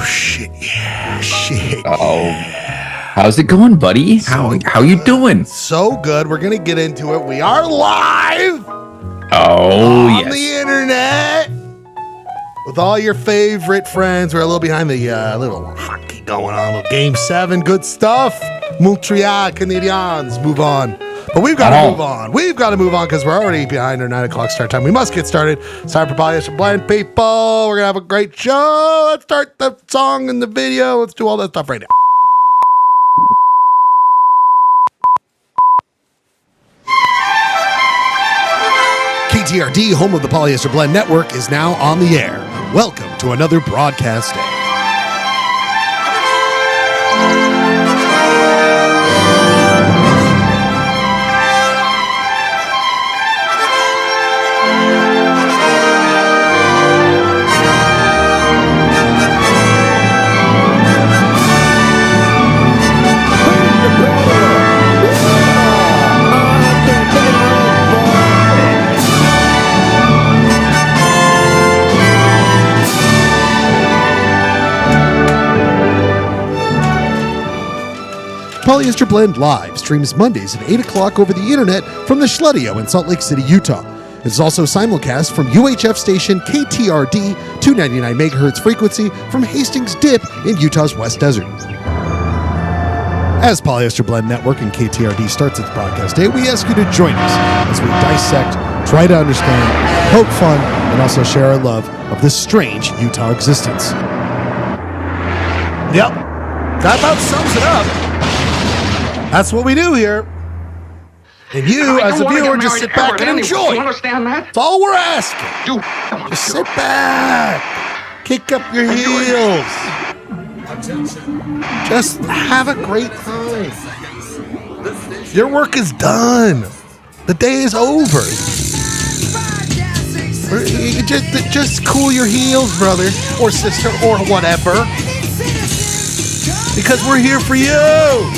shit, yeah, shit. Oh, how's it going, buddy? How you doing? So good. We're gonna get into it. We are live on the internet with all your favorite friends. We're a little behind the little hockey going on. Little Game 7, good stuff. Montreal Canadiens move on. But we've got to move on. We've got to move on because we're already behind our 9 o'clock start time. We must get started. It's time for Polyester Blend, people. We're going to have a great show. Let's start the song and the video. Let's do all that stuff right now. KTRD, home of the Polyester Blend Network, is now on the air. Welcome to another broadcast day. Polyester Blend Live streams Mondays at 8 o'clock over the internet from the Schledio in Salt Lake City, Utah. It's also simulcast from UHF station KTRD, 299 megahertz frequency from Hastings Dip in Utah's West Desert. As Polyester Blend Network and KTRD starts its broadcast day, we ask you to join us as we dissect, try to understand, poke fun, and also share our love of this strange Utah existence. Yep, that about sums it up. That's what we do here. And you, as a viewer, just sit back and enjoy. You understand that? That's all we're asking. Just sit back. Kick up your heels. Just have a great time. Your work is done. The day is over. Just cool your heels, brother or sister or whatever. Because we're here for you.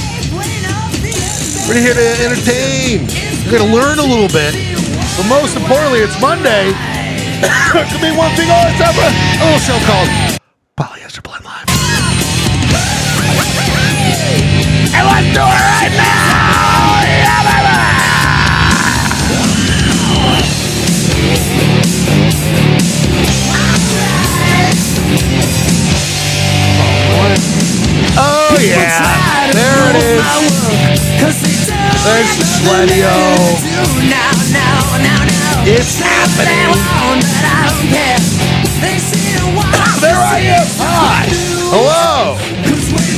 We're here to entertain. We're going to learn a little bit. But most importantly, it's Monday. It could be one thing all the time. A little show called Polyester Blend Live. And let's do it right now! Yeah, baby! Oh, yeah. There it is. There's the Schledio. It's happening. There I am. Hi. Hello.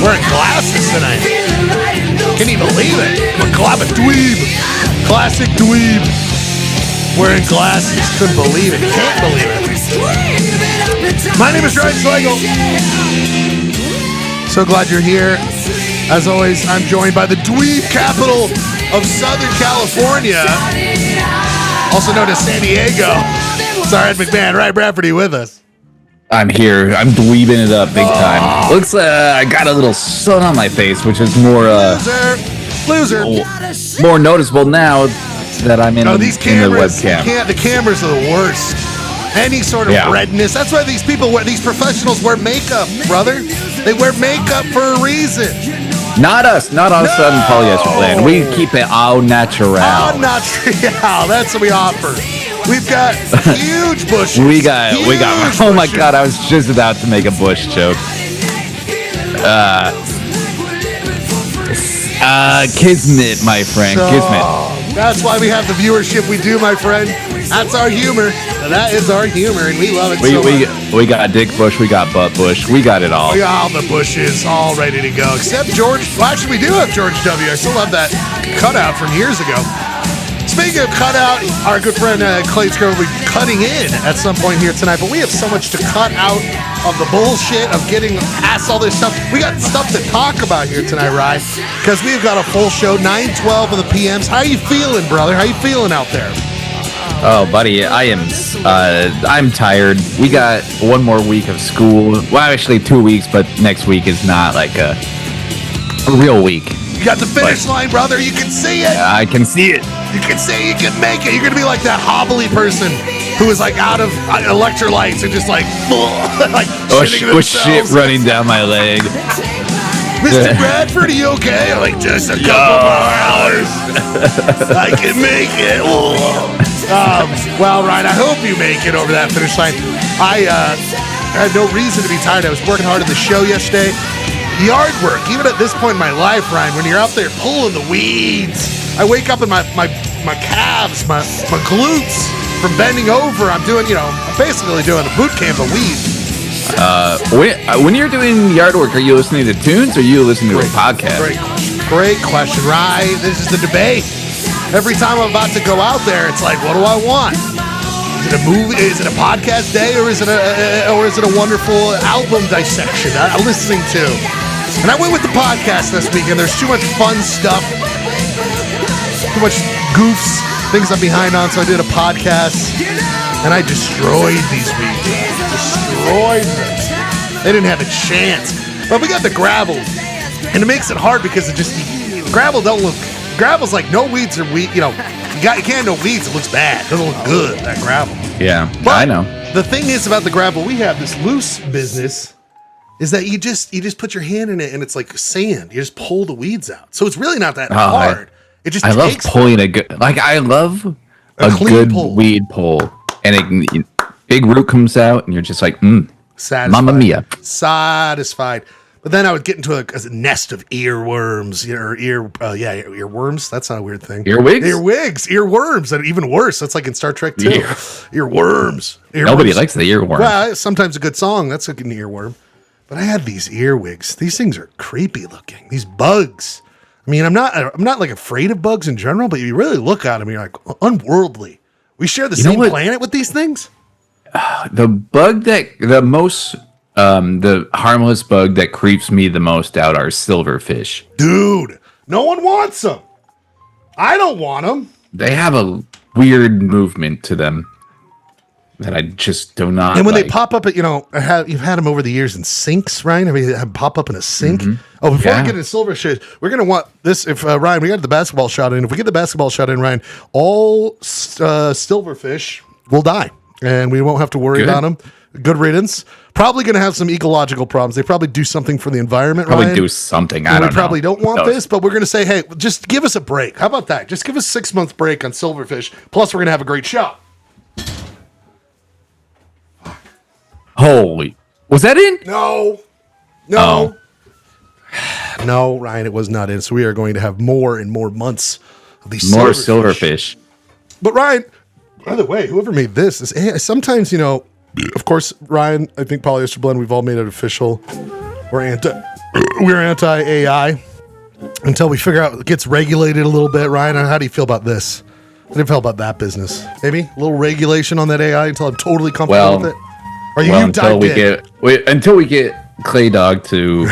Wearing glasses tonight. Can you believe it? I'm a dweeb. Classic dweeb. Wearing glasses. Couldn't believe it. Can't believe it. My name is Ryan Schlegel. So glad you're here. As always, I'm joined by the dweeb capital of Southern California, also known as San Diego. Sorry, Ed McMahon. Ryan Bradford, are you with us? I'm here. I'm dweebing it up big time. Looks like I got a little sun on my face, which is more loser. More noticeable now that I'm in the webcam. The cameras are the worst. Any sort of redness. That's why these professionals wear makeup, brother. They wear makeup for a reason. Not us. Not on Southern Polyester Blend. We keep it au natural. Au natural. That's what we offer. We've got huge bushes. We got. Oh my God! I was just about to make a bush joke. Kismet, my friend. Kismet. That's why we have the viewership we do, my friend. That's our humor. That is our humor, and we love it so much. We got dick bush, we got butt bush, we got it all. We got all the bushes, all ready to go. Except George. Well, actually, we do have George W. I still love that cutout from years ago. Speaking of cutout, our good friend Clay Scrub will be cutting in at some point here tonight, but we have so much to cut out of the bullshit of getting past all this stuff. We got stuff to talk about here tonight, Ryan, because we've got a full show, 9:12 of the PMs. How you feeling, brother? How you feeling out there? Oh, buddy, I'm tired. We got one more week of school. Well, actually 2 weeks, but next week is not like a real week. You got the finish line, brother. You can see it. I can see it. You can say you can make it. You're going to be like that hobbly person who is like out of electrolytes and just like, like with shit running down my leg. Mr. Bradford, are you okay? I'm like, just a couple more hours. I can make it. Well, Ryan, I hope you make it over that finish line. I had no reason to be tired. I was working hard on the show yesterday. Yard work, even at this point in my life, Ryan, when you're out there pulling the weeds, I wake up and my calves, my glutes from bending over. I'm doing, I'm basically doing a boot camp of weeds. When you're doing yard work, are you listening to tunes or are you listening to a podcast? Great question, right? This is the debate. Every time I'm about to go out there, it's like, what do I want? Is it a movie? Is it a podcast day, or is it a wonderful album dissection I'm listening to? And I went with the podcast this week, and there's too much fun stuff, too much goofs, things I'm behind on. So I did a podcast, and I destroyed these weeks. Destroyed them. They didn't have a chance. But we got the gravel, and it makes it hard because it just gravel don't look. Gravel's like no weeds are weed. You can't no weeds. It looks bad. It doesn't look good, that gravel. Yeah, but I know. The thing is about the gravel we have, this loose business, is that you just put your hand in it and it's like sand. You just pull the weeds out. So it's really not that hard. I love pulling a good. Like I love a good pull. Weed pull, and big root comes out, and you're just like, satisfied. Mamma mia, satisfied. But then I would get into a nest of earworms, earworms. That's not a weird thing. Earworms. That even worse. That's like in Star Trek too. Earworms. Nobody likes the earworm. Well, sometimes a good song. That's an earworm. But I had these earwigs. These things are creepy looking. These bugs. I mean, I'm not like afraid of bugs in general, but you really look at them, and you're like unworldly. We share the same planet with these things. The harmless bug that creeps me the most out are silverfish. Dude, no one wants them. I don't want them. They have a weird movement to them that I just do not. And when they pop up at, you've had them over the years in sinks, Ryan. Have you had them pop up in a sink? Mm-hmm. Oh, before we get into silverfish, we're going to want this. If Ryan, we got the basketball shot in. If we get the basketball shot in, Ryan, all silverfish will die, and we won't have to worry about them. Good riddance. Probably going to have some ecological problems. They probably do something for the environment, Ryan. Do something. I don't know. We probably don't want this, but we're going to say, hey, just give us a break. How about that? Just give us a 6-month break on silverfish. Plus, we're going to have a great shot. Holy. Was that in? No. No, Ryan, it was not in. So we are going to have more and more months of these silverfish. But Ryan, by the way, whoever made this is sometimes, of course, Ryan, I think Polyester Blend, we've all made it official. We're anti-AI until we figure out it gets regulated a little bit. Ryan, how do you feel about this? How do you feel about that business? Maybe a little regulation on that AI until I'm totally comfortable with it. Are you until we get Clay Dog to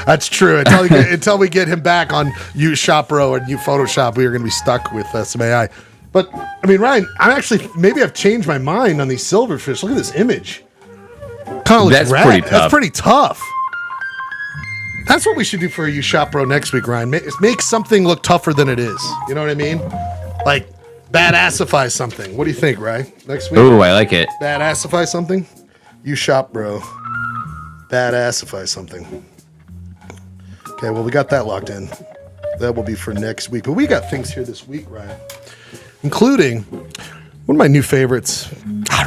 That's true. Until we get him back on Shopro and Photoshop, we are going to be stuck with some AI. But I mean, Ryan, I've changed my mind on these silverfish. Look at this image. Kind of looks rad. That's pretty tough. That's what we should do for a Shopro next week, Ryan. Make something look tougher than it is. You know what I mean? Like badassify something. What do you think, Ryan? Next week? Ooh, I like it. Badassify something? Shopro. Badassify something. Okay, well, we got that locked in. That will be for next week. But we got things here this week, Ryan, including one of my new favorites.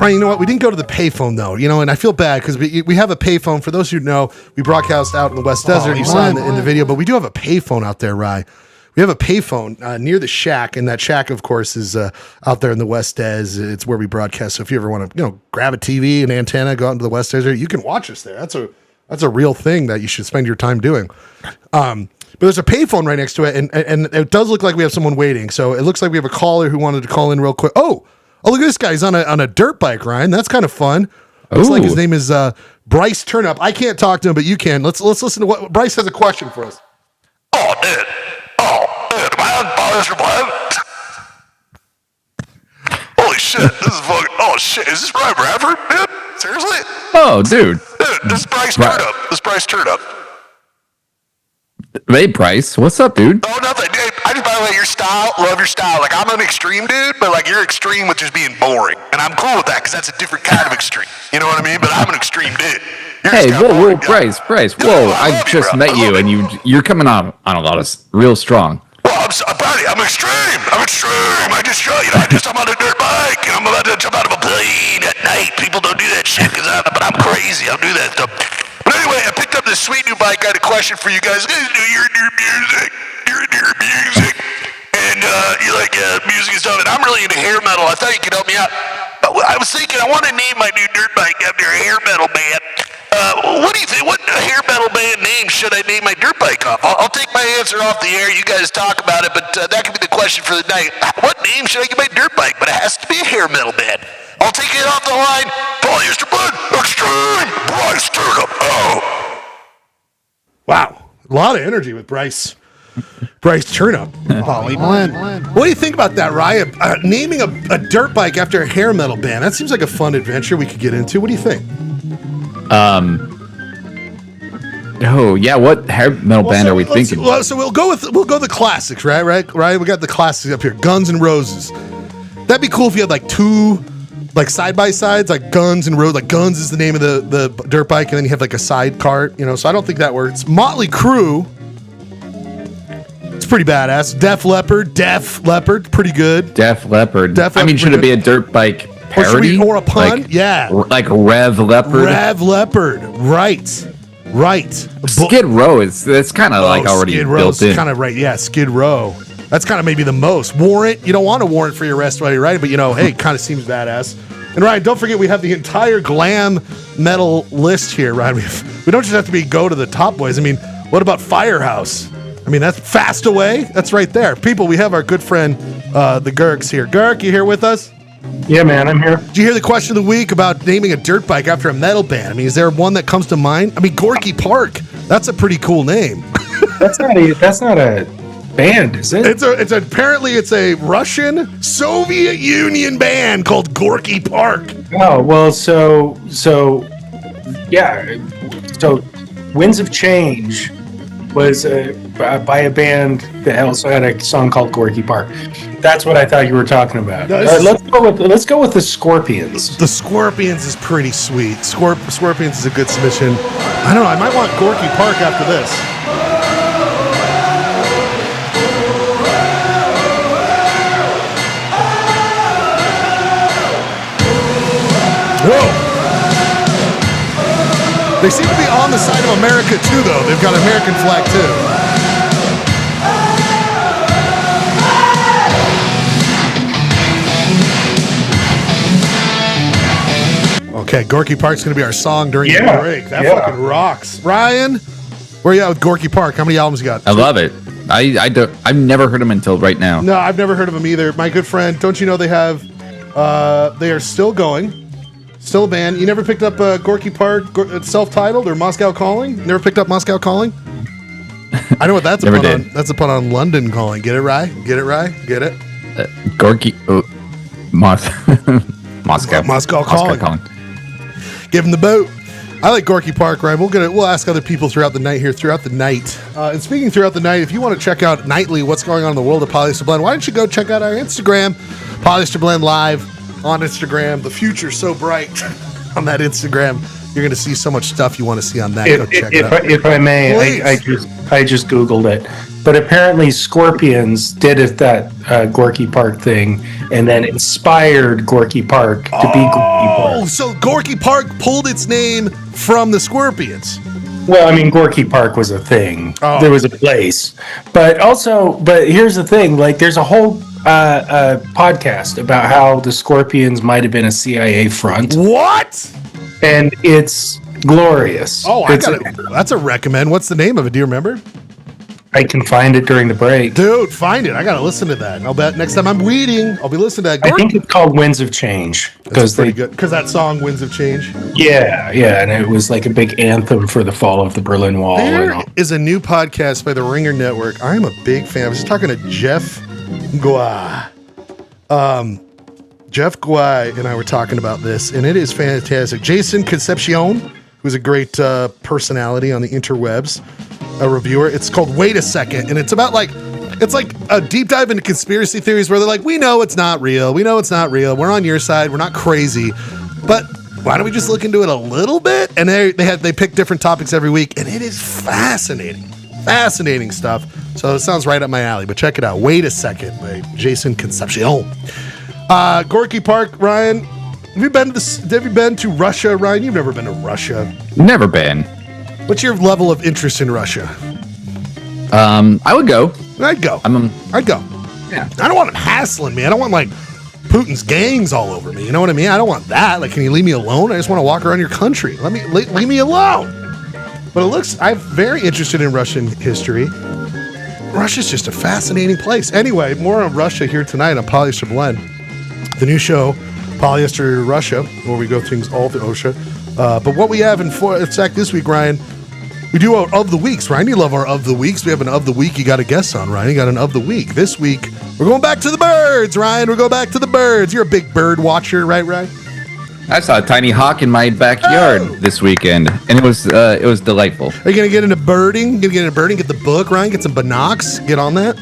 Ryan, you know what? We didn't go to the payphone, though, and I feel bad because we have a payphone. For those who know, we broadcast out in the West Desert. You saw in the video, but we do have a payphone out there, Ryan. We have a payphone near the shack, and that shack, of course, is out there in the West Des. It's where we broadcast. So if you ever want to, grab a TV, an antenna, go out into the West Desert, you can watch us there. That's a real thing that you should spend your time doing. But there's a payphone right next to it, and it does look like we have someone waiting. So it looks like we have a caller who wanted to call in real quick. Oh, look at this guy. He's on a dirt bike, Ryan. That's kind of fun. Looks like his name is Bryce Turnup. I can't talk to him, but you can. Let's listen to what Bryce has a question for us. Oh, dude, am I on Polyester Blend? Holy shit, this is fucking, oh shit, is this Ryan Bradford, dude? Seriously? Oh, dude. Dude, this is Bryce Turnup. Hey, Bryce, what's up, dude? Oh, nothing. Hey, I I just, by the way, your style, love your style. Like, I'm an extreme dude, but like, you're extreme with just being boring. And I'm cool with that because that's a different kind of extreme. You know what I mean? But I'm an extreme dude. Hey, whoa, Bryce, whoa! I just met you, and you're coming on a lot of real strong. Well, I'm extreme. I'm on a dirt bike, and I'm about to jump out of a plane at night. People don't do that shit, but I'm crazy. I'll do that stuff. But anyway, I picked up this sweet new bike. I had a question for you guys. You guys do your music. And you like music and stuff, and I'm really into hair metal. I thought you could help me out. I was thinking I want to name my new dirt bike after a hair metal band. What do you think? What hair metal band name should I name my dirt bike off? I'll take my answer off the air. You guys talk about it, but that could be the question for the night. What name should I give my dirt bike? But it has to be a hair metal band. I'll take it off the line. Polyester Blend Extreme Bryce Turnip. Oh. Wow. A lot of energy with Bryce. Bryce Turnip. Poly Blend. What do you think about that, Ryan? Naming a dirt bike after a hair metal band. That seems like a fun adventure we could get into. What do you think? Oh yeah, what hair metal band are we thinking? So we'll go the classics, right? Right. We got the classics up here. Guns N' Roses. That'd be cool if you had like two, like side by sides, like Guns and Roses. Like Guns is the name of the dirt bike, and then you have like a side cart. You know, so I don't think that works. Motley Crue. It's pretty badass. Def Leppard, pretty good. Def Leppard. I mean, should it be a dirt bike parody or a pun? Yeah, like Rev Leopard. Right. Skid Row it's kind of like already Skid built in. Kind of right. Yeah, Skid Row. That's kind of maybe the most. Warrant. You don't want a warrant for your arrest while you're riding, but hey, it kind of seems badass. And Ryan, don't forget we have the entire glam metal list here, Ryan. We don't just have to go to the top boys. I mean, what about Firehouse? I mean, that's Fast Away. That's right there. People, we have our good friend, the Gurks here. Gurk, you here with us? Yeah, man, I'm here. Did you hear the question of the week about naming a dirt bike after a metal band? I mean, is there one that comes to mind? I mean, Gorky Park. That's a pretty cool name. That's not a band, is it? Apparently it's a Russian Soviet Union band called Gorky Park. Oh, well, so Winds of Change was by a band that also had a song called Gorky Park. That's what I thought you were talking about. No, let's go with the Scorpions. The Scorpions is pretty sweet. Scorpions is a good submission. I don't know. I might want Gorky Park after this. Whoa! They seem to be on the side of America too, though. They've got an American flag too. Okay, Gorky Park's going to be our song during the break. That fucking rocks. Ryan, where you at with Gorky Park? How many albums you got? I love it. I've never heard them until right now. No, I've never heard of them either. My good friend, don't you know they are still going. Still a band. You never picked up Gorky Park, self-titled, or Moscow Calling? Never picked up Moscow Calling? I know what that's a pun on. That's a pun on London Calling. Get it right? Get it? Gorky... Moscow Calling. Give him the boat. I like Gorky Park, Ryan. We'll ask other people throughout the night. And speaking throughout the night, if you want to check out nightly what's going on in the world of Polyester Blend, why don't you go check out our Instagram, Polyester Blend Live on Instagram. The future's so bright on that Instagram. You're going to see so much stuff you want to see on that. Go check it out. If I may, I just Googled it. But apparently Scorpions did that Gorky Park thing and then inspired Gorky Park to be Gorky Park. Oh, so Gorky Park pulled its name from the Scorpions. Well, I mean, Gorky Park was a thing. Oh. There was a place. But here's the thing. Like, there's a whole podcast about how the Scorpions might have been a CIA front. What? And it's glorious. Oh, that's a recommend. What's the name of it? Do you remember? I can find it during the break. Dude, find it. I got to listen to that. And I'll bet next time I'm weeding, I'll be listening to that. I think it's called Winds of Change. That's pretty good. Because that song, Winds of Change? Yeah. And it was like a big anthem for the fall of the Berlin Wall. There is a new podcast by the Ringer Network. I'm a big fan. I was just talking to Jeff Guai. Jeff Guai and I were talking about this, and it is fantastic. Jason Concepcion, who's a great personality on the interwebs, a reviewer. It's called Wait a Second, and it's about It's like a deep dive into conspiracy theories where they're like, we know it's not real. We know it's not real. We're on your side. We're not crazy. But why don't we just look into it a little bit? And they pick different topics every week, and it is fascinating. Fascinating stuff. So it sounds right up my alley, but check it out. Wait a Second by Jason Concepcion. Gorky Park, Ryan. Have you been to Russia, Ryan? You've never been to Russia. Never been. What's your level of interest in Russia? I would go. I'd go. I'd go. Yeah. I don't want them hassling me. I don't want like Putin's gangs all over me. You know what I mean? I don't want that. Like, can you leave me alone? I just want to walk around your country. Leave me alone. But I'm very interested in Russian history. Russia's just a fascinating place. Anyway, more on Russia here tonight on Polyester Blend, the new show, Polyester Russia, where we go things all through OSHA. But what we have in fact this week, Ryan, we do our Of the Weeks. Ryan, you love our Of the Weeks. We have an Of the Week you got a guess on, Ryan. You got an Of the Week. This week, we're going back to the birds, Ryan. We're going back to the birds. You're a big bird watcher, right, Ryan? I saw a tiny hawk in my backyard this weekend, and it was delightful. Are you going to get into birding? Get the book, Ryan? Get some binocs? Get on that?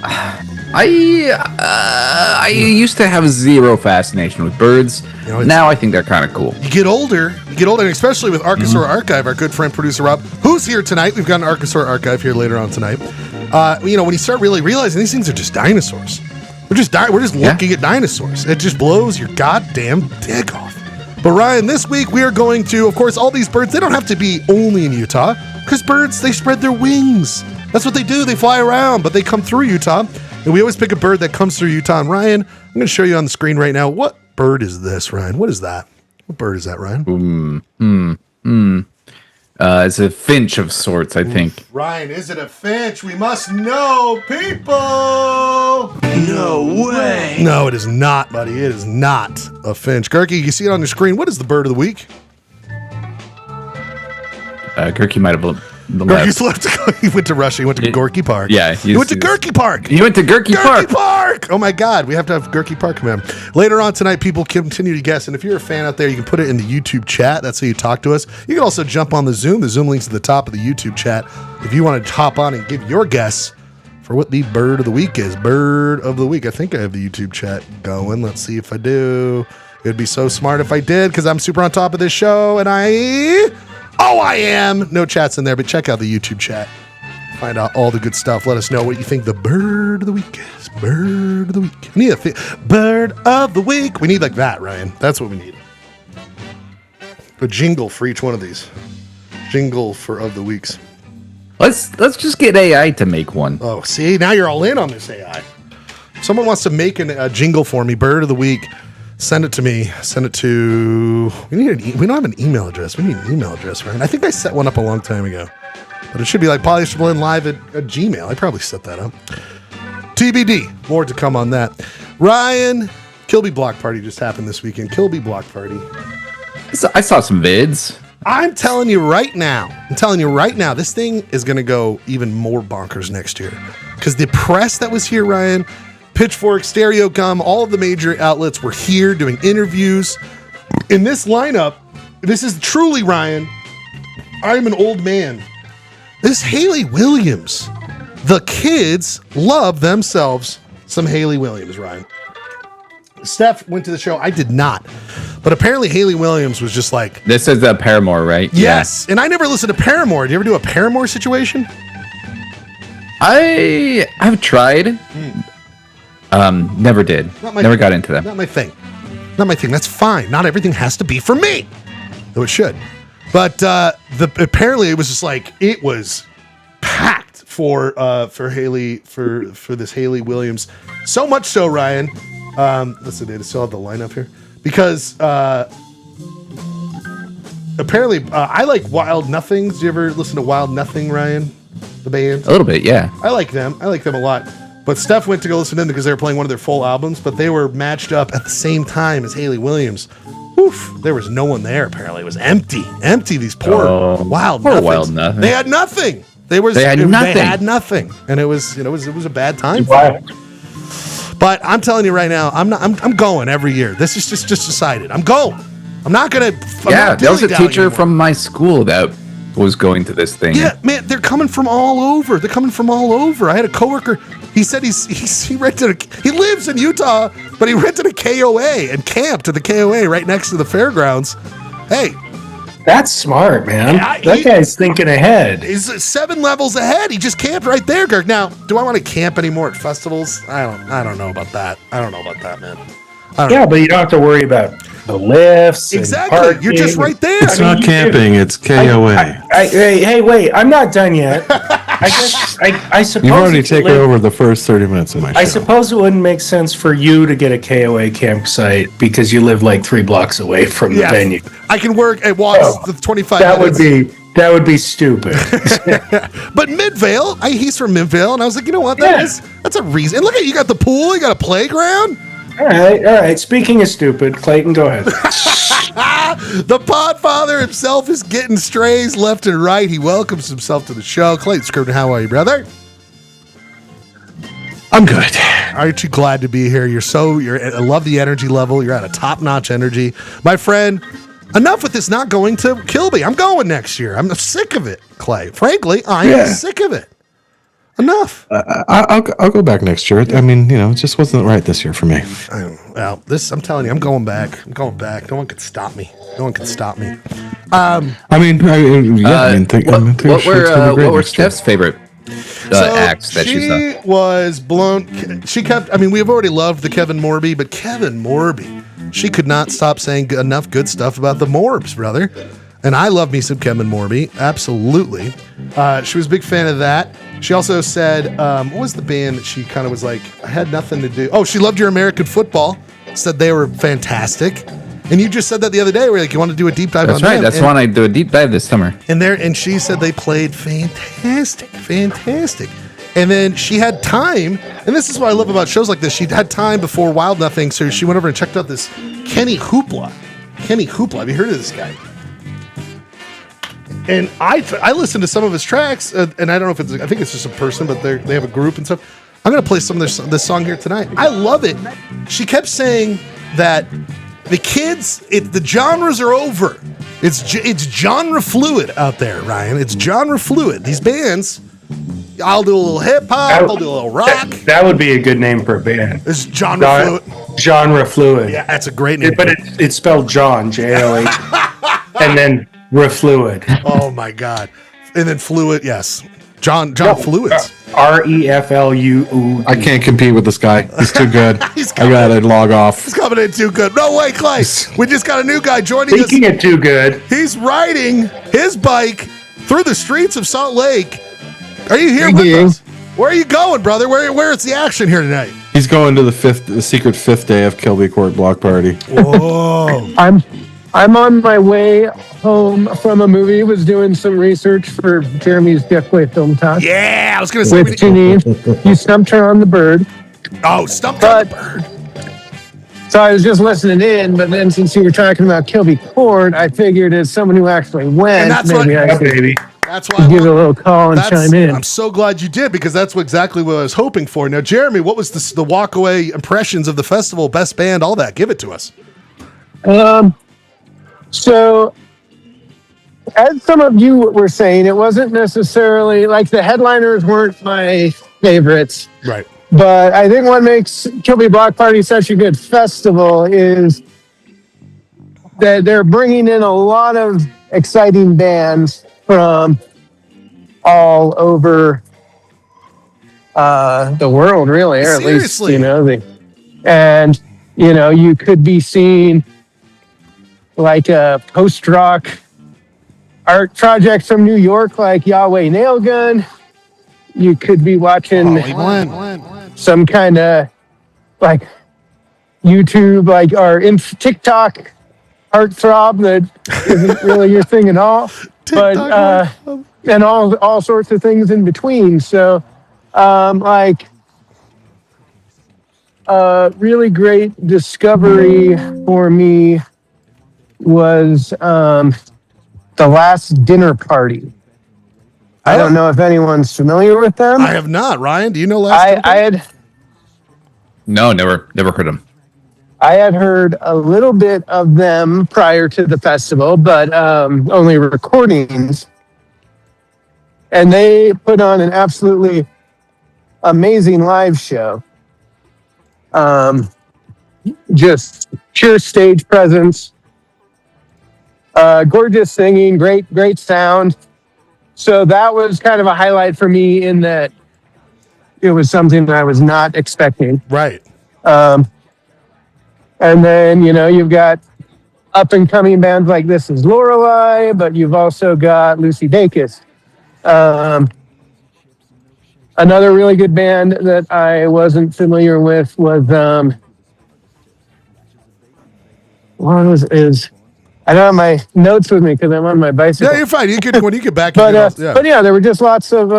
I used to have zero fascination with birds. Now I think they're kind of cool. You get older, and especially with Archosaur Archive, our good friend producer Rob, who's here tonight. We've got an Archosaur Archive here later on tonight. When you start really realizing these things are just dinosaurs. We're just looking at dinosaurs. It just blows your goddamn dick off. But Ryan, this week we are going to, of course, all these birds, they don't have to be only in Utah, because birds, they spread their wings. That's what they do. They fly around, but they come through Utah. And we always pick a bird that comes through Utah. And Ryan, I'm going to show you on the screen right now. What bird is this, Ryan? What is that? What bird is that, Ryan? It's a finch of sorts, I think. Ryan, is it a finch? We must know, people! No way. No, it is not, buddy. It is not a finch. Gerke, you see it on your screen. What is the bird of the week? Gerke might have Gorky's left. He went to Russia. He went to Gorky Park. Yeah. He went to Gorky Park. He went to Gerke Park. Oh, my God. We have to have Gerke Park come in. Later on tonight, people continue to guess. And if you're a fan out there, you can put it in the YouTube chat. That's how you talk to us. You can also jump on the Zoom. The Zoom link's at the top of the YouTube chat. If you want to hop on and give your guess for what the bird of the week is. Bird of the week. I think I have the YouTube chat going. Let's see if I do. It would be so smart if I did, because I'm super on top of this show. And I am. No chats in there, but check out the YouTube chat. Find out all the good stuff. Let us know what you think the bird of the week is. Bird of the week. We need bird of the week. We need like that, Ryan. That's what we need. A jingle for each one of these. Jingle for of the weeks. Let's just get AI to make one. Oh, see, now you're all in on this AI. Someone wants to make a jingle for me. Bird of the week. Send it to me. Send it to. We don't have an email address. We need an email address, right? I think I set one up a long time ago, but it should be like Polyester Blend Live at Gmail. I probably set that up. TBD. More to come on that. Ryan, Kilby Block Party just happened this weekend. Kilby Block Party. I saw some vids. I'm telling you right now. This thing is going to go even more bonkers next year, because the press that was here, Ryan. Pitchfork, Stereo Gum, all of the major outlets were here doing interviews. In this lineup, this is truly, Ryan, I'm an old man. This Haley Williams. The kids love themselves some Haley Williams, Ryan. Steph went to the show. I did not. But apparently Haley Williams was just like... This is a Paramore, right? Yes. Yeah. And I never listened to Paramore. Did you ever do a Paramore situation? I've tried. Never did. Never got into them. Not my thing. That's fine. Not everything has to be for me. Though it should. But apparently it was just like, it was packed for Haley, for this Haley Williams. So much so, Ryan. Let's see, they still have the lineup here. Because apparently I like Wild Nothings. Do you ever listen to Wild Nothing, Ryan? The band? A little bit, yeah. I like them a lot. But Steph went to go listen to them because they were playing one of their full albums, but they were matched up at the same time as Haley Williams. Oof, there was no one there, apparently. It was empty. These poor Wild Nothing. They had nothing. They had nothing. And it was a bad time for them. But I'm telling you right now, I'm going every year. This is just decided. I'm going. I'm not going to. Yeah, there was a teacher from my school that was going to this thing. Yeah, man, they're coming from all over. I had a coworker. He said he lives in Utah, but he rented a KOA and camped at the KOA right next to the fairgrounds. Hey, that's smart, man. That guy's thinking ahead. He's 7 levels ahead. He just camped right there, Kirk. Now, do I want to camp anymore at festivals? I don't know about that. I don't know about that, man. Yeah, but you don't have to worry about the lifts. Exactly. You're just right there. It's not camping. It's KOA. Hey, wait. I'm not done yet. I suppose You've already taken over the first 30 minutes of my show. I suppose it wouldn't make sense for you to get a KOA campsite because you live like 3 blocks away from the venue. I can work and walk the 25 minutes. That would be stupid. But Midvale, he's from Midvale, and I was like, you know what? That's a reason. And look at you got the pool, you got a playground. All right. Speaking of stupid, Clayton, go ahead. The Podfather himself is getting strays left and right. He welcomes himself to the show. Clayton Scribner, how are you, brother? I'm good. Aren't you glad to be here? I love the energy level. You're at a top-notch energy. My friend, enough with this not going to Kilby. I'm going next year. I'm sick of it, Clay. Frankly, I am sick of it. Enough. I'll go back next year. I mean, it just wasn't right this year for me. I'm telling you, I'm going back. No one can stop me. What were Steph's favorite acts that she saw? Was blown. She kept. We've already loved the Kevin Morby, but Kevin Morby, she could not stop saying enough good stuff about the Morbs, brother. And I love me some Kevin Morby, absolutely. She was a big fan of that. She also said, what was the band that she kind of was like, I had nothing to do. Oh, she loved Your American Football. Said they were fantastic. And you just said that the other day, where you want to do a deep dive on them. That's right. That's why I do a deep dive this summer. And she said they played fantastic. And then she had time, and this is what I love about shows like this. She had time before Wild Nothing, so she went over and checked out this Kenny Hoopla. Have you heard of this guy? And I listened to some of his tracks, and I don't know if I think it's just a person, but they have a group and stuff. I'm going to play some of this song here tonight. I love it. She kept saying that the kids, the genres are over. It's genre fluid out there, Ryan. It's genre fluid. These bands, I'll do a little hip hop, I'll do a little rock. That would be a good name for a band. It's genre fluid. Genre fluid. Yeah, that's a great name. But it's spelled John, J-O-H, and then Refluid. Oh my God! And then fluid, yes. John Fluids. REFLUU. I can't compete with this guy. He's too good. I gotta log off. He's coming in too good. No way, Clay. We just got a new guy joining us. Speaking of too good, he's riding his bike through the streets of Salt Lake. Are you here with us? Where are you going, brother? Where is the action here tonight? He's going to the secret 5th day of Kilby Court block party. Whoa! I'm on my way home from a movie. Was doing some research for Jeremy's Deathway Film Talk. Yeah, I was going to say. With Janine, you stumped her on the bird. Oh, stumped on the bird. So I was just listening in, but then since you were talking about Kilby Court, I figured as someone who actually went, that's maybe I could give it a little call and chime in. I'm so glad you did, because that's exactly what I was hoping for. Now, Jeremy, what was the walkaway impressions of the festival, best band, all that? Give it to us. So, as some of you were saying, it wasn't necessarily like the headliners weren't my favorites. Right. But I think what makes Kilby Block Party such a good festival is that they're bringing in a lot of exciting bands from all over the world, really, or at least, you could be seeing like a post-rock art project from New York, like Yahweh Nailgun. You could be watching some kind of like YouTube, or TikTok heartthrob that isn't really your thing at all. But and all sorts of things in between. So, really great discovery for me was The Last Dinner Party. I don't know if anyone's familiar with them. I have not. Ryan, do you know Last Dinner Party? No, never heard them. I had heard a little bit of them prior to the festival, but only recordings. And they put on an absolutely amazing live show. Just pure stage presence, gorgeous singing, great sound. So that was kind of a highlight for me in that it was something that I was not expecting. Right. And then, you've got up and coming bands like This Is Lorelei, but you've also got Lucy Dacus. Another really good band that I wasn't familiar with was I don't have my notes with me because I'm on my bicycle. Yeah, you're fine. When you get back. But there were just lots of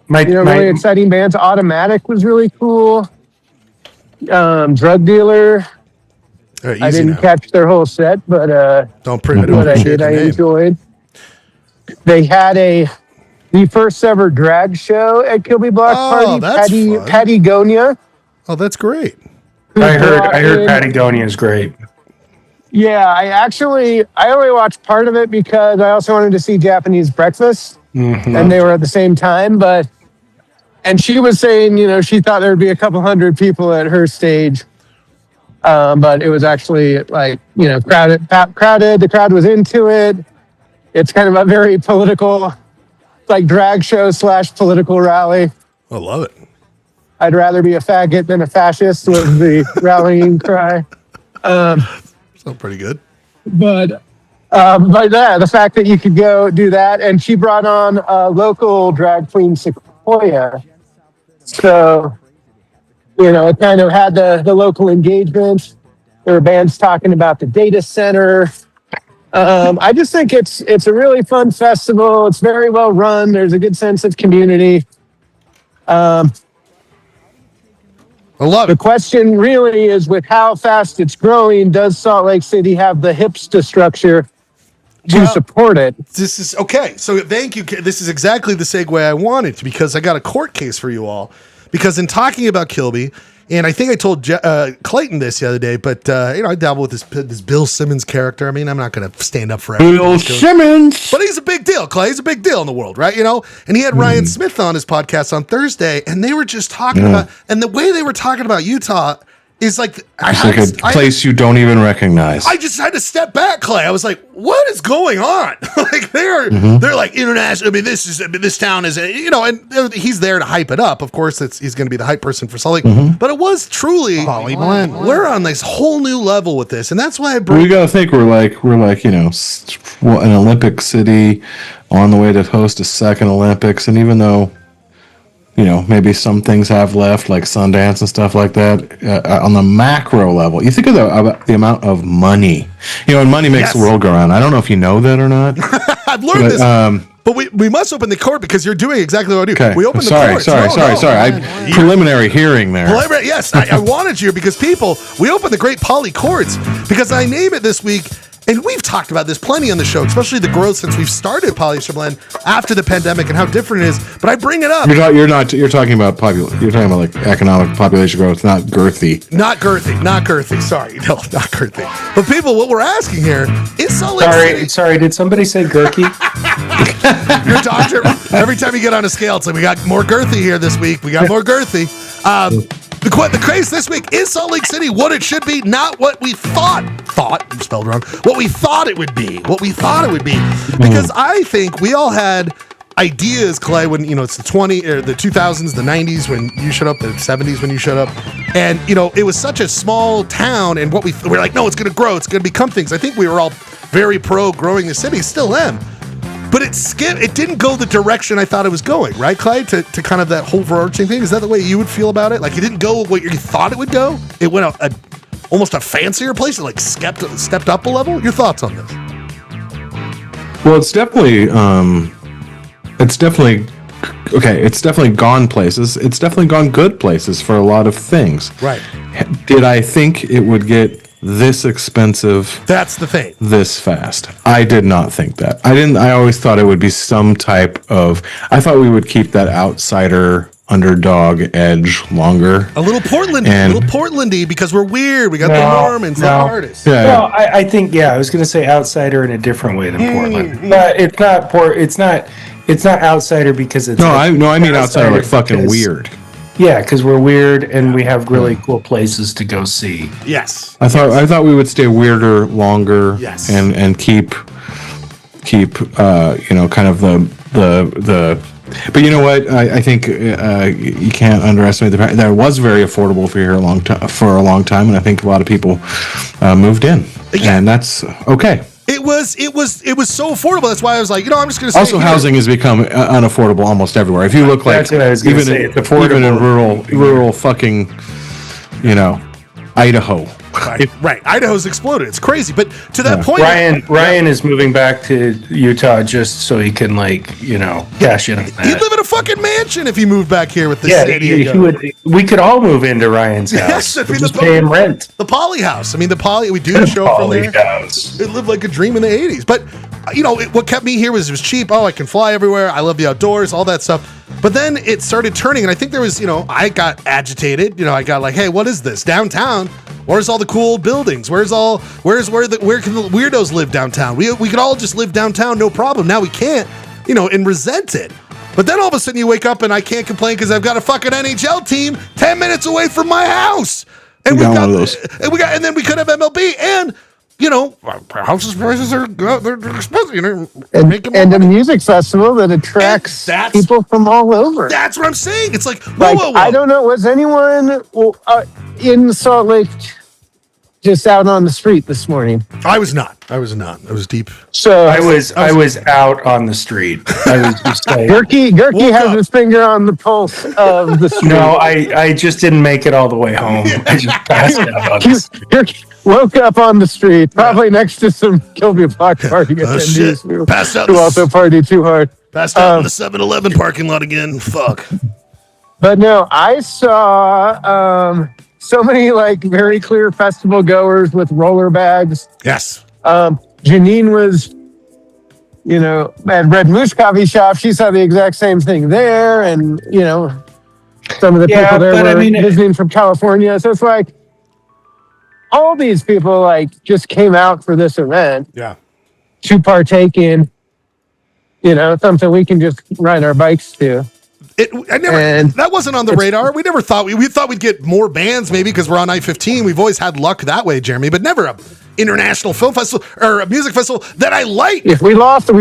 really exciting bands. Automatic was really cool. Drug Dealer. I didn't catch their whole set, but what I did, I enjoyed. They had the first ever drag show at Kilby Block Party. Patagonia. Oh, that's great. I heard Patagonia is great. Yeah, I only watched part of it because I also wanted to see Japanese Breakfast, and they were at the same time. And she was saying, she thought there'd be a couple hundred people at her stage, but it was actually crowded. The crowd was into it. It's kind of a very political, drag show / political rally. I love it. I'd rather be a faggot than a fascist was the rallying cry. Sounds pretty good. But yeah, the fact that you could go do that, and she brought on a local drag queen, Sequoia. So, it kind of had the local engagement. There were bands talking about the data center. I just think it's a really fun festival. It's very well run. There's a good sense of community. I love The it. question really is, with how fast it's growing, does Salt Lake City have the hipster structure to support it? This is okay. So thank you. This is exactly the segue I wanted, because I got a court case for you all. Because in talking about Kilby, and I think I told Clayton this the other day, but I dabble with this Bill Simmons character. I mean, I'm not going to stand up for everything. Bill Simmons, but he's a big deal, Clay. He's a big deal in the world, right? And he had Ryan Smith on his podcast on Thursday, and they were just talking about, and the way they were talking about Utah is like a place you don't even recognize. I just had to step back, Clay. I was like, "What is going on?" They're like international. I mean, this town is and he's there to hype it up. Of course, he's going to be the hype person for Salt Lake. But it was truly we're on this whole new level with this, and that's why we got to think we're like an Olympic city on the way to host a second Olympics, and even though maybe some things have left, like Sundance and stuff like that. On the macro level, you think about the amount of money, and money makes the world go round. I don't know if you know that or not. I've learned this. But we must open the court because you're doing exactly what I do. Okay. We open the court. Sorry. Preliminary hearing there. Yes, I wanted you because we open the great Poly courts because I name it this week. And we've talked about this plenty on the show, especially the growth since we've started Polyester Blend after the pandemic and how different it is. But I bring it up. You're talking about like economic population growth, not girthy. Not girthy. Sorry, no, not girthy. But people, what we're asking here is Salt Lake City. Sorry, did somebody say girthy? Your doctor. Every time you get on a scale, it's like we got more girthy here this week. We got more girthy. The craze this week is Salt Lake City what it should be, not what we thought spelled wrong. What we thought it would be. Because I think we all had ideas, Clay, when it's the 2000s, the 90s when you showed up, the 70s when you showed up, and it was such a small town, and we're like, no, it's going to grow, it's going to become things. I think we were all very pro growing the city, still am. But it didn't go the direction I thought it was going, right, Clay? To kind of that whole overarching thing. Is that the way you would feel about it? Like it didn't go what you thought it would go? It went almost a fancier place. It like stepped up a level. Your thoughts on this? Well, it's definitely gone places. It's definitely gone good places for a lot of things. Right. Did I think it would get this expensive? That's the thing. This fast. I did not think that. I always thought it would be some type of. I thought we would keep that outsider underdog edge longer. A little Portlandy because we're weird. We got the Normans, the artists. Yeah. Well, I think I was going to say outsider in a different way than Portland, but it's not. It's not outsider because it's I mean outsider like fucking because- weird. Yeah, because we're weird and we have really cool places to go see. Yes. I thought we would stay weirder longer. Yes. And keep kind of the. But you know what? I think you can't underestimate the fact that it was very affordable for a long time, and I think a lot of people moved in, and that's okay. It was so affordable. That's why I was like, I'm just going to say. Also, housing has become unaffordable almost everywhere. If you look like That's what I was gonna say. It's affordable. even in rural fucking, Idaho. Right. Idaho's exploded. It's crazy. But to that point, Ryan is moving back to Utah just so he can cash in on that. he'd live in a fucking mansion if he moved back here with the San Diego. We could all move into Ryan's house. Yes, it'd be Just the pay him rent. The Poly House. I mean, we do the show from there. House. It lived like a dream in the 80s. But, what kept me here was it was cheap. Oh, I can fly everywhere. I love the outdoors, all that stuff. But then it started turning, and I think there was, I got agitated. I got like, hey, what is this? Downtown? Where's all the cool buildings? Where can the weirdos live downtown? We could all just live downtown, no problem. Now we can't, and resent it. But then all of a sudden you wake up and I can't complain because I've got a fucking NHL team 10 minutes away from my house. And got one of those. And then we could have MLB and houses prices they're expensive, and a music festival that attracts people from all over. That's what I'm saying. It's like, whoa. I don't know. Was anyone in Salt Lake just out on the street this morning? I was not. I was deep. So I was out on the street. I was just like, Gurky has his finger on the pulse of the street. No, I just didn't make it all the way home. I just passed out on the street. Gurky woke up on the street, probably next to some Kilby block party attendees who also partied too hard. Passed out in the 7-Eleven parking lot again. Fuck. But no, I saw so many very clear festival goers with roller bags. Yes. Janine was, at Red Moose Coffee Shop. She saw the exact same thing there. And, some of the people there were visiting from California. So it's like all these people just came out for this event. Yeah. To partake in, something we can just ride our bikes to. That wasn't on the radar. We never thought we thought we'd get more bands maybe because we're on I-15. We've always had luck that way, Jeremy, but never a international film festival or a music festival that I like. If we lost the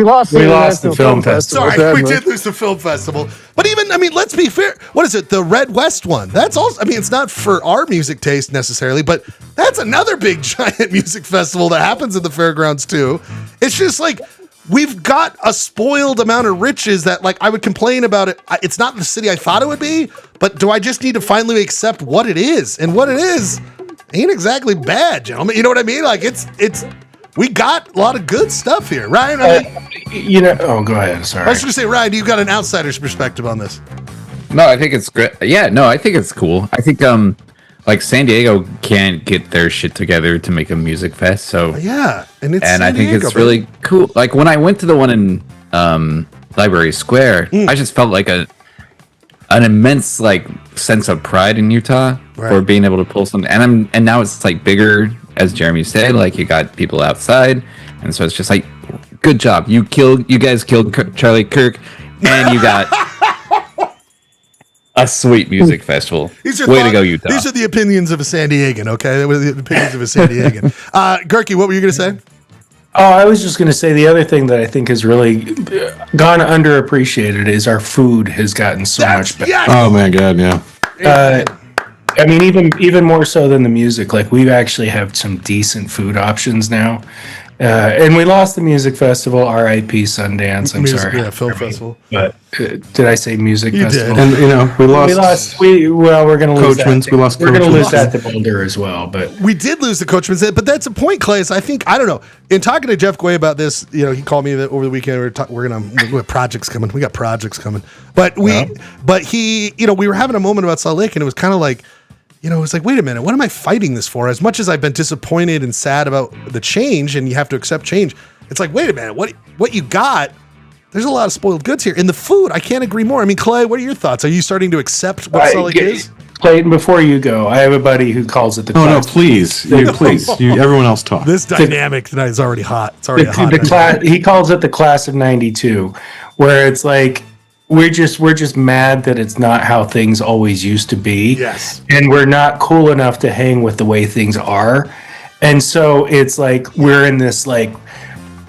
film festival. Sorry, we did lose the film festival. But even, let's be fair. What is it? The Red West one. That's also, it's not for our music taste necessarily, but that's another big giant music festival that happens at the fairgrounds too. It's just like, we've got a spoiled amount of riches that I would complain about it. It's not the city I thought it would be, but do I just need to finally accept what it is? And what it is ain't exactly bad, gentlemen. You know what I mean? We got a lot of good stuff here. Ryan, go ahead. Sorry. I was going to say, Ryan, you've got an outsider's perspective on this. No, I think it's great. Yeah, no, I think it's cool. I think San Diego can't get their shit together to make a music fest. So yeah, and I think it's really cool. When I went to the one in Library Square, I just felt like an immense sense of pride in Utah for being able to pull something. And now it's bigger, as Jeremy said. You got people outside, and so it's just good job. You guys killed Charlie Kirk, and you got a sweet music festival. Way to go, Utah. These are the opinions of a San Diegan, okay? They were the opinions of a San Diegan. Gurky, what were you going to say? Oh, I was just going to say the other thing that I think has really gone underappreciated is our food has gotten so much better. Yes. Oh my God, yeah. Even more so than the music. We actually have some decent food options now. And we lost the music festival, R.I.P. Sundance. I'm sorry. Yeah, film festival. But did I say music festival? Did. And we lost. We're going to lose Coachman's. We lost. We're going to lose that to Boulder as well. But we did lose the Coachman's. But that's a point, Clay. I think I don't know. In talking to Jeff Gway about this, he called me over the weekend. We have projects coming. We got projects coming. But we were having a moment about Salt Lake, and it was kind of it's wait a minute, what am I fighting this for? As much as I've been disappointed and sad about the change, and you have to accept change, it's wait a minute, what you got, there's a lot of spoiled goods here. In the food, I can't agree more. Clay, what are your thoughts? Are you starting to accept what Salt Lake is? Clayton, before you go, I have a buddy who calls it the Oh no, class. please, everyone else talk. This dynamic tonight is already hot. It's already hot. He calls it the class of '92, where it's like we're just mad that it's not how things always used to be. Yes. And we're not cool enough to hang with the way things are. And so it's like we're in this like,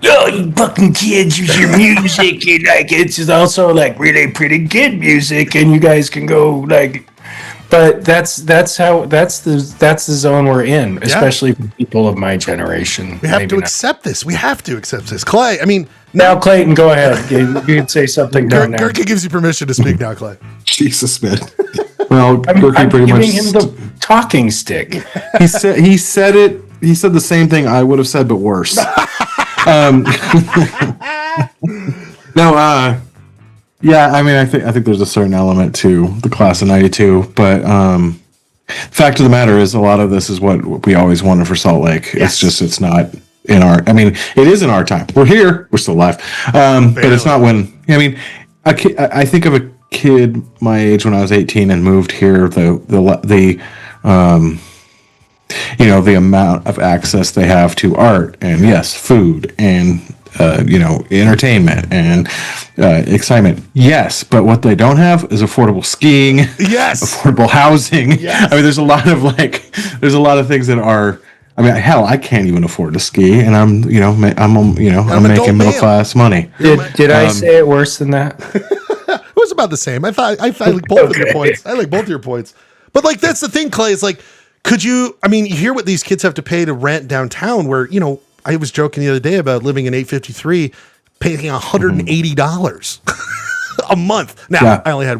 oh, you fucking kids use your music, and like it's also like really pretty good music, and you guys can go like. But that's the zone we're in, especially for people of my generation. We have to accept this. We have to accept this. Clay, I mean, now Clayton, go ahead. You can say something. Gurky gives you permission to speak now, Clay. Jesus, man. Well, I'm pretty much giving him the talking stick. He said it. He said the same thing I would have said, but worse. Yeah, I mean, I think there's a certain element to the class of '92, but fact of the matter is, a lot of this is what we always wanted for Salt Lake. Yes. It's not in our. I mean, it is in our time. We're here. We're still alive, but it's not when. I mean, I think of a kid my age when I was 18 and moved here. The amount of access they have to art and yes, food and entertainment and excitement. Yes, but what they don't have is affordable skiing. Yes, affordable housing. Yes. I mean, there's a lot of things that are. I mean, hell, I can't even afford to ski, and I'm making middle class money. Did I say it worse than that? It was about the same. I like both of your points. I like both of your points. But like that's the thing, Clay. Is like, could you? I mean, you hear what these kids have to pay to rent downtown, where I was joking the other day about living in 853, paying $180 a month. Now I only had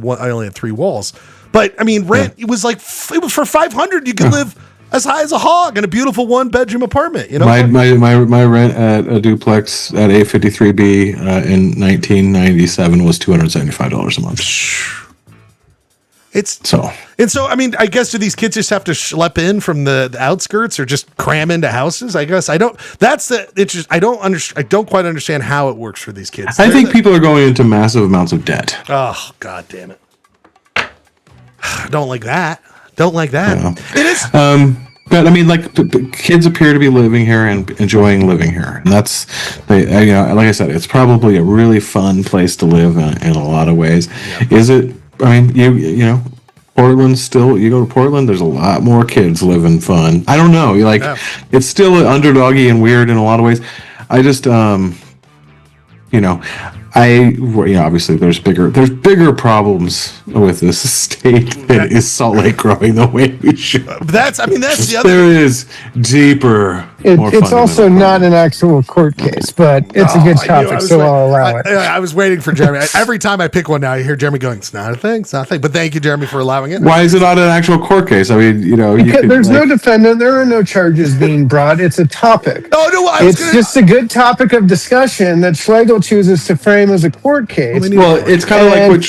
3 walls, but I mean, rent. It was for $500 you could live as high as a hog in a beautiful 1-bedroom apartment. My rent at a duplex at 853B in 1997 was $275 a month. So I mean, I guess do these kids just have to schlep in from the outskirts or just cram into houses? I guess I don't. I don't quite understand how it works for these kids. I think people are going into massive amounts of debt. Oh, God damn it! Don't like that. It is. But I mean, like kids appear to be living here and enjoying living here, and that's like I said, it's probably a really fun place to live in a lot of ways. Yep. Is it? I mean, Portland still, you go to Portland, there's a lot more kids living fun. I don't know. It's still underdoggy and weird in a lot of ways. I just, obviously there's bigger problems with this state than is Salt Lake growing the way we should. That's the other. There is deeper. It's also not an actual court case, but it's a good topic, so I'll allow it. I was waiting for Jeremy. Every time I pick one now, you hear Jeremy going, "It's not a thing. It's not a thing." But thank you, Jeremy, for allowing it. Why is it not an actual court case? I mean, there's no defendant. There are no charges being brought. It's a topic. Oh no, it's just a good topic of discussion that Schlegel chooses to frame as a court case. Well, it's kind of like what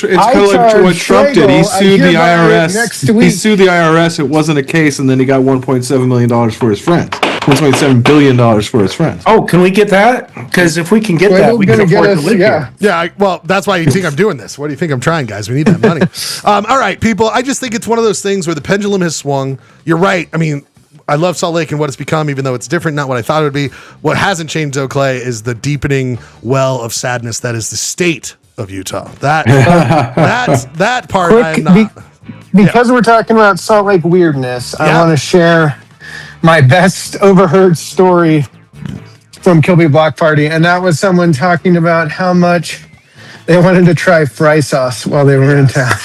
Trump did. He sued the IRS. He sued the IRS. It wasn't a case, and then he got $1.7 million for his friends. $1.7 billion for his friends. Oh, can we get that? Because if we can get that, we can afford to live here. Yeah, well, that's why you think I'm doing this. What do you think I'm trying, guys? We need that money. All right, people, I just think it's one of those things where the pendulum has swung. You're right. I mean, I love Salt Lake and what it's become, even though it's different, not what I thought it would be. What hasn't changed, though, Clay, is the deepening well of sadness that is the state of Utah. That part I am not. Because we're talking about Salt Lake weirdness, I want to share my best overheard story from Kilby Block Party, and that was someone talking about how much they wanted to try fry sauce while they were in town.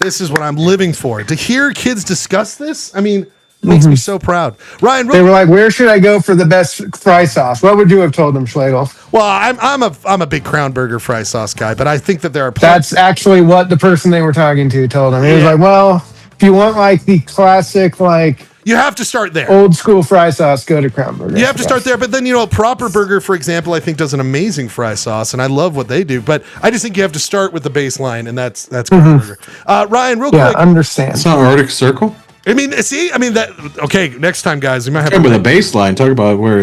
This is what I'm living for. To hear kids discuss this, I mean, makes me so proud. Ryan, they were like, "Where should I go for the best fry sauce?" What would you have told them, Schlegel? Well, I'm a big Crown Burger fry sauce guy, but I think that there are. That's actually what the person they were talking to told him. He was like, "Well, if you want like the classic you have to start there. Old school fry sauce, go to Crown Burger." You have to start there, but then, Proper Burger, for example, I think does an amazing fry sauce, and I love what they do, but I just think you have to start with the baseline, and that's Crown Burger. Ryan, real quick. Yeah, understand. It's not Arctic Circle? I mean, okay, next time, guys, we might have to... with a baseline, talk about where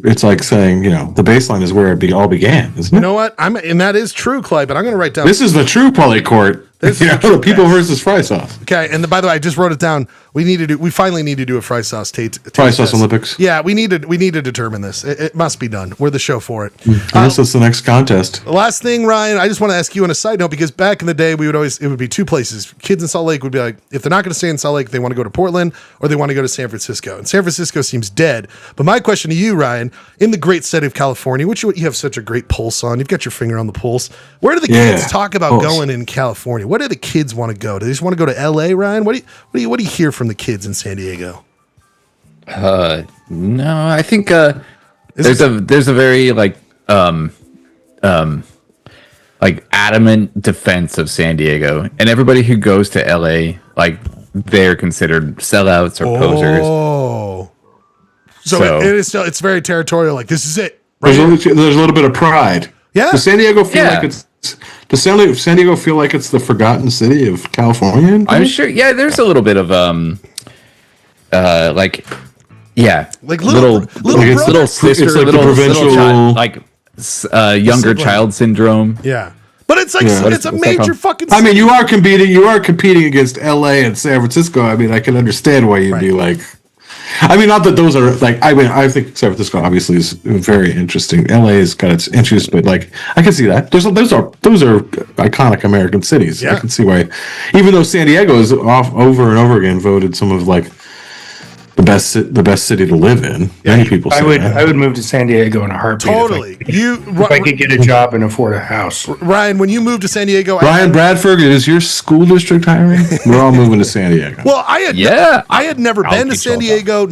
it's like saying, the baseline is where it all began, isn't it? You know what? And that is true, Clay, but I'm going to write down... This is the true Poly Court. The people versus fry sauce. Okay, and by the way, I just wrote it down. We finally need to do a fry sauce fry sauce Olympics. Yeah, we need to determine this. It must be done. We're the show for it. I guess that's the next contest. Last thing, Ryan, I just want to ask you on a side note, because back in the day, it would be two places. Kids in Salt Lake would be like, if they're not going to stay in Salt Lake, they want to go to Portland or they want to go to San Francisco. And San Francisco seems dead. But my question to you, Ryan, in the great state of California, which you have such a great pulse on, you've got your finger on the pulse. Where do the kids talk about going in California? Where do the kids want to go? Do they just want to go to LA, Ryan? What do you hear from the kids in San Diego? No, I think there's a very like adamant defense of San Diego, and everybody who goes to LA, like, they're considered sellouts or posers. Oh, so it's very territorial. Like, this is it. Right? There's a little bit of pride. Yeah. Does San Diego feel like it's? Does San Diego feel like it's the forgotten city of California? I'm sure. Yeah, there's a little bit of like little sister, it's like little provincial, child, like younger child syndrome. Yeah. But it's like it's a major fucking city. I mean, you are competing against LA and San Francisco. I mean, I can understand why you'd be like, I mean, not that those are like, I mean, I think San Francisco obviously is very interesting. LA has got its interests, but like, I can see that. Those are iconic American cities. Yeah. I can see why, even though San Diego is over and over again voted some of like the best city to live in. Many people say I would move to San Diego in a heartbeat. Totally. If I could get a job and afford a house. Ryan, when you moved to San Diego, Ryan Bradford, is your school district hiring? We're all moving to San Diego. Well, I had never been to San Diego,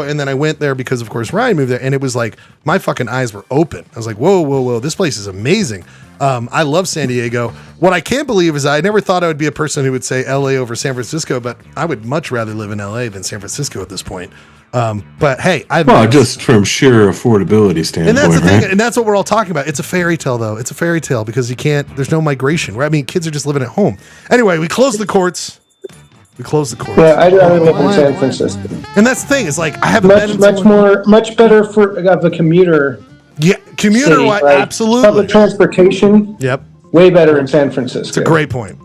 and then I went there because, of course, Ryan moved there, and it was like my fucking eyes were open. I was like, whoa, this place is amazing. I love San Diego. What I can't believe is I never thought I would be a person who would say LA over San Francisco, but I would much rather live in LA than San Francisco at this point. But hey, just from sheer affordability standpoint, and that's the thing, right? and that's what we're all talking about. It's a fairy tale, though. It's a fairy tale because there's no migration. Right? I mean, kids are just living at home. Anyway, we close the courts. Yeah, I'd rather live in San Francisco. And that's the thing. It's like I haven't much better of a commuter. Yeah, commuter-wise, absolutely. Public transportation. Yep. Way better in San Francisco. It's a great point.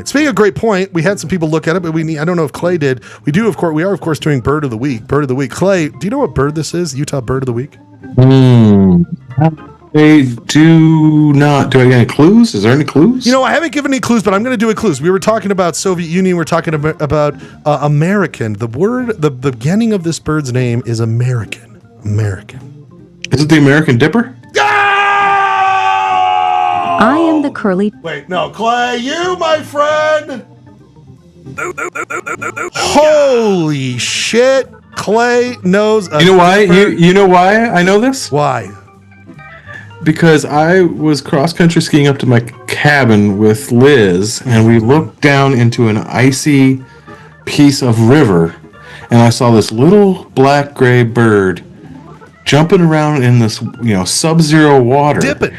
Speaking of great point, we had some people look at it, but I don't know if Clay did. We are of course doing Bird of the Week. Clay, do you know what bird this is? Utah Bird of the Week? They do not. Do I get any clues? Is there any clues? I haven't given any clues, but I'm going to do a clues. We were talking about Soviet Union. We're talking about American. The beginning of this bird's name is American. Is it the American Dipper? I am the curly. Wait, no, Clay, you, my friend. Holy shit, Clay knows. You know why? You know why I know this? Why? Because I was cross-country skiing up to my cabin with Liz, and we looked down into an icy piece of river, and I saw this little black-gray bird jumping around in this, sub-zero water. Dipping.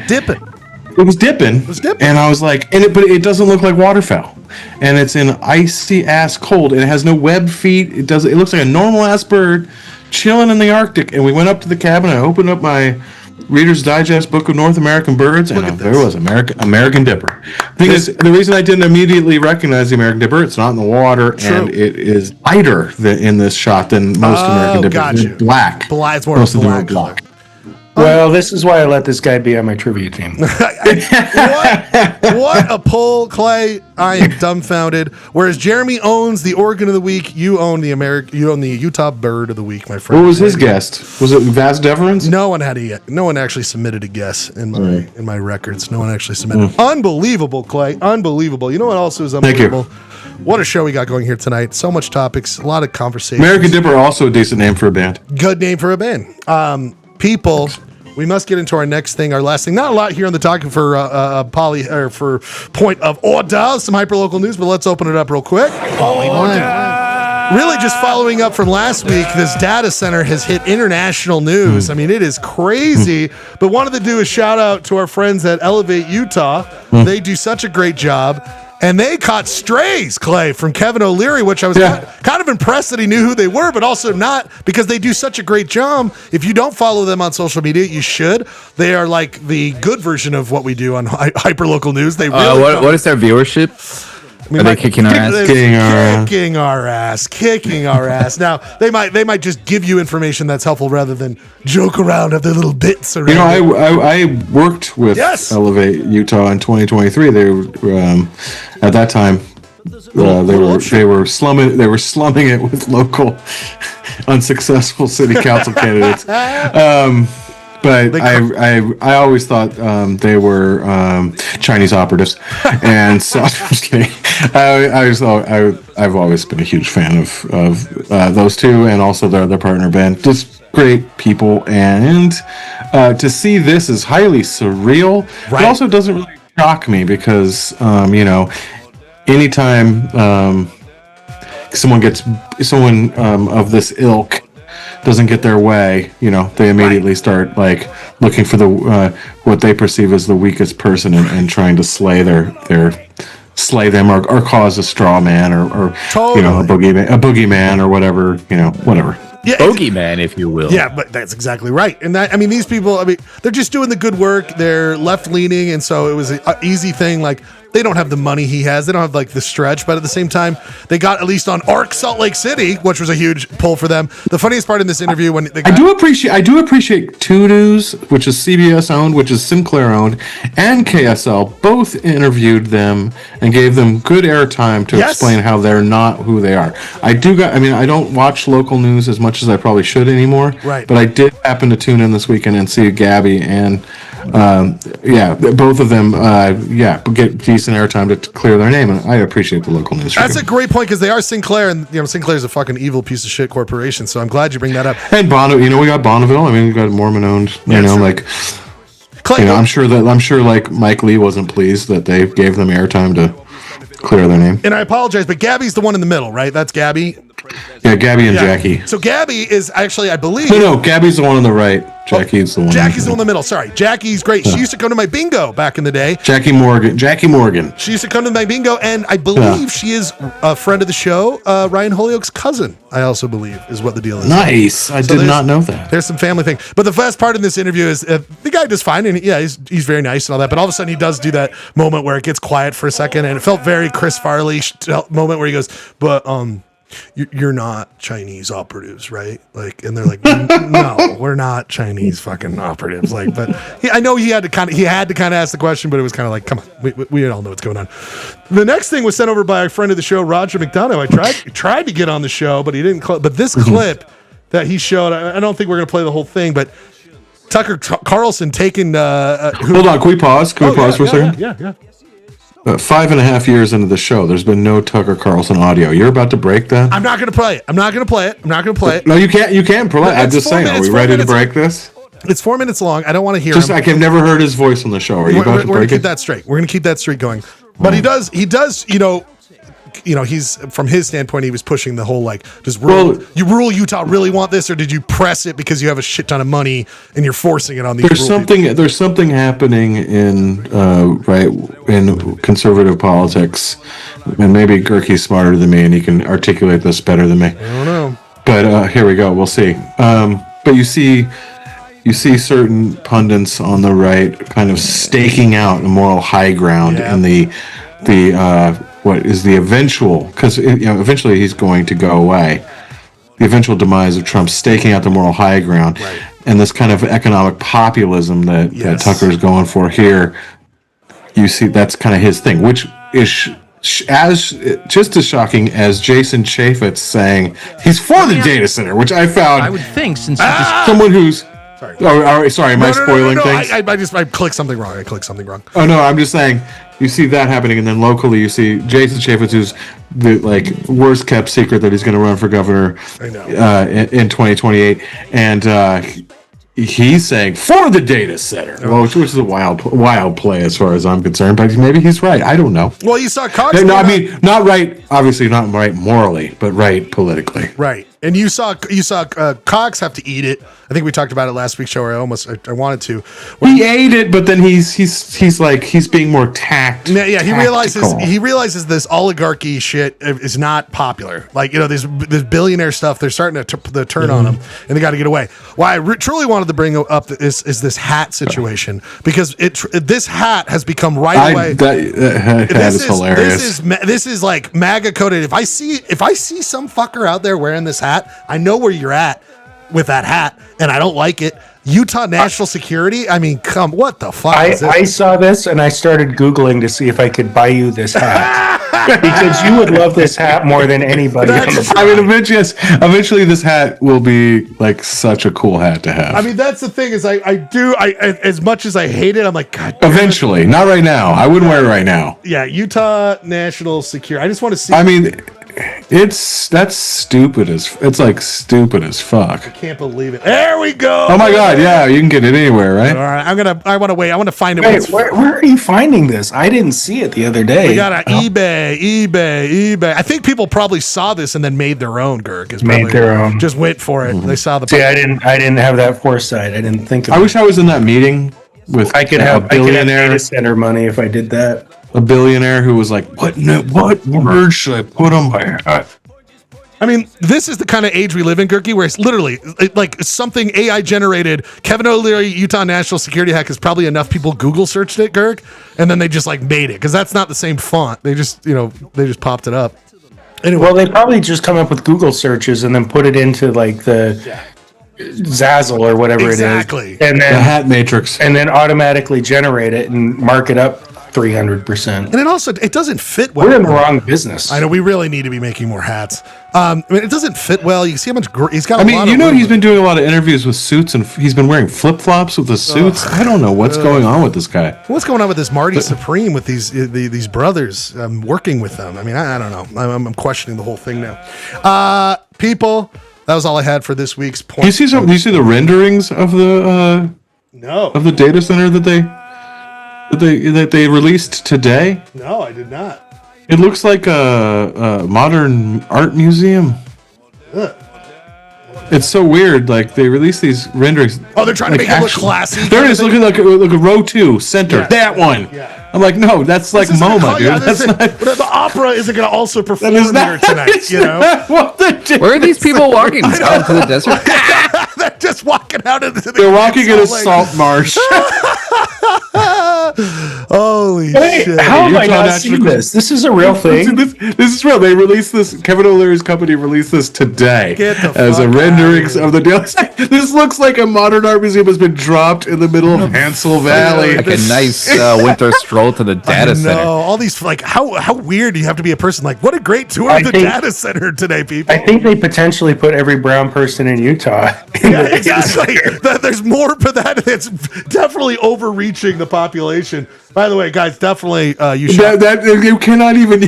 It was dipping. And I was like, but it doesn't look like waterfowl. And it's in icy ass cold, and it has no web feet. It looks like a normal ass bird chilling in the Arctic. And we went up to the cabin, and I opened up my Reader's Digest book of North American birds, and there was American Dipper. The reason I didn't immediately recognize the American Dipper, it's not in the water, and it is lighter in this shot than most American Dippers. Gotcha. It's black. It's more of a black color. Well, this is why I let this guy be on my trivia team. What a pull, Clay! I am dumbfounded. Whereas Jeremy owns the Oregon of the Week, you own the Utah Bird of the Week, my friend. What was his guest? Was it Vas Deferens? No one actually submitted a guess in my records. No one actually submitted. Unbelievable, Clay. Unbelievable. You know what else is unbelievable? Thank you. What a show we got going here tonight. So much topics, a lot of conversations. American Dipper, also a decent name for a band. Good name for a band. People, we must get into our next thing, our last thing. Not a lot here on the talking for for point of Ordah, some hyperlocal news, but let's open it up real quick. Really just following up from last week, this data center has hit international news. I mean, it is crazy, but wanted to do a shout out to our friends at Elevate Utah. They do such a great job. And they caught strays, Clay, from Kevin O'Leary, which I was kind of impressed that he knew who they were, but also not, because they do such a great job. If you don't follow them on social media, you should. They are like the good version of what we do on hyperlocal news. They really what is their viewership? Are they kicking our ass? Kicking our ass. Now they might just give you information that's helpful rather than joke around of their little bits around. I worked with Elevate Utah in 2023. They were at that time they were slumming it with local unsuccessful city council candidates. But I always thought they were Chinese operatives, and so I've always been a huge fan of those two, and also their other partner Ben. Just great people, and to see this is highly surreal. Right. It also doesn't really shock me because anytime someone of this ilk doesn't get their way, they immediately start like looking for the what they perceive as the weakest person and trying to slay them or cause a straw man or totally. A boogeyman or whatever. Yeah, bogeyman, if you will. Yeah, but that's exactly right. And these people, they're just doing the good work. They're left leaning, and so it was an easy thing. Like, they don't have the money he has. They don't have like the stretch, but at the same time, they got at least on Arc Salt Lake City, which was a huge pull for them. The funniest part in this interview when I do appreciate Two News, which is CBS owned, which is Sinclair owned, and KSL both interviewed them and gave them good airtime to explain how they're not who they are. I don't watch local news as much as I probably should anymore. Right. But I did happen to tune in this weekend and see Gabby and both of them get decent airtime to clear their name, and I appreciate the local news. That's a great point because they are Sinclair, and Sinclair's a fucking evil piece of shit corporation. So I'm glad you bring that up. And Bonneville, we got Bonneville. We got Mormon owned. Clay, I'm sure like Mike Lee wasn't pleased that they gave them airtime to clear their name. And I apologize, but Gabby's the one in the middle, right? That's Gabby. Yeah, Gabby and Jackie. So Gabby is actually, I believe. No, Gabby's the one on the right. Jackie's the one. Jackie's the one in the middle. Sorry, Jackie's great. She used to come to my bingo back in the day. Jackie Morgan. She used to come to my bingo, and I believe she is a friend of the show, Ryan Holyoke's cousin. I also believe is what the deal is. Nice. I did not know that. There's some family thing, but the best part in this interview is the guy does fine, and he's very nice and all that. But all of a sudden, he does do that moment where it gets quiet for a second, and it felt very Chris Farley moment where he goes, "But you're not Chinese operatives, right?" Like, and they're like, "No, we're not Chinese fucking operatives." Like, but I know he had to kind of ask the question, but it was kind of like, come on, we all know what's going on. The next thing was sent over by a friend of the show, Roger McDonough. I tried to get on the show, but he didn't. But this clip that he showed, I don't think we're going to play the whole thing, but Tucker Carlson taking. Hold on, can we pause? Can we pause for a second? Yeah. 5.5 years into the show, there's been no Tucker Carlson audio. You're about to break that? I'm not going to play it. No, you can't. You can't play it. I'm just saying. Are we ready to break this? It's 4 minutes long. I don't want to hear him. I've never heard his voice on the show. Are you about to break it? We're going to keep that straight. We're going to keep that streak going. But he does. He's from his standpoint, he was pushing the whole like, rural Utah really want this, or did you press it because you have a shit ton of money and you're forcing it on these? There's something happening in conservative politics, and maybe Gerke's smarter than me and he can articulate this better than me. I don't know, but here we go. We'll see. But you see certain pundits on the right kind of staking out a moral high ground in the what is the eventual, because eventually he's going to go away, the eventual demise of Trump, staking out the moral high ground, and this kind of economic populism that Tucker's going for here. You see, that's kind of his thing, which is as just as shocking as Jason Chaffetz saying he's for the data center, which I found. I would think, since someone who's. Sorry. Oh, all right, sorry. Am I spoiling things? I clicked something wrong. Oh no, I'm just saying. You see that happening, and then locally, you see Jason Chaffetz, who's the worst kept secret that he's going to run for governor in 2028, and he's saying for the data center, which is a wild play as far as I'm concerned. But maybe he's right. I don't know. Well, you saw Cox. No, I mean, not right. Obviously, not right morally, but right politically. Right, and you saw Cox have to eat it. I think we talked about it last week's show. Where I wanted to. He ate it, but then he's like he's being more tactical. He realizes this oligarchy shit is not popular. Like, this billionaire stuff, they're starting to turn on him, and they got to get away. Why I truly wanted to bring up is this hat situation, because this hat has become away. That hat is hilarious. This is like MAGA coded. If I see some fucker out there wearing this hat, I know where you're at with that hat, and I don't like it. Utah National Security. I mean, what the fuck? I saw this and I started Googling to see if I could buy you this hat because you would love this hat more than anybody. I mean, eventually this hat will be like such a cool hat to have. I mean, that's the thing is I as much as I hate it, I'm like, God. Eventually, not right now. I wouldn't wear it right now. Yeah, Utah National Security. I just want to see. I mean, that's stupid as fuck. I can't believe it. There we go. Oh my God, yeah, you can get it anywhere, right? All right, I want to wait. I want to find it. Wait, where are you finding this? I didn't see it the other day. We got eBay. I think people probably saw this and then made their own. Made their own. Just went for it. Mm-hmm. They saw the. See, I didn't have that foresight. I didn't think. I wish I was in that meeting with I could have data center money if I did that. A billionaire who was like, what word should I put on my hat? I mean, this is the kind of age we live in, Gurky, where it's literally like something AI generated. Kevin O'Leary, Utah National Security hack is probably enough people Google searched it, Gurk, and then they just like made it because that's not the same font. They just popped it up. Anyway. Well, they probably just come up with Google searches and then put it into like the Zazzle or whatever it is. Exactly. And then the hat matrix. And then automatically generate it and mark it up 300%. And it doesn't fit well. We're in the wrong business. I know we really need to be making more hats. I mean, it doesn't fit well. You see how much he's got. He's been doing a lot of interviews with suits, and he's been wearing flip flops with the suits. I don't know what's going on with this guy. What's going on with this Marty Supreme with these brothers? Working with them. I mean, I don't know. I'm questioning the whole thing now. People, that was all I had for this week's point. Do you see the renderings of the of the data center that they released today? No, I did not. It looks like a modern art museum. Ugh. It's so weird. Like they release these renderings. Oh, they're trying to make it look classy. There it is, looking like a row 2 center. Yeah. That one. Yeah. I'm like, no, that's like MoMA, dude. That's not. The opera isn't going to also perform here tonight. Where are these people walking out into the desert? They're just walking out into the. They're walking in a salt marsh. Holy shit! How have I not seen this? This is a real thing. This is real. They released this. Kevin O'Leary's company released this today as a rendering of the deal. This looks like a modern art museum has been dropped in the middle of Hansel Valley. Like a nice winter stroll to the data center. All these how weird do you have to be a person? Like, what a great tour of the data center today, people. I think they potentially put every brown person in Utah. Exactly. There's more, but it's definitely overreaching the population. By the way, guys, definitely you shop. You cannot even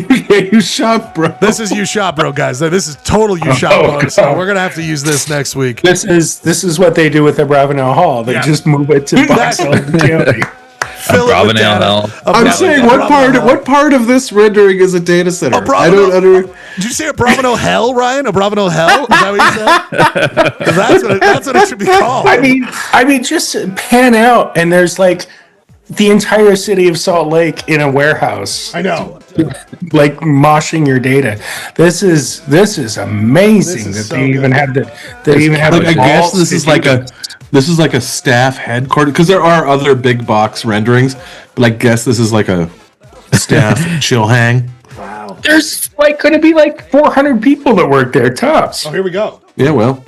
you shop, bro. This is you shop, bro, guys. This is total you shop, bro. So we're gonna have to use this next week. This is what they do with the Bravenel Hall. They just move it to Box Elder County. Bravenel Hall. I'm saying what part of this rendering is a data center? I don't understand. Did you say a Bravenel Hell, Ryan? A Bravenel Hell? Is that what you said? That's what it should be called. I mean, just pan out and there's like the entire city of Salt Lake in a warehouse. I know. Like moshing your data. This is amazing that they even have the. They even have. I guess this is like a staff headquarters because there are other big box renderings, but I guess this is like a staff chill hang. Wow. There's going to be like 400 people that work there tops. Oh, here we go. Yeah, well,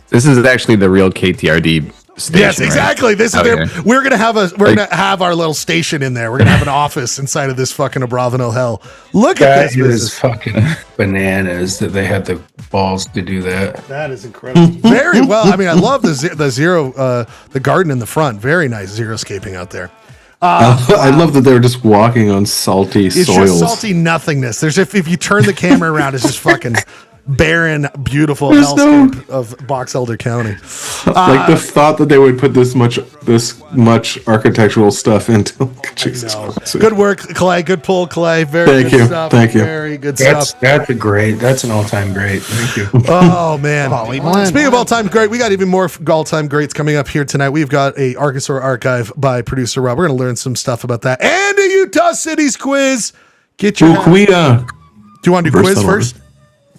this is actually the real KTRD. Station, yes, exactly. Right? This is we're gonna have our little station in there. We're gonna have an office inside of this fucking Abravanel hell. Look at this. That is fucking bananas that they had the balls to do that. That is incredible. Very well. I mean, I love the zero, the garden in the front. Very nice xeriscaping out there. I love that they're just walking on salty soils. It's just salty nothingness. There's if you turn the camera around, it's just fucking barren, beautiful There's hellscape of Box Elder County. Like the thought that they would put this much architectural stuff into. Jesus Christ. Good work, Clay. Good pull, Clay. Very Thank good you. stuff. Thank you. Very good stuff. That's an all-time great. Thank you. Oh man! Speaking of all-time great, we got even more all-time greats coming up here tonight. We've got a Archosaur archive by producer Rob. We're going to learn some stuff about that and a Utah Cities quiz. Get your. Can we, do you want to do quiz first?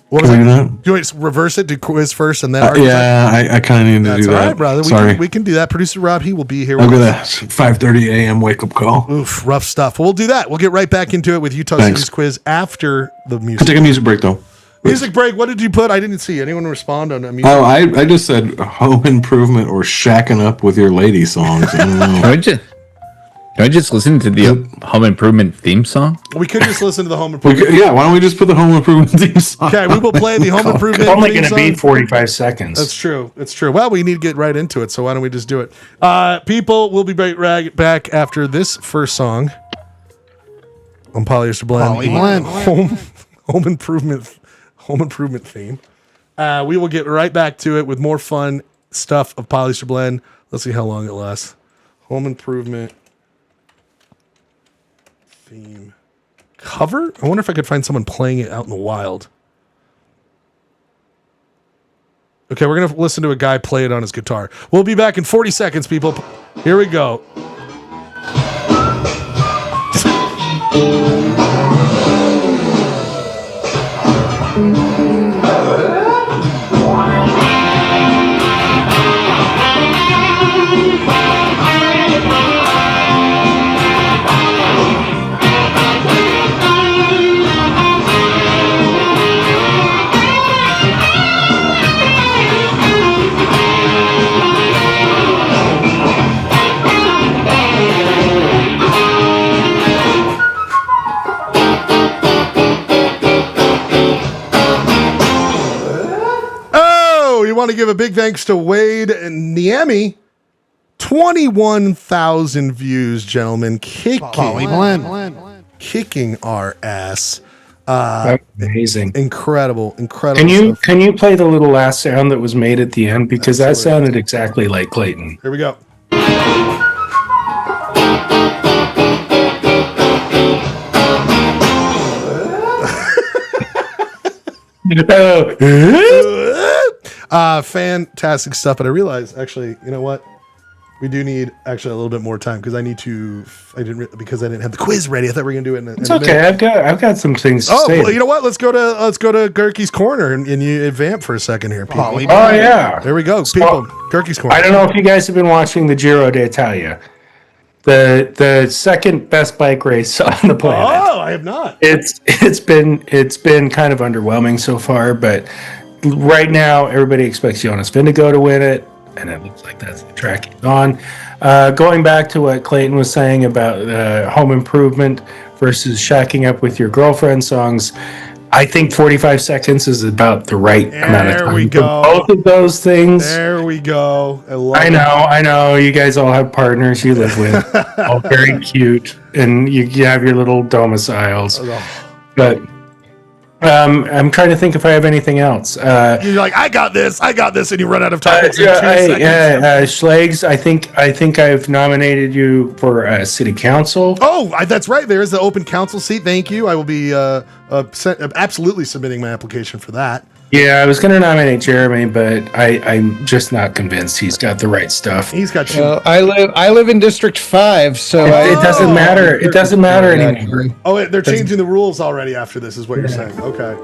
What was Can it? we do that? Do you want to reverse it? Do quiz first and then archive? Yeah, I kind of need to That's do all that. right, brother. Sorry. We can do that. Producer Rob, he will be here. I've with got a us. 5:30 a.m. wake-up call. Oof, rough stuff. Well, we'll do that. We'll get right back into it with Utah Thanks. Cities quiz after the Can music. take a music break, though. Music break. What did you put? I didn't see anyone respond on a music. Oh, I just said home improvement or shacking up with your lady songs. I don't know. Can I just listen to the Home Improvement theme song? We could just listen to the home improvement. Yeah, why don't we just put the home improvement theme song? Okay, we will play the home improvement. It's only theme going to be song. 45 seconds. That's true. It's true. Well, we need to get right into it, so why don't we just do it? People, we'll be right back after this first song on Polyester Blend. Home improvement theme. We will get right back to it with more fun stuff of Polyester Blend. Let's see how long it lasts. Home improvement theme cover. I wonder if I could find someone playing it out in the wild. Okay, we're going to listen to a guy play it on his guitar. We'll be back in 40 seconds, people. Here we go. Want to give a big thanks to Wade and Niemi. 21,000 views, gentlemen. Kicking our ass. That's amazing. Incredible. Can you play the little last sound that was made at the end? Because that sounded exactly like Clayton. Here we go. Fantastic stuff, but I realized actually, you know what? We do need actually a little bit more time because I didn't have the quiz ready. I thought we were gonna do it. It's okay. I've got some things to say. Well, you know what? Let's go to Gerkie's Corner and you vamp for a second here, people. Oh yeah, there we go, people. Gerkie's Corner. I don't know if you guys have been watching the Giro d'Italia, the second best bike race on the planet. Oh, I have not. It's been kind of underwhelming so far, but right now everybody expects Jonas Vingegaard to win it. And it looks like that's the track he's on. Going back to what Clayton was saying about home improvement versus shacking up with your girlfriend songs, I think 45 seconds is about the right amount of time. There we go. Both of those things. There we go. I know. You guys all have partners you live with. All very cute. And you have your little domiciles. But I'm trying to think if I have anything else. You're like, I got this, and you run out of time. Schlags, I think I've nominated you for city council. Oh, that's right. There is the open council seat. Thank you. I will be absolutely submitting my application for that. Yeah, I was going to nominate Jeremy, but I'm just not convinced he's got the right stuff. He's got you. I live in District 5, so it doesn't matter. It doesn't matter anymore. Oh, they're changing the rules already after this, is what you're saying. Okay.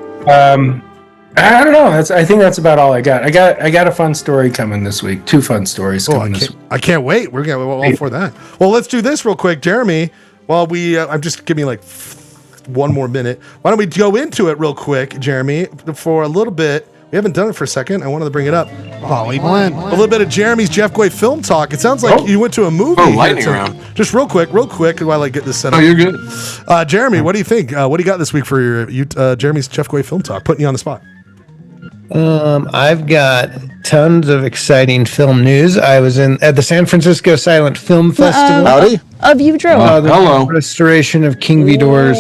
I don't know. I think that's about all I got. I got a fun story coming this week. 2 fun stories coming this week. I can't wait. We're all for that. Well, let's do this real quick, Jeremy. While we, I'm just giving like 1 more minute. Why don't we go into it real quick, Jeremy, for a little bit. We haven't done it for a second. I wanted to bring it up. Polly Blend. A little bit of Jeremy's Jeff Gway film talk. It sounds like you went to a movie. Oh, lightning round. Just real quick, while I get this set up. Oh, you're good. Jeremy, what do you think? What do you got this week for your Jeremy's Jeff Gway film talk? Putting you on the spot. I've got tons of exciting film news. I was at the San Francisco Silent Film Festival. Of you drove. The hello. restoration of King Vidor's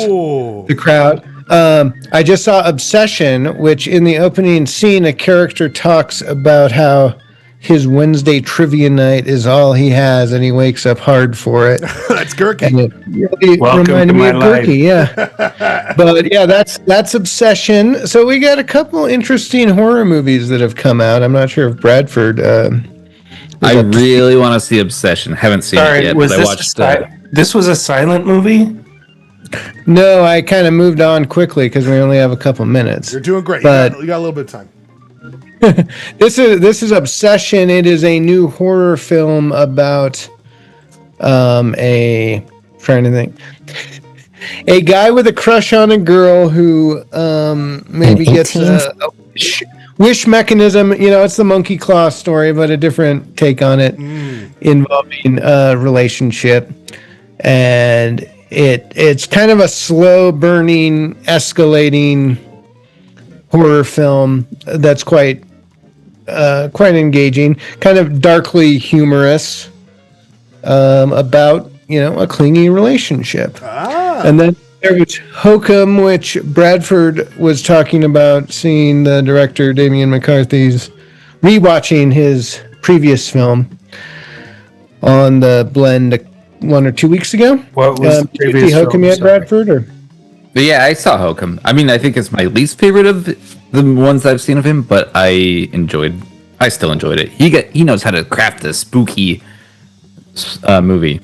The Crowd. I just saw Obsession, which in the opening scene, a character talks about how his Wednesday trivia night is all he has, and he wakes up hard for it. That's Gurky. And it really Welcome reminded to me my of life. Gurky, yeah. But yeah, that's Obsession. So we got a couple interesting horror movies that have come out. I'm not sure if Bradford. I really want to see Obsession. Haven't seen it yet, was but I this watched this was a silent movie? No, I kind of moved on quickly because we only have a couple minutes. You're doing great. But- You got a little bit of time. This is Obsession. It is a new horror film about a guy with a crush on a girl who maybe gets a wish mechanism. You know, it's the monkey claw story, but a different take on it involving a relationship. And it's kind of a slow burning, escalating horror film that's quite engaging, kind of darkly humorous, about a clingy relationship. And then there was Hokum, which Bradford was talking about, seeing the director Damian McCarthy's rewatching his previous film on the blend 1 or 2 weeks ago. What was the Did you previous see Hokum film? yet, Sorry. Bradford? Or? But yeah, I saw Hokum. I mean, I think it's my least favorite of the ones I've seen of him, but I still enjoyed it. He knows how to craft a spooky movie.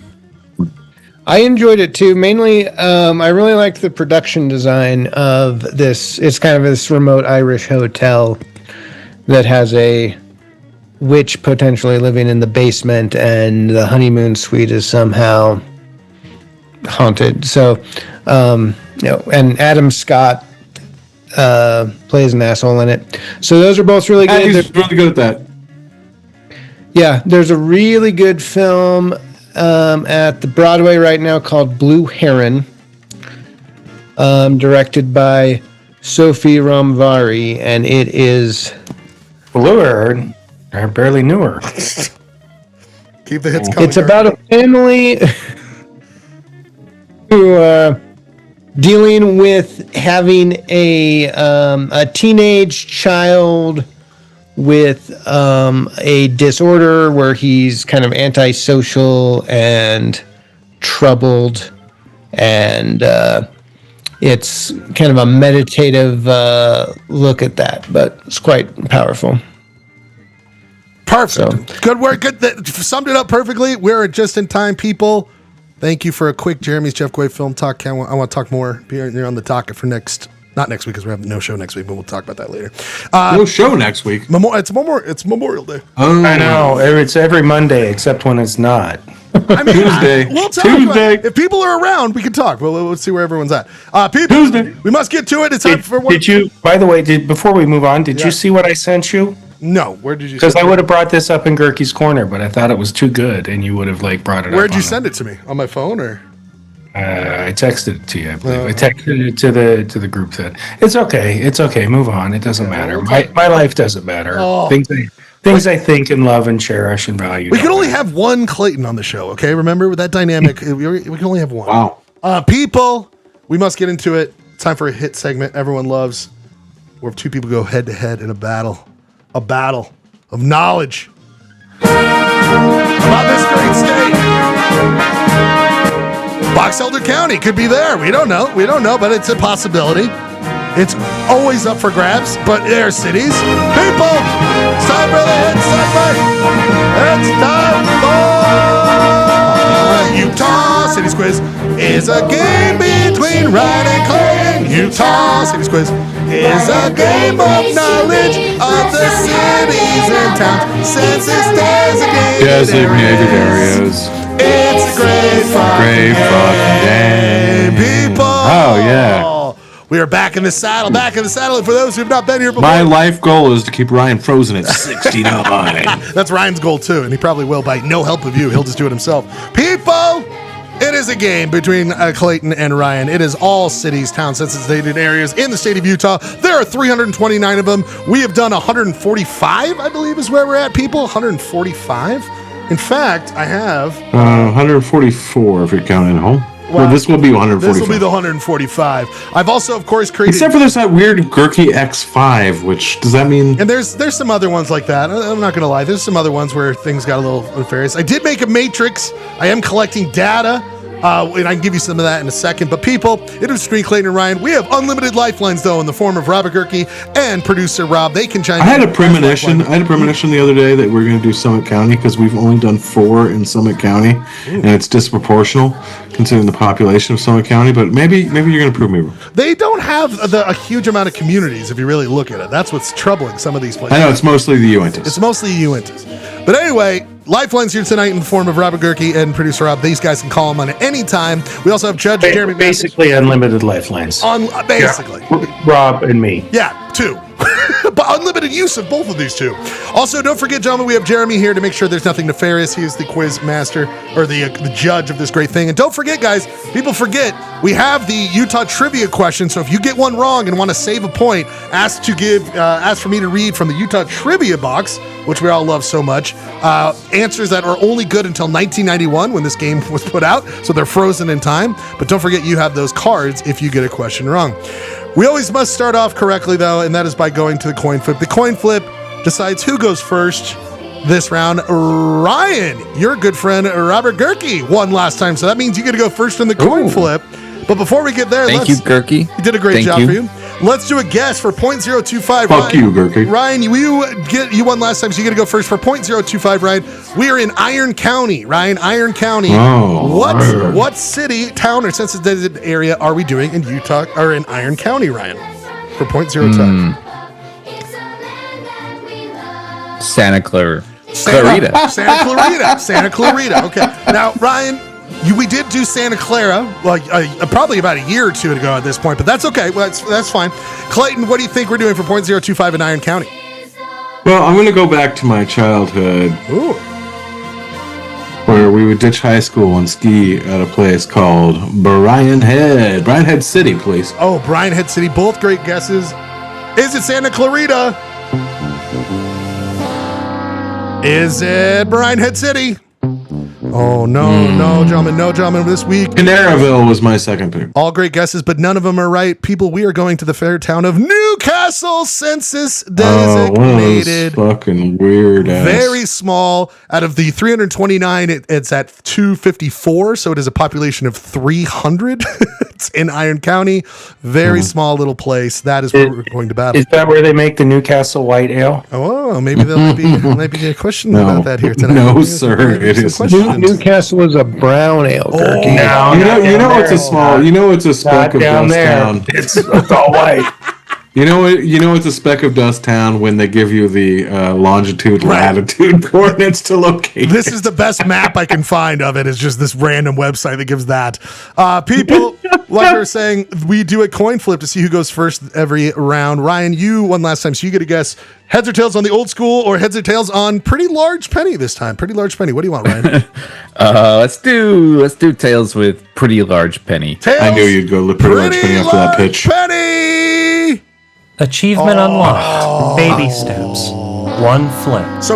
I enjoyed it too. Mainly, I really liked the production design of this. It's kind of this remote Irish hotel that has a witch potentially living in the basement, and the honeymoon suite is somehow haunted. So, and Adam Scott plays an asshole in it. So those are both really good. He's really good at that. Yeah, there's a really good film at the Broadway right now called Blue Heron, directed by Sophie Ramvari, and it is Blue Heron. I barely knew her. Keep the hits coming. it's about a family who dealing with having a teenage child with a disorder where he's kind of antisocial and troubled, and it's kind of a meditative look at that, but it's quite powerful. Perfect. So- Good work. Good. Summed it up perfectly. We're just in time, people. Thank you for a quick Jeremy's Jeff Quay film talk. I want to talk more. You're on the docket for not next week because we have no show next week, but we'll talk about that later. No show next week. It's Memorial Day. Oh, I know. It's every Monday except when it's not. I mean, Tuesday. We'll talk. Tuesday. If people are around, we can talk. Well, let's see where everyone's at. People, Tuesday. we must get to it. It's time for one. Did you? By the way, before we move on, did Yeah. you see what I sent you? No. Where did you? Because send I it? would have brought this up in Gurky's corner, but I thought it was too good, and you would have brought it up. Where'd you send it to me? On my phone or? I texted it to you. I believe I texted it to the group chat. It's okay. It's okay. Move on. It doesn't matter. My life doesn't matter. Oh. Things I think and love and cherish and value. We can only have one Clayton on the show. Okay, remember with that dynamic, we can only have one. wow. People, we must get into it. Time for a hit segment everyone loves, where two people go head to head in a battle of knowledge about this great state. Box Elder County could be there. We don't know, but it's a possibility. It's always up for grabs, but there are cities. People, it's time for the hit segment. It's time for Utah Cities Quiz. Is a game between Ryan and Clay. Utah Cities Quiz is a game of knowledge of the cities and towns. Census designated areas. It's a great fucking game, people. Oh, yeah. We are back in the saddle. And for those who've not been here before, My life goal is to keep Ryan frozen at 69. that's Ryan's goal too, and he probably will by no help of you. He'll just do it himself. People, it is a game between Clayton and Ryan. It is all cities, towns, census-designated areas in the state of Utah. There are 329 of them. We have done 145, I believe is where we're at, people. 145. In fact, I have 144 if you're counting home. Well, this will be 145. This will be the 145. I've also, of course, created. Except for there's that weird Gurky X5, which does that mean? And there's some other ones like that. I'm not gonna lie. There's some other ones where things got a little nefarious. I did make a matrix. I am collecting data. And I can give you some of that in a second. But people, it is me, Clayton and Ryan. We have unlimited lifelines, though, in the form of Robert Gerke and producer Rob. They can chime in. I had a premonition the other day that we're going to do Summit County because we've only done 4 in Summit County, and it's disproportional considering the population of Summit County. But maybe you're going to prove me wrong. They don't have a huge amount of communities if you really look at it. That's what's troubling some of these places. I know it's mostly the Uintas. It's mostly Uintas. But anyway, lifelines here tonight in the form of Robert Gerke and producer Rob. These guys can call them on at any time. We also have Judge Jeremy. Basically, unlimited lifelines. Basically. Yeah. Rob and me. Yeah, 2. But unlimited use of both of these 2. Also, don't forget, gentlemen, we have Jeremy here to make sure there's nothing nefarious. He is the quiz master, or the judge of this great thing. And don't forget, guys, people forget, we have the Utah trivia question. So if you get one wrong and want to save a point, ask for me to read from the Utah trivia box, which we all love so much. Answers that are only good until 1991 when this game was put out. So they're frozen in time. But don't forget, you have those cards if you get a question wrong. We always must start off correctly, though, and that is by going to the coin flip. The coin flip decides who goes first this round. Ryan, your good friend Robert Gerke won last time, so that means you get to go first in the coin flip. But before we get there, Thank you, Gerke. You did a great job for you. Let's do a guess for .025. Fuck you, Gerke. Ryan, you won last time, so you get to go first for .025. Ryan, we are in Iron County. Ryan, Iron County. Oh, what city, town, or census-designated area are we doing in Utah or in Iron County, Ryan? For .025. Santa Clarita. Santa Clarita. Okay. Now, Ryan, we did do Santa Clara, probably about a year or 2 ago at this point, but that's okay. Well, that's fine. Clayton, what do you think we're doing for .025 in Iron County? Well, I'm going to go back to my childhood. Ooh. Where we would ditch high school and ski at a place called Bryan Head City, please. Oh, Bryan Head City. Both great guesses. Is it Santa Clarita? Is it Bryan Head City? Oh, no, gentlemen, this week. Canaryville was my second pick. All great guesses, but none of them are right. People, we are going to the fair town of Newcastle, census designated. Oh, fucking weird ass. Very small. Out of the 329, it's at 254, so it is a population of 300. It's in Iron County. Very small little place. That is where we're going to battle. Is that where they make the Newcastle White Ale? Oh, maybe there might be a question about that here tonight. No, sir. It is Newcastle is a brown ale, Gerke. You know it's a speck of down dust there. town. It's all white. You know it's a speck of dust town when they give you the longitude, latitude coordinates to locate. This is the best map I can find of it. Is just this random website that gives that. People, like we were saying, we do a coin flip to see who goes first every round. Ryan, you won last time, so you get to guess heads or tails on the old school or heads or tails on pretty large penny this time. Pretty large penny. What do you want, Ryan? Let's do tails with pretty large penny. Tails, I knew you'd go with pretty large penny after that pitch. Penny. Achievement unlocked. Baby steps. One flip. So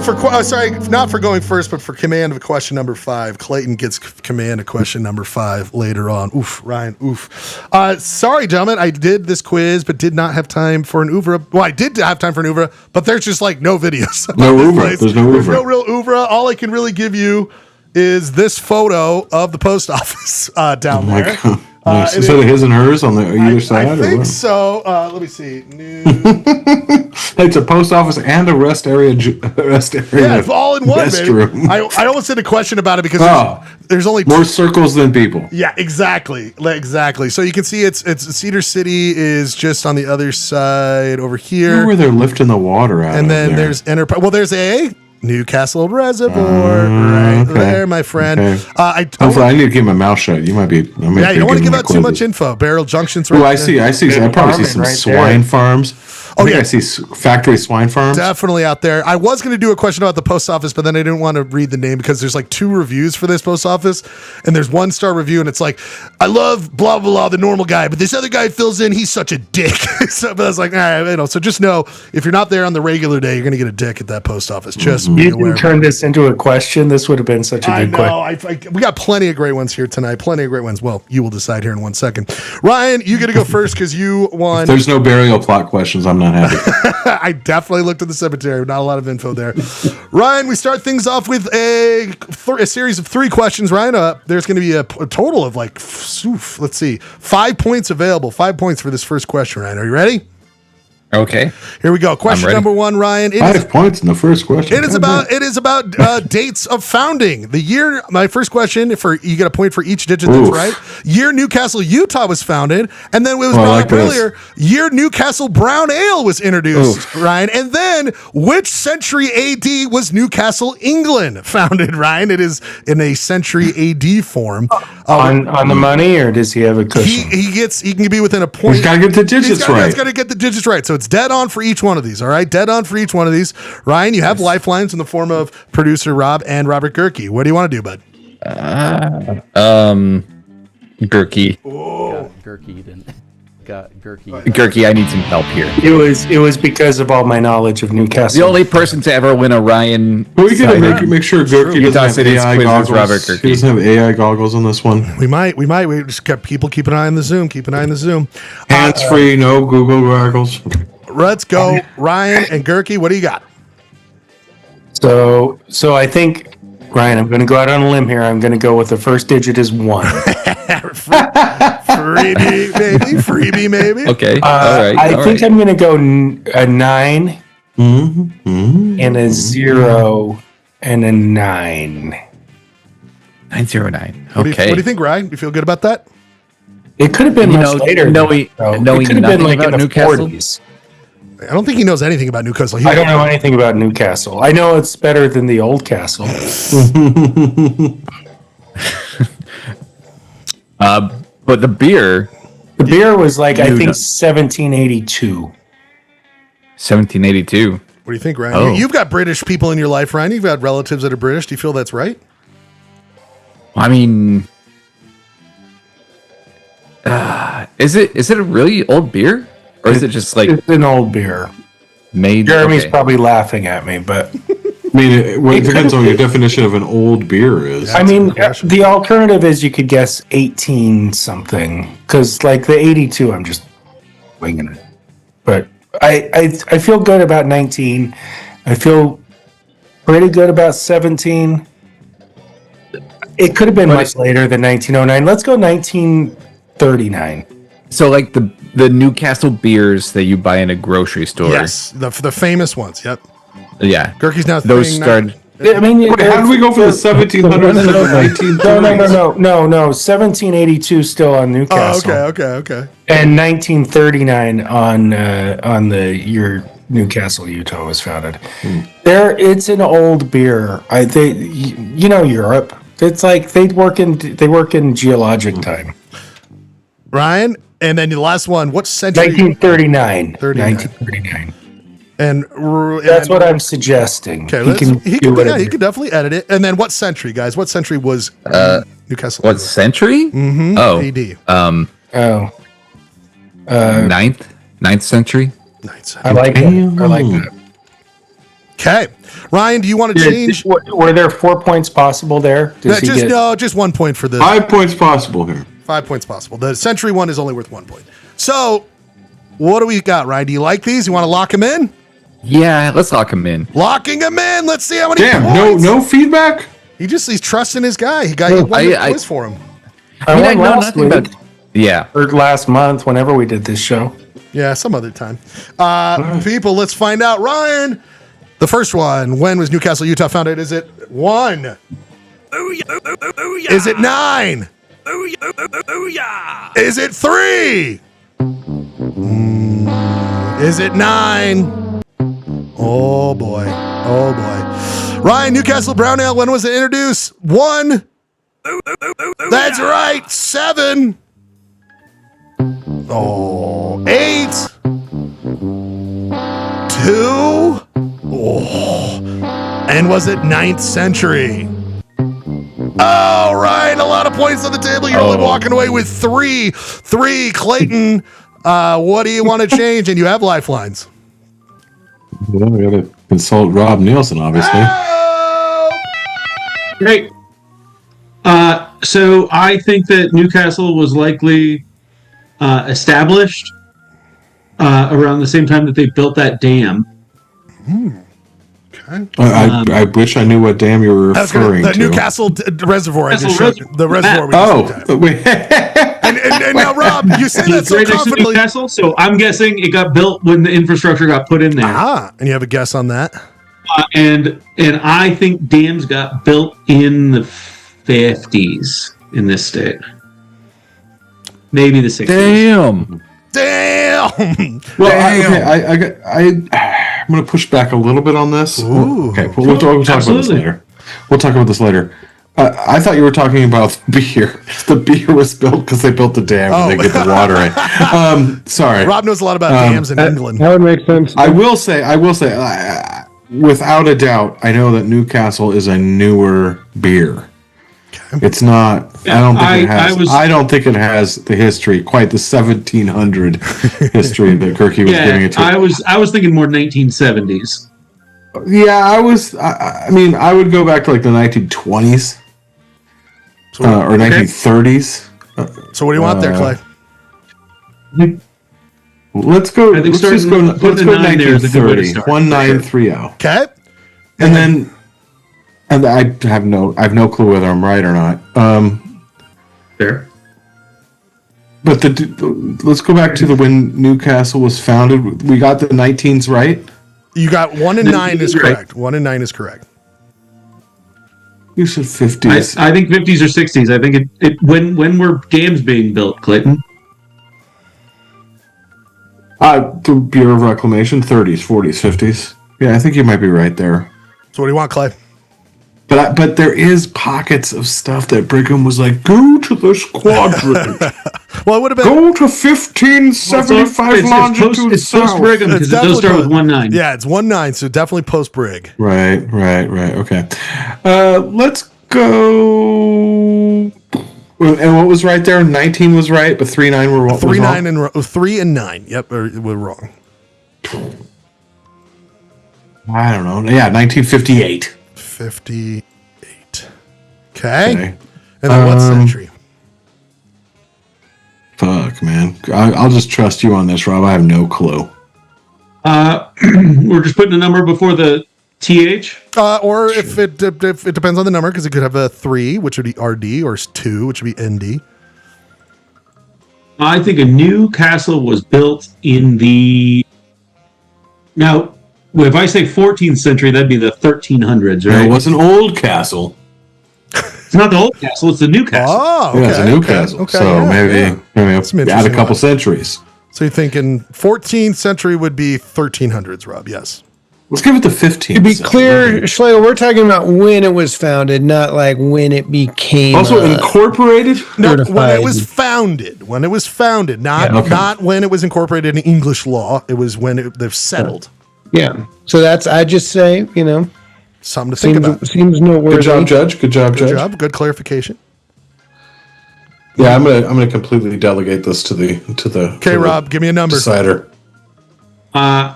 not for going first, but for command of question number 5. Clayton gets command of question number 5 later on. Oof, Ryan, oof. Sorry, gentlemen, I did this quiz, but did not have time for an oeuvre. Well, I did have time for an oeuvre, but there's just no videos. No oeuvre. There's no oeuvre. There's no real oeuvre. All I can really give you is this photo of the post office down there. God. Nice. Is it his and hers on the either side? I think so. Let me see. It's a post office and a rest area. Yeah, it's all in one, baby. I almost did a question about it because there's only more circles than people. Yeah, exactly. So you can see it's Cedar City is just on the other side over here. Where they're lifting the water out. And then there's Enterprise. Well, there's a Newcastle Reservoir there, my friend. Okay. I need to keep my mouth shut. You might be. You don't want to give out too much info. Barrel Junction's right. I see. I probably see some swine farms. I think I see factory swine farms. Definitely out there. I was going to do a question about the post office, but then I didn't want to read the name because there's like 2 reviews for this post office, and there's 1-star review, and it's like, I love blah blah blah, the normal guy, but this other guy fills in. He's such a dick. So, but I was like, all right, so just know if you're not there on the regular day, you're going to get a dick at that post office. Just be aware. You turn this into a question. This would have been such a good question. We got plenty of great ones here tonight. Plenty of great ones. Well, you will decide here in 1 second. Ryan, you get to go first because you won. If there's no burial plot questions, I'm not happy. I definitely looked at the cemetery. Not a lot of info there. Ryan, we start things off with a series of 3 questions. Ryan, there's going to be a total of like, let's see, 5 points available. 5 points for this first question, Ryan. Are you ready? Okay. Here we go. Question number 1, Ryan. 5 points in the first question. It is about dates of founding. The year. My first question. You get a point for each digit. That's right. Year Newcastle, Utah was founded, and then it was brought up earlier. Year Newcastle Brown Ale was introduced, Ryan, and then which century AD was Newcastle, England founded? Ryan, it is in a century AD form. On the money, or does he have a cushion? He can be within a point. He's got to get the digits right. He's got to get the digits right. So it's dead on for each one of these. All right, dead on for each one of these. Ryan, you have lifelines in the form of producer Rob and Robert Gerke. What do you want to do, bud? Gerke. Gerke, I need some help here. It was because of all my knowledge of Newcastle. The only person to ever win a Ryan. We gotta make sure Gerke doesn't have AI goggles. Robert Gerke. He doesn't have AI goggles on this one. We might. We just got people keep an eye on the Zoom. Hands free, no Google goggles. Let's go, Ryan and Gerke. What do you got? So I think, Ryan, I'm going to go out on a limb here. I'm going to go with the first digit is 1. Freebie, maybe. Okay. All right. I think I'm going to go a 9 and a 0 and a 9. 909. Okay. What do you think, Ryan? You feel good about that? It could have been much later. Knowing it could have been like in the Newcastle. 40s. I don't think he knows anything about Newcastle. I don't know anything about Newcastle. I know it's better than the old castle. But the beer was like, I think 1782. 1782. What do you think, Ryan? Oh. You've got British people in your life, Ryan. You've got relatives that are British. Do you feel that's right? I mean, is it a really old beer? Or is it just like... It's an old beer. Made... Jeremy's probably laughing at me, but... I mean, it depends on what your definition of an old beer is. I mean, the alternative is you could guess 18 something. Because, like, the 82, I'm just winging it. But I feel good about 19. I feel pretty good about 17. It could have been much later than 1909. Let's go 1939. So, like, the Newcastle beers that you buy in a grocery store. Yes, the famous ones. Yep. Yeah. Gerke's now those started. I mean, wait, how did we go from the 1700s to the 1930s? No. 1782 still on Newcastle. Oh, okay. And 1939 on the year Newcastle, Utah was founded. It's an old beer. Europe. It's like they work in geologic time. Ryan, and then the last one. What century? 1939. 1939. And that's what I'm suggesting. Okay, he can definitely edit it. And then what century, guys? What century was Newcastle? What century? Mm-hmm. Oh. AD. Ninth century. I like that. Okay, Ryan, do you want to change? Were there 4 points possible there? Just 1 point for this. 5 points possible here. 5 points possible. The century one is only worth 1 point. So, what do we got, Ryan? Do you like these? You want to lock them in? Yeah, let's lock him in. Locking him in. Let's see how many points. No feedback? He's trusting his guy. He won the quiz for him. I won last week. Yeah. Or last month, whenever we did this show. Yeah, some other time. People, let's find out. Ryan, the first one. When was Newcastle, Utah founded? Is it 1? Is it 9? Is it 3? Is it 9? Oh boy. Ryan, Newcastle Brown Ale, when was it introduced? 1. That's right. 7. 8. 2? Oh. And was it 9th century? All right, a lot of points on the table. You're only walking away with 3. 3, Clayton. What do you want to change? And you have lifelines. Well, we gotta consult Rob Nielsen, obviously. Great. So I think that Newcastle was likely established around the same time that they built that dam. Okay. I wish I knew what dam you were referring to. The Newcastle reservoir. I just showed you. The reservoir. Wait. And now, Rob, you say that so right next to confidently. Newcastle, so I'm guessing it got built when the infrastructure got put in there. And you have a guess on that? And I think dams got built in the 50s in this state. Maybe the 60s. Damn. Well, I'm going to push back a little bit on this. Ooh. Okay, we'll talk about this later. We'll talk about this later. I thought you were talking about beer. The beer was built because they built the dam and they get the water in. Sorry. Rob knows a lot about dams in England. That would make sense. I will say, without a doubt, I know that Newcastle is a newer beer. It's not. I don't think it has. I don't think it has the history, quite the 1700 history that Kirky was giving it to. I was thinking more 1970s. Yeah, I was. I mean, I would go back to like the 1920s or 1930s. So what do you want there, Clay? Let's go. I think Let's go 1930. 1930. Okay. And then. And I have no clue whether I'm right or not. Fair. But let's go back to when Newcastle was founded. We got the 19s right. You got 1 and 9 is correct. 1 and 9 is correct. You said 50s. I think 50s or 60s. I think it when were dams being built, Clayton? The Bureau of Reclamation, 30s, 40s, 50s. Yeah, I think you might be right there. So what do you want, Clay? But there is pockets of stuff that Brigham was like, go to the squadron. Well, it would have been go to 1575 longitude it's south. post Brigham because it does start with 19. Yeah, it's 19, so definitely post Brig. Right. Okay. Let's go. And what was right there? 19 was right, but 3 9 were 3 9 and 3 and 9. Yep, we're wrong. I don't know. Yeah, 1958. 58. Okay. And then what century? Fuck, man. I'll just trust you on this, Rob. I have no clue. We're just putting a number before the TH? Or if it depends on the number, because it could have a 3, which would be RD, or 2, which would be ND. I think a Newcastle was built in the... Now, if I say 14th century, that'd be the 1300s, right? It was an old castle. It's not the old castle, it's the new castle. Oh, okay. Yeah, it's a new castle. Okay, so yeah, maybe add a couple centuries. So you're thinking 14th century would be 1300s, Rob? Yes. Let's give it the 15th. To be clear, Schlegel, we're talking about when it was founded, not like when it became also incorporated. No, when it was founded. When it was founded, not when it was incorporated in English law. It was when they've settled. Yeah. So that's, I just say, something to think about. Seems noteworthy. Good job, Judge. Good job. Good clarification. Yeah, I'm gonna completely delegate this to the. Okay, Rob, give me a number. Decider. I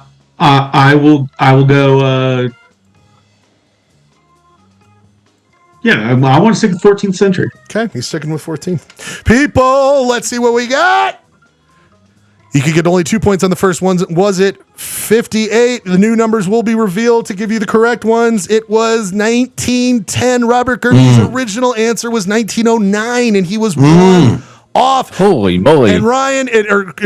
will go. I want to stick with 14th century. Okay, he's sticking with 14. People, let's see what we got. You could get only 2 points on the first ones. Was it 58? The new numbers will be revealed to give you the correct ones. It was 1910. Robert Gertie's original answer was 1909, and he was one off. Holy moly. And Ryan,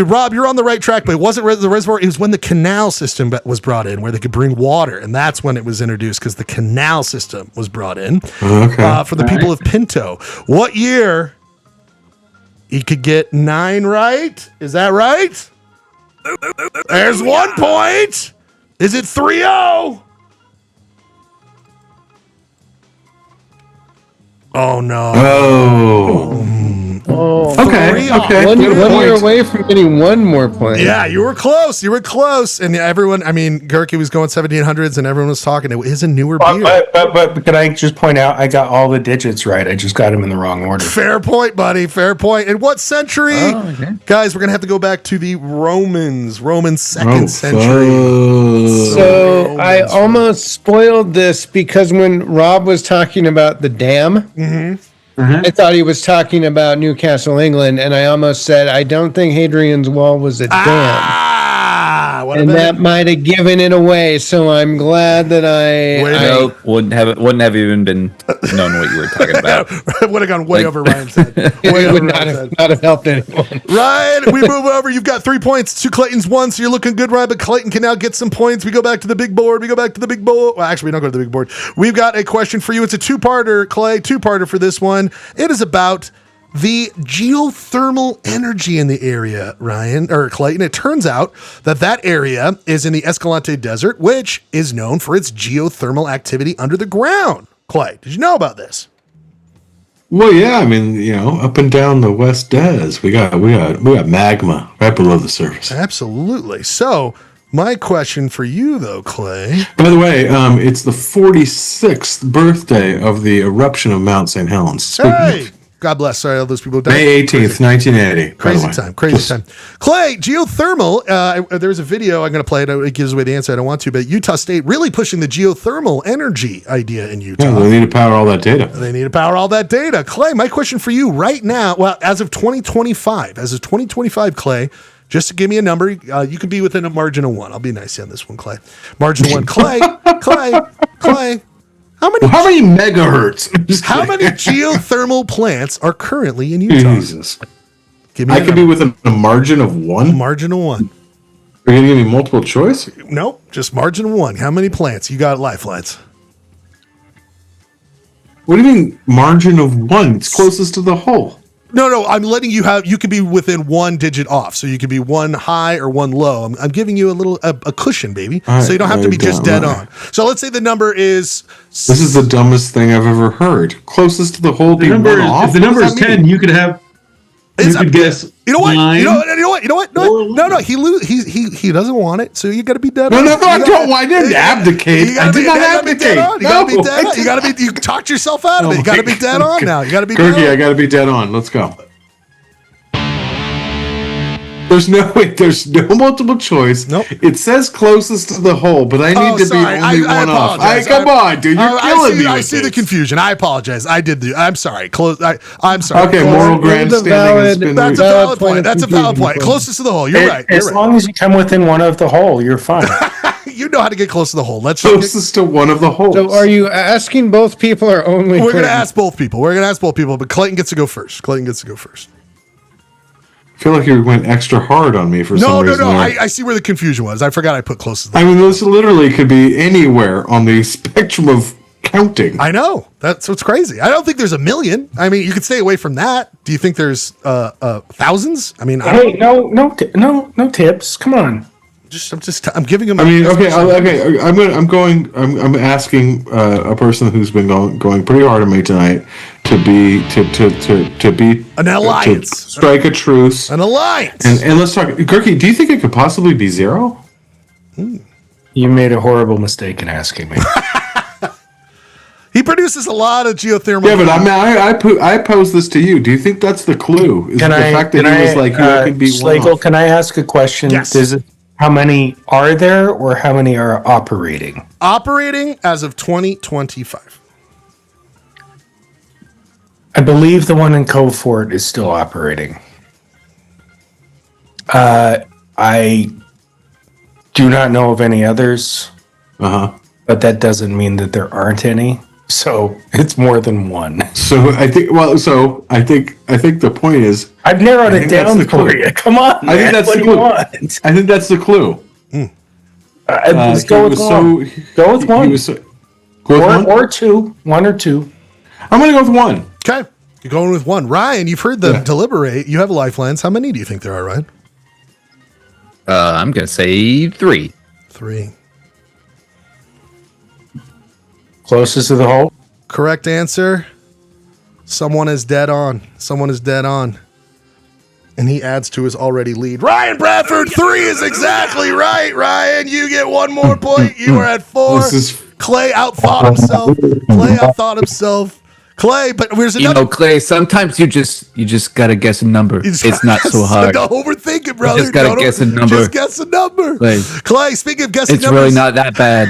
Rob, you're on the right track, but it wasn't the reservoir. It was when the canal system was brought in, where they could bring water, and that's when it was introduced, because the canal system was brought in for the people of Pinto. What year? He could get 9 right. Is that right? There's 1 point. Is it 3-0? Oh, no. Oh. Oh, Okay. Okay. off. Okay. One Good year point. away from getting one more point. Yeah, you were close. You were close. And everyone, I mean, Gerke was going 1700s and everyone was talking. It is a newer beer. But can I just point out, I got all the digits right. I just got them in the wrong order. Fair point, buddy. Fair point. In what century? Guys, we're going to have to go back to the Roman 2nd century. So I almost spoiled this because when Rob was talking about the dam, I thought he was talking about Newcastle, England, and I almost said, I don't think Hadrian's Wall was a dam. And that might have given it away, so I'm glad that I wouldn't have even been known what you were talking about. Would have gone way over Ryan's head. It would not have helped anyone. Ryan, we move over. You've got 3 points to Clayton's 1, so you're looking good, Ryan, but Clayton can now get some points. We go back to the big board. Well, actually, we don't go to the big board. We've got a question for you. It's a two-parter, Clay, two-parter for this one. It is about the geothermal energy in the area, Ryan, or Clayton. It turns out that area is in the Escalante Desert, which is known for its geothermal activity under the ground. Clay, did you know about this? Well, yeah, I mean, up and down the West Des, we got magma right below the surface. Absolutely. So, my question for you, though, Clay. By the way, it's the 46th birthday of the eruption of Mount St. Helens. Hey! God bless. Sorry, all those people died. May 18th, 1980. Crazy time. Clay, geothermal. There's a video. I'm going to play it. It gives away the answer. I don't want to, but Utah State really pushing the geothermal energy idea in Utah. Yeah, they need to power all that data. Clay, my question for you right now, well, as of 2025, Clay, just to give me a number, you can be within a margin of 1. I'll be nice on this one, Clay. Margin of 1. Clay. How many megahertz? How many geothermal plants are currently in Utah? Jesus. I could be within a margin of 1? Margin of 1. Are you going to give me multiple choice? Nope, just margin of 1. How many plants? You got lifelines. What do you mean margin of 1? It's closest to the hole. No, I'm letting you could be within 1 digit off. So you could be 1 high or 1 low. I'm giving you a cushion, baby. Right, so you don't have to be just dead on. So let's say the number is... This is the dumbest thing I've ever heard. Closest to the hole, the number is, if the number is 10, you could have... You could guess. You know what? 9. You know what? No. He doesn't want it. So you got to be dead. No, I didn't abdicate. I did not abdicate. You got to be dead on. You got to be. You talked yourself out of it. You got to be dead on now. You got to be. Gerke, I got to be dead on. Let's go. There's no multiple choice. Nope. It says closest to the hole, but I need to be only one off. Come on, dude. You're killing me. I see the confusion. I apologize. I'm sorry. I'm sorry. Okay, moral grandstanding. That's a valid point. That's a valid point. Closest to the hole. You're right. As long as you come within one of the hole, you're fine. You know how to get close to the hole. Let's closest to one of the holes. So are you asking both people or only We're going to ask both people. But Clayton gets to go first. I feel like you went extra hard on me for some reason. No. I see where the confusion was. I forgot I put closest. I mean, this literally could be anywhere on the spectrum of counting. I know. That's what's crazy. I don't think there's a million. I mean, you could stay away from that. Do you think there's thousands? I mean, no tips. Come on. I'm giving him. I mean, okay. I'm asking a person who's been going pretty hard on me tonight to be an alliance, to strike a truce, an alliance, and let's talk. Gerke, do you think it could possibly be 0? You made a horrible mistake in asking me. He produces a lot of geothermal. Yeah, but I pose this to you. Do you think that's the clue? Is the fact that he was like, you could be Slagle, can I ask a question? Yes. How many are there, or how many are operating? Operating as of 2025. I believe the one in Cove Fort is still operating. I do not know of any others. But that doesn't mean that there aren't any. So it's more than one. So I think the point is I've narrowed it down for you. Come on, I think that's the clue. I think that's the clue. Let's go with one. Go with one. Or two. 1 or 2. I'm going to go with 1. Okay. You're going with 1. Ryan, you've heard them deliberate. You have lifelines. How many do you think there are, Ryan? I'm going to say 3. 3. Closest to the hole? Correct answer. Someone is dead on. And he adds to his already lead. Ryan Bradford, 3 is exactly right, Ryan. You get 1 more point. You are at 4. Clay outthought himself. Clay, but there's another. Clay, sometimes you just gotta guess a number. It's not so hard. Don't overthink it, brother. You just gotta guess a number. Just guess a number. Clay, speaking of guessing it's numbers. It's really not that bad.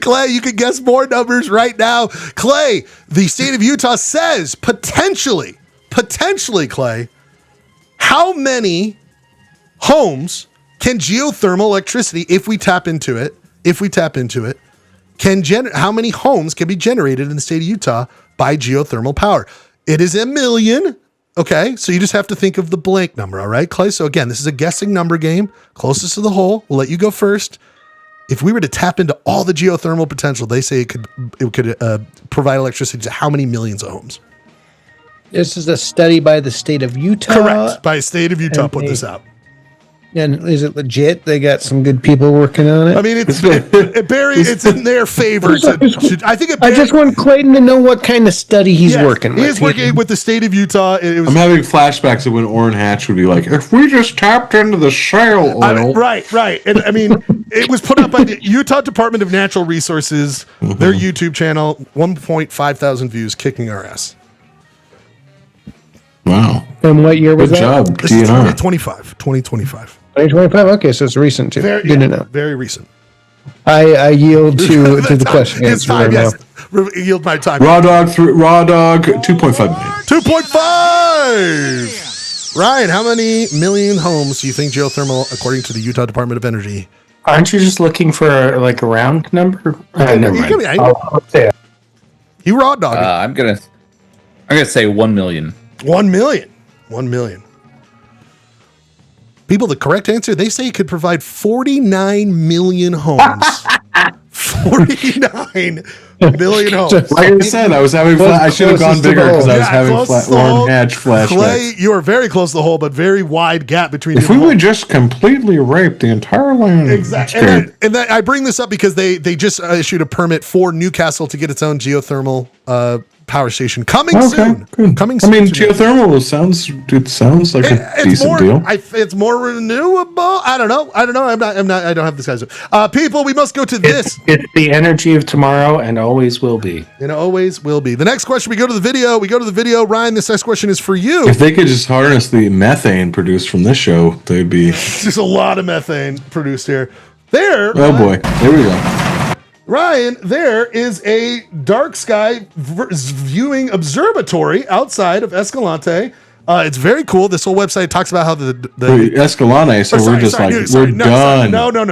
Clay, you can guess more numbers right now. Clay, the state of Utah says potentially, Clay, how many homes can geothermal electricity, if we tap into it, how many homes can be generated in the state of Utah by geothermal power? It is 1 million. Okay, so you just have to think of the blank number, all right, Clay? So again, this is a guessing number game. Closest to the hole. We'll let you go first. If we were to tap into all the geothermal potential, they say it could provide electricity to how many millions of homes? This is a study by the state of Utah. Correct. By the state of Utah, put this out. And is it legit? They got some good people working on it. I mean, Barry, it's in their favor. I just want Clayton to know what kind of study he's working with. He's working with the state of Utah. I'm having flashbacks of when Orrin Hatch would be like, if we just tapped into the shale oil. Right. And I mean, it was put up by the Utah Department of Natural Resources, their YouTube channel, 1.5 thousand views, kicking our ass. Wow. And what year was that? Good job, This is 2025. 2025. Okay, so it's recent too. Good to know. Very recent. I yield to the question. It's time, yes. Yield my time. Raw dog 2.5 million. 2.5. Ryan, how many million homes do you think geothermal, according to the Utah Department of Energy? Aren't you just looking for like a round number? Never mind. I'll say it. You raw dog. I'm gonna say 1 million. 1 million. 1 million. People, the correct answer, they say it could provide 49 million homes. 49 million homes. Like I said, I was having I should have gone bigger because I was having Orrin Hatch flashbacks. Clay, you are very close to the hole, but very wide gap between. If we would just completely rape the entire land. Exactly. And I bring this up because they just issued a permit for Newcastle to get its own geothermal power station coming soon. Good. Coming soon. I mean, geothermal sounds like a decent deal. It's more renewable. I don't know. I don't have this guy's. People, we must go to this. It's the energy of tomorrow and always will be. And always will be. The next question, we go to the video. Ryan, this next question is for you. If they could just harness the methane produced from this show, they'd be. There's a lot of methane produced here. There. Oh boy. There we go. Ryan, there is a dark sky viewing observatory outside of Escalante. It's very cool. This whole website talks about how Wait, Escalante, so we're done.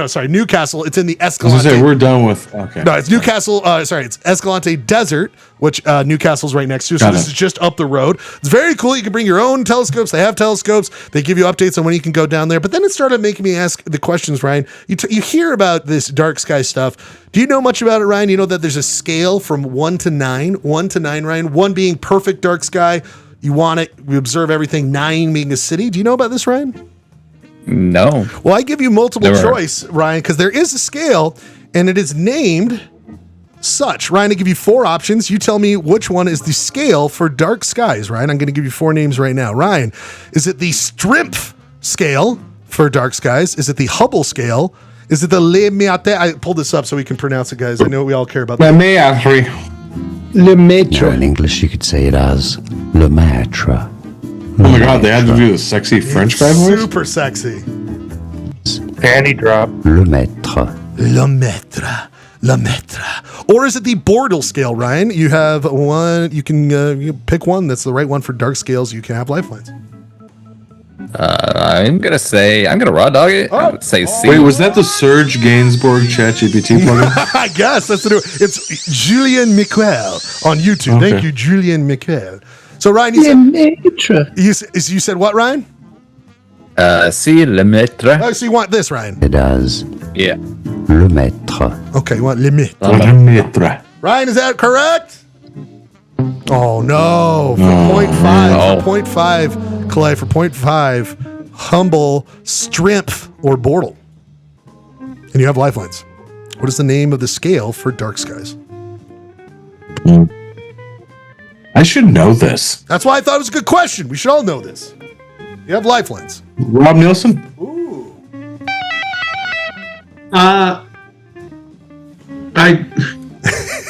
Sorry, Newcastle. It's in the Escalante. I was gonna say, we're done with, okay. No, it's Newcastle, it's Escalante Desert, which Newcastle's right next to. So this is just up the road. It's very cool. You can bring your own telescopes. They have telescopes. They give you updates on when you can go down there. But then it started making me ask the questions, Ryan. You hear about this dark sky stuff. Do you know much about it, Ryan? You know that there's a scale from 1 to 9. 1 to 9, Ryan. 1 being perfect dark sky. You want it. We observe everything. 9 being a city. Do you know about this, Ryan? No. Well, I give you multiple choice, Ryan, because there is a scale, and it is named such. Ryan, I give you 4 options. You tell me which one is the scale for dark skies, Ryan. I'm going to give you 4 names right now. Ryan, is it the Strimpf scale for dark skies? Is it the Hubble scale? Is it the Le Maître? I pulled this up so we can pronounce it, guys. I know we all care about that. Le Maître. Le Maître. Or in English, you could say it as Le Maître. Oh my God, they had to do the sexy French guy voice? Super sexy. Panty drop. Le Maître. Le Maître. Le Maître. Or is it the Bortle scale, Ryan? You have one. You can you pick one that's the right one for dark scales. You can have lifelines. I'm gonna raw dog it. I would say C. Wait, was that the Serge Gainsbourg ChatGPT plugin? I guess that's the new. It's Julien Miquel on YouTube. Okay. Thank you, Julien Miquel. So Ryan, you said what, Ryan? C, Le Maître. Oh, so you want this, Ryan? It does. Yeah. Le Maître. Okay, you want Le Maître. Ryan, is that correct? Oh no! For 0.5, for 0.5, Clay, for 0.5, Humble, Strimpf, or Bortle. And you have lifelines. What is the name of the scale for dark skies? I should know this. That's why I thought it was a good question. We should all know this. You have lifelines. Rob Nielsen?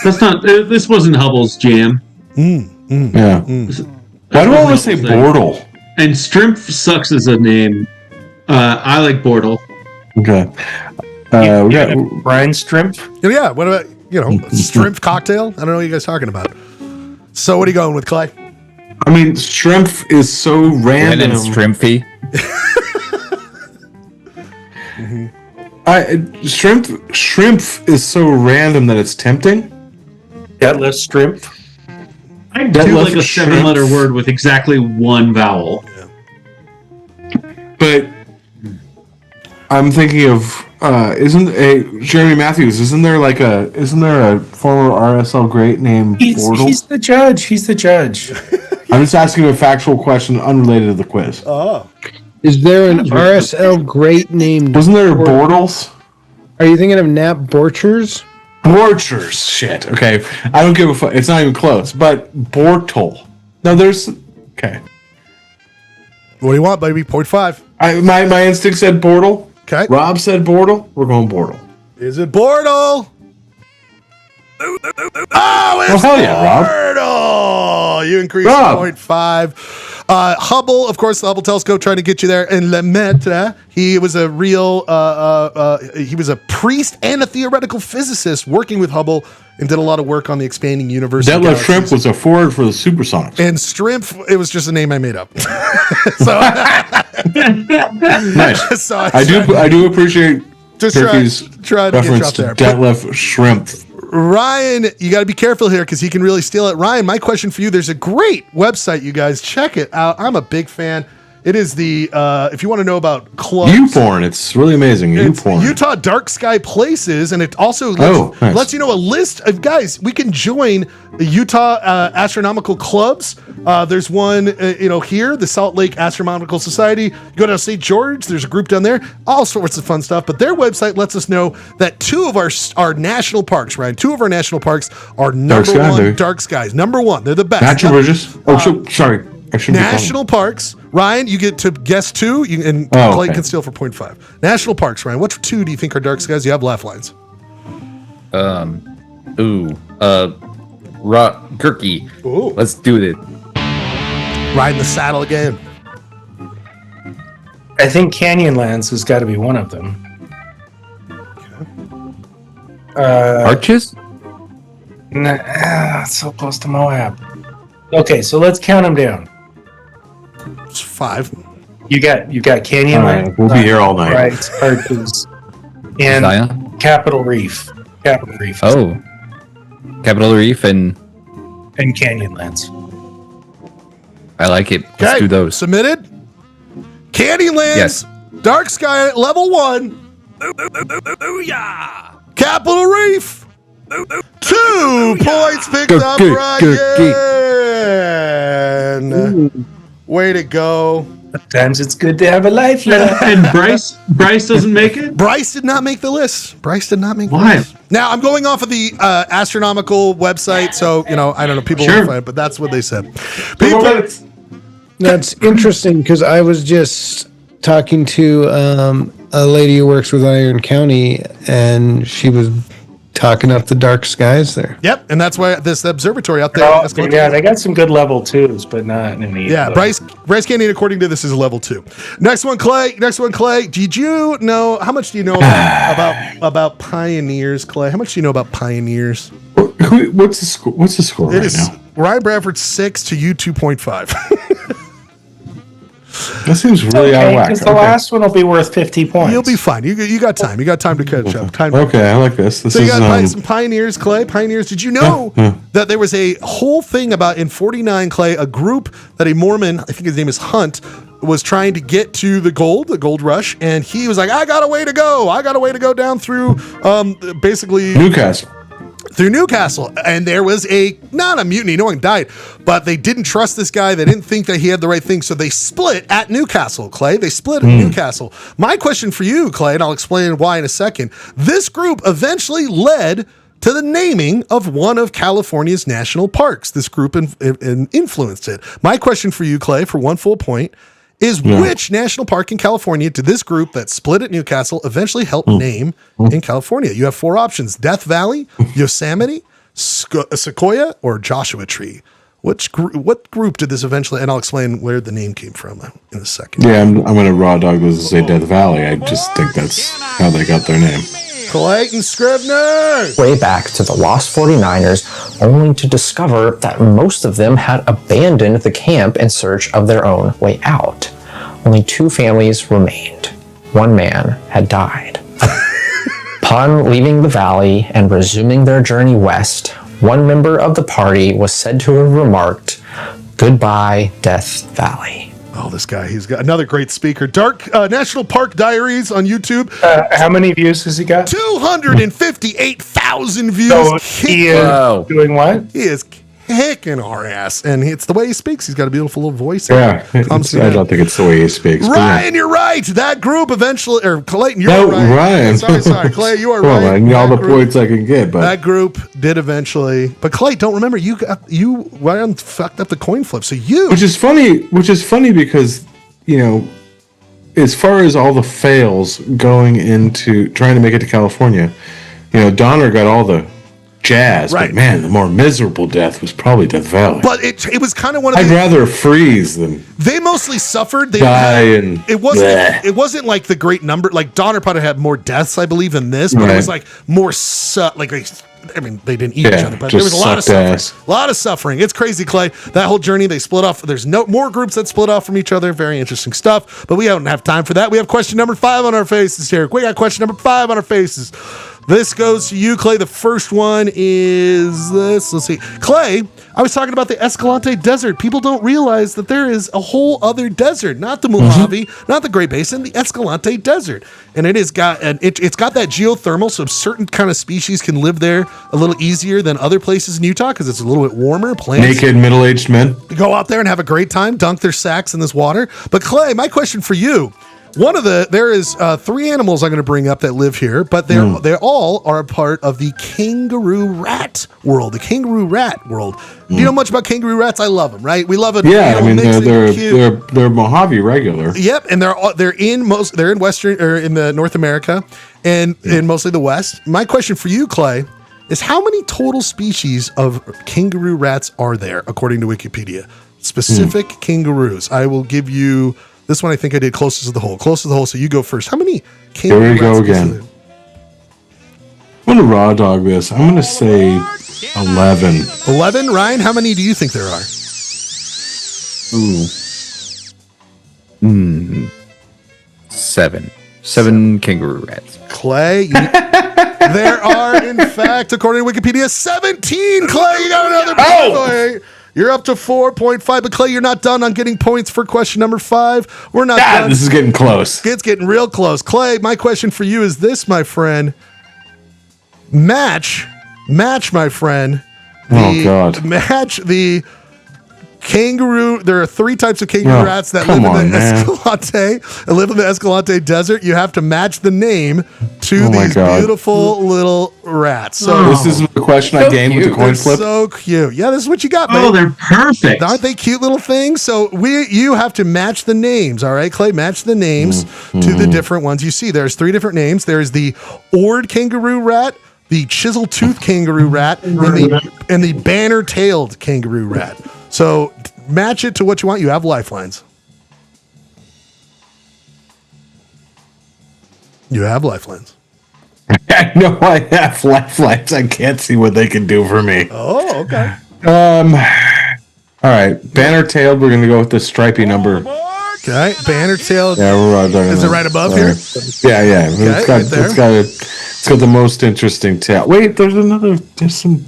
That's not. This wasn't Hubble's jam. Yeah. Why do I want to say Bortle? And Strimp sucks as a name. I like Bortle. Okay. We got Brian Strimp. Yeah. What about Strimp cocktail? I don't know what you guys are talking about. So what are you going with, Clay? I mean, shrimp is so random. And then Strimpy. Shrimp is so random that it's tempting. Detlef Strimp. I do like a 7-letter word with exactly one vowel. But I'm thinking of Jeremy Matthews? Isn't there a former RSL great named Bortle? He's the judge. He's the judge. I'm just asking a factual question unrelated to the quiz. Oh. Is there an RSL great named? Wasn't there Bortles? Are you thinking of Nat Borchers? Borchers. Shit. Okay. I don't give a fuck. It's not even close. But Bortle. No, there's. Okay. What do you want, baby? 0.5. My instinct said Bortle. Okay. Rob said Bortle. We're going Bortle. Is it Bortle? Oh, it's hell yeah, Rob. Bortle! You increased Rob. 0.5. Hubble, of course, the Hubble telescope trying to get you there. And Lemaitre, he was a real, he was a priest and a theoretical physicist working with Hubble and did a lot of work on the expanding universe. Detlef Shrimp was a forward for the Supersonics. And Strimp, it was just a name I made up. So nice. So I do appreciate Turkey's try to get you reference out to there. Detlef Shrimp. Ryan, you got to be careful here because he can really steal it. Ryan, my question for you, there's a great website, you guys. Check it out. I'm a big fan. It is the, if you want to know about clubs. YouPorn. It's really amazing. YouPorn. Utah Dark Sky Places, and it also lets you know a list of guys. We can join the Utah Astronomical Clubs. There's one, here, the Salt Lake Astronomical Society. You go down to St. George, there's a group down there, all sorts of fun stuff. But their website lets us know that two of our national parks, Ryan, two of our national parks are number one dark skies. Number one. They're the best. Natural Bridges. Sorry. National parks. Ryan, you get to guess two, and Clayton can steal for 0.5. National parks, Ryan. What two do you think are dark skies? You have lifelines. Gurky. Ooh. Let's do it. Riding the saddle again. I think Canyonlands has got to be one of them. Arches? Nah, it's so close to Moab. Okay, so let's count them down. It's 5. You got Canyonlands. We'll be here all night. Right, Arches, and Zion? Capitol Reef. Capitol Reef. Oh. Capitol Reef and Canyonlands. I like it. Let's do those. Submitted. Candylands. Yes. Dark Sky Level 1. Capitol Reef. 2 points picked up, Ryan. Way to go. Sometimes it's good to have a lifeline. And Bryce doesn't make it? Bryce did not make the list. Why? Now, I'm going off of the astronomical website, so, I don't know, people will find it, but that's what they said. That's interesting because I was just talking to a lady who works with Iron County, and she was talking up the dark skies there. Yep, and that's why this observatory out there. They got some good level 2s, but not any. Yeah, Bryce Canyon, according to this, is a level 2. Next one, Clay. Did you know, how much do you know about Pioneers, Clay? How much do you know about Pioneers? What's the score right now? Ryan Bradford 6 to you 2.5. That seems really out of whack. Because the last one will be worth 50 points. You'll be fine. You got time. You got time to catch up. Okay, I like this. So you got some Pioneers, Clay. Pioneers. Did you know that there was a whole thing about in 49, Clay, a group that a Mormon, I think his name is Hunt, was trying to get to the gold rush, and he was like, I got a way to go down through basically Newcastle. Through Newcastle, and there was not a mutiny, no one died, but they didn't trust this guy. They didn't think that he had the right thing, so they split at Newcastle, Clay. They split at Newcastle. My question for you, Clay, and I'll explain why in a second. This group eventually led to the naming of one of California's national parks. This group influenced it. My question for you, Clay, for 1 full point, is which national park in California did this group that split at Newcastle eventually help name in California? You have 4 options: Death Valley, Yosemite, Sequoia, or Joshua Tree. What group did this eventually? And I'll explain where the name came from in a second. Yeah, I'm going to raw dog this and say Death Valley. I just think that's how they got their name. Clayton Scribner! Way back to the Lost 49ers, only to discover that most of them had abandoned the camp in search of their own way out. Only 2 families remained. 1 man had died. Upon leaving the valley and resuming their journey west, 1 member of the party was said to have remarked, "Goodbye, Death Valley." Oh, this guy, he's got another great speaker. Dark National Park Diaries on YouTube. How many views has he got? 258,000 views. So he is doing what? He is kicking our ass. And it's the way he speaks. He's got a beautiful little voice. Yeah, I don't think it's the way he speaks. Ryan, you're right. That group eventually, or Clayton, you're right. Ryan. Sorry, Clay, you are right. right. All the points I can get, but that group did eventually. But Clay, don't remember Ryan fucked up the coin flip. So which is funny because as far as all the fails going into trying to make it to California, Donner got all the jazz, right? But man, the more miserable death was probably Death Valley. But it was kind of one of. I'd rather freeze than. They mostly suffered. They it wasn't like the great number. Like Donner probably had more deaths, I believe, in this, but it was like more they didn't eat each other, but there was a lot of suffering. A lot of suffering. It's crazy, Clay. That whole journey, they split off. There's no more groups that split off from each other. Very interesting stuff. But we don't have time for that. We have question number 5 on our faces here. We got question number 5 on our faces. This goes to you, Clay. The first one is this. Let's see. Clay, I was talking about the Escalante Desert. People don't realize that there is a whole other desert, not the Mojave, not the Great Basin, the Escalante Desert. And it's got that geothermal, so certain kind of species can live there a little easier than other places in Utah because it's a little bit warmer. Plants, naked middle-aged men go out there and have a great time, dunk their sacks in this water. But Clay, my question for you. There is 3 animals I'm going to bring up that live here, but they all are a part of the kangaroo rat world. The kangaroo rat world. Do you know much about kangaroo rats? I love them, right? We love it. Yeah, I mean they're Mojave regular. Yep, and they're in Western or in the North America and in mostly the West. My question for you, Clay, is how many total species of kangaroo rats are there according to Wikipedia? Specific kangaroos. I will give you. This one I think I did closest to the hole. Closest to the hole, so you go first. How many kangaroo Here we go rats again. I'm going to raw dog this. I'm going to say 11. 11? Ryan, how many do you think there are? 7. 7 kangaroo rats. Clay, there are, in fact, according to Wikipedia, 17. Clay, you got another point. You're up to 4.5, but Clay, you're not done on getting points for question number 5. We're not done. This is getting close. It's getting real close. Clay, my question for you is this, my friend. Match, my friend. Match the kangaroo. There are 3 types of kangaroo rats that live in the Escalante Desert. You have to match the name to these beautiful little rats. So this is the question I gained with the coin flip. So cute. Yeah, this is what you got, man. Oh, they're perfect. Aren't they cute little things? So you have to match the names. All right, Clay, match the names to the different ones you see. There's 3 different names. There's the Ord kangaroo rat, the chisel-toothed kangaroo rat, and the banner-tailed kangaroo rat. So match it to what you want. You have lifelines. You have lifelines. I know I have lifelines. I can't see what they can do for me. Oh, okay. All right. Banner-tailed, we're going to go with the stripy number. Okay. Banner-tailed. Yeah, we're Is it right above here? Yeah. Okay, It's got the most interesting tail. Wait, there's some.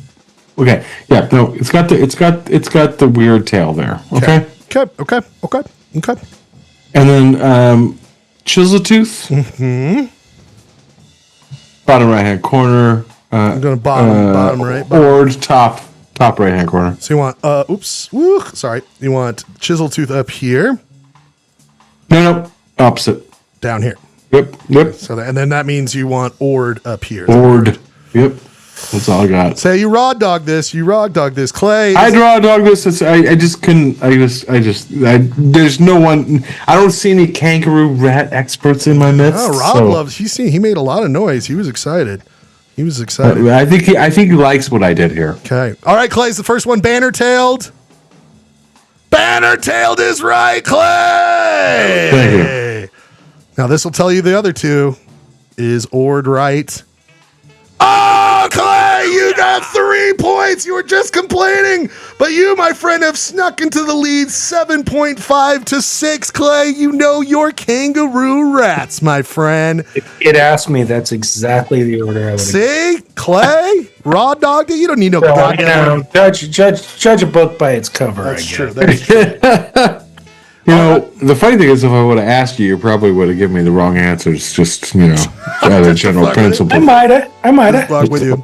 Okay. Yeah. No. It's got the weird tail there. Okay. Okay. And then chisel tooth. Mm-hmm. Bottom right hand corner. I'm going to bottom right. Or top right hand corner. So you want you want chisel tooth up here. No. Opposite. Down here. Yep. So and then that means you want Ord up here. Ord. Yep. That's all I got. Say you raw dog this. You raw dog this. Clay. I'd raw dog this. I just couldn't. There's no one. I don't see any kangaroo rat experts in my midst. Oh, Rob loves. He made a lot of noise. He was excited. I think he likes what I did here. Okay. All right, Clay's the first one. Banner-tailed. Banner-tailed is right, Clay. Thank you. Now this will tell you the other two. Is Ord right? Oh, Clay, you got 3 points. You were just complaining, but you, my friend, have snuck into the lead 7.5 to 6. Clay, you know your kangaroo rats, my friend. If it asked me, that's exactly the order I would. See, Clay, raw dog. You don't need no goddamn. Judge a book by its cover. That's true. That's true. The funny thing is, if I would have asked you, you probably would have given me the wrong answers. Just out of general principle. I might have. Fuck with you.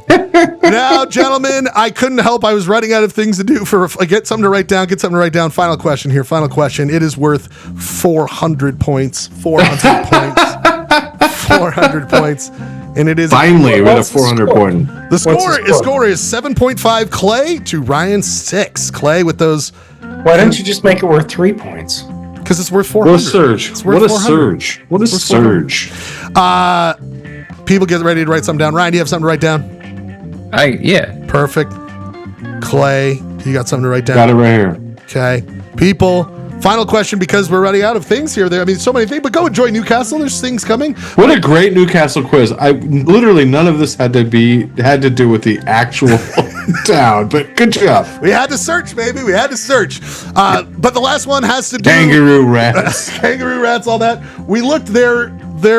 Now, gentlemen, I couldn't help. I was running out of things to do. Get something to write down. Final question here. Final question. It is worth 400 points. 400 points. 400 points. And it is finally with a 400 point. The score is 7.5 Clay to Ryan 6. Clay with those. Why don't you just make it worth 3 points? Because it's worth 400. What a surge. What a surge. What a surge. People get ready to write something down. Ryan, do you have something to write down? Yeah. Perfect. Clay, you got something to write down? Got it right here. Okay. People, final question because we're running out of things here. I mean, so many things, but go enjoy Newcastle. There's things coming. What a great Newcastle quiz. Literally none of this had to do with the actual town, but good job. We had to search, baby. We had to search. But the last one has to do kangaroo rats. Kangaroo rats, all that. We looked there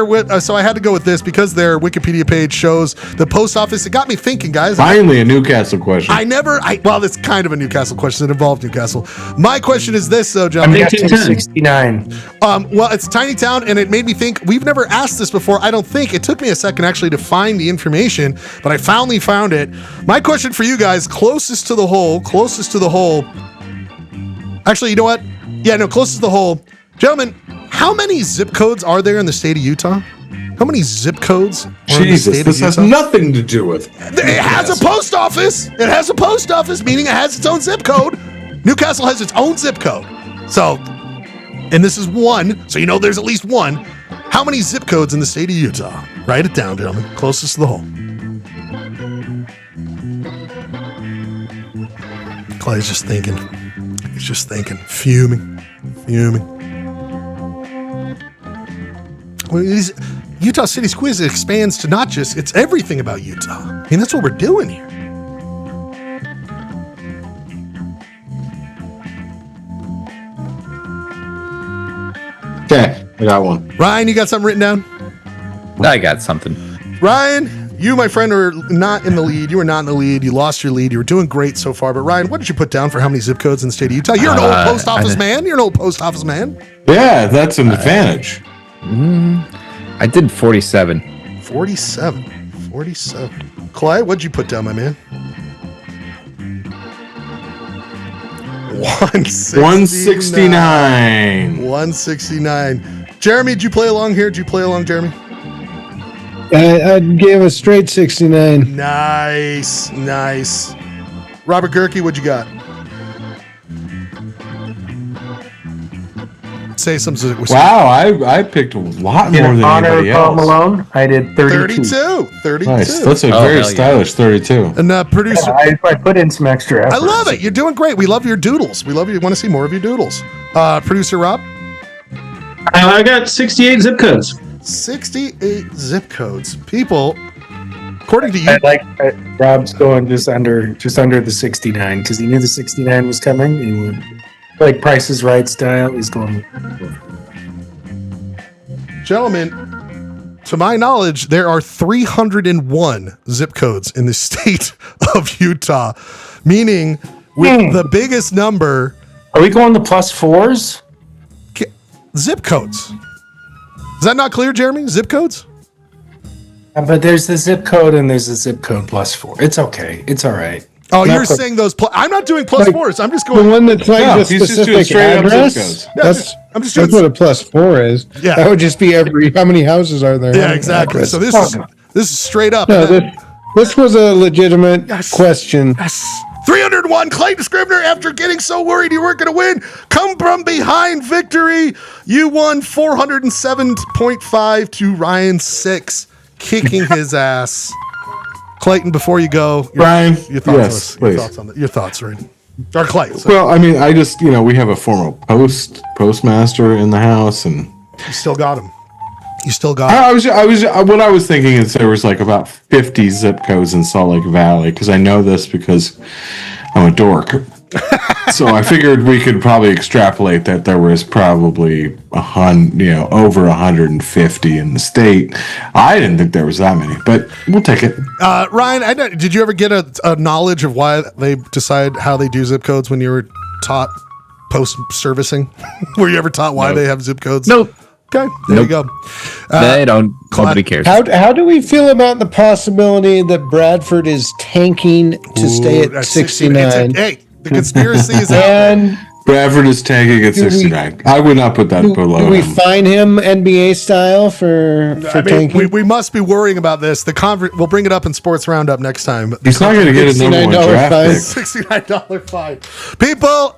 with so I had to go with this because their Wikipedia page shows the post office. It got me thinking, guys. Finally, a Newcastle question. Well, it's kind of a Newcastle question. It involved Newcastle. My question is this, though, John. 1969. Well, it's a tiny town, and it made me think. We've never asked this before. I don't think. It took me a second actually to find the information, but I finally found it. My question for you guys, closest to the hole. Actually, you know what? Yeah, no, closest to the hole. Gentlemen, how many zip codes are there in the state of Utah? How many zip codes? Jesus, this has nothing to do with it. It has a post office. It has a post office, meaning it has its own zip code. Newcastle has its own zip code. So, and this is one, so you know there's at least one. How many zip codes in the state of Utah? Write it down, gentlemen. Closest to the hole. Clay's just thinking. He's just thinking. Fuming. Well, Utah City's quiz expands to not just, it's everything about Utah. I mean, that's what we're doing here. Okay, I got one. Ryan, you got something written down? I got something. Ryan, you, my friend, are not in the lead. You are not in the lead. You lost your lead. You were doing great so far. But Ryan, what did you put down for how many zip codes in the state of Utah? You're an old post office man. Yeah, that's an advantage. I did 47. 47. Clay, what'd you put down, my man? 169. Jeremy, did you play along here? Jeremy? I gave a straight 69. Nice. Robert Gerke, what'd you got? Say something. Wow, I picked a lot more than anybody else. Malone, I did 32. 32. Nice. That's a very stylish 32. And producer, I put in some extra effort. I love it. You're doing great. We love your doodles. We want to see more of your doodles. Producer Rob, I got 68 zip codes. 68 zip codes. People, according to you, Rob's going just under the 69 because he knew the 69 was coming. And like Price is Right style, he's going. Gentlemen, to my knowledge, there are 301 zip codes in the state of Utah, meaning with the biggest number. Are we going to plus fours? Zip codes. Is that not clear, Jeremy? Zip codes? But there's the zip code and there's the zip code plus 4. It's okay. It's all right. Oh, you're saying those. I'm not doing plus fours. I'm just going. The one that's like the specific address. That's what a plus 4 is. Yeah. That would just be how many houses are there? Yeah, exactly. So this is straight up. No, This was a legitimate question. Yes. 301, Clayton Scribner, after getting so worried you weren't going to win, come from behind victory. You won 407.5 to Ryan 6, kicking his ass. Clayton, before you go, Ryan, your thoughts, yes, please. Your thoughts, Ryan. Or Clay. So. Well, I mean, I just, we have a former postmaster in the house, and you still got him. You still got what I was thinking is there was like about 50 zip codes in Salt Lake Valley, because I know this because I'm a dork. So I figured we could probably extrapolate that there was probably over 150 in the state. I didn't think there was that many, but we'll take it. Ryan, did you ever get a knowledge of why they decide how they do zip codes when you were taught post servicing? Were you ever taught why they have zip codes? Nope. Okay, there you go. They don't. Nobody cares. How do we feel about the possibility that Bradford is tanking to stay at 69? Hey, the conspiracy is out. And Bradford is tanking at 69. I would not put that below do we him. fine him NBA style for tanking? We must be worrying about this. We'll bring it up in Sports Roundup next time. He's not going to get his number one draft pick. $69 fine. People,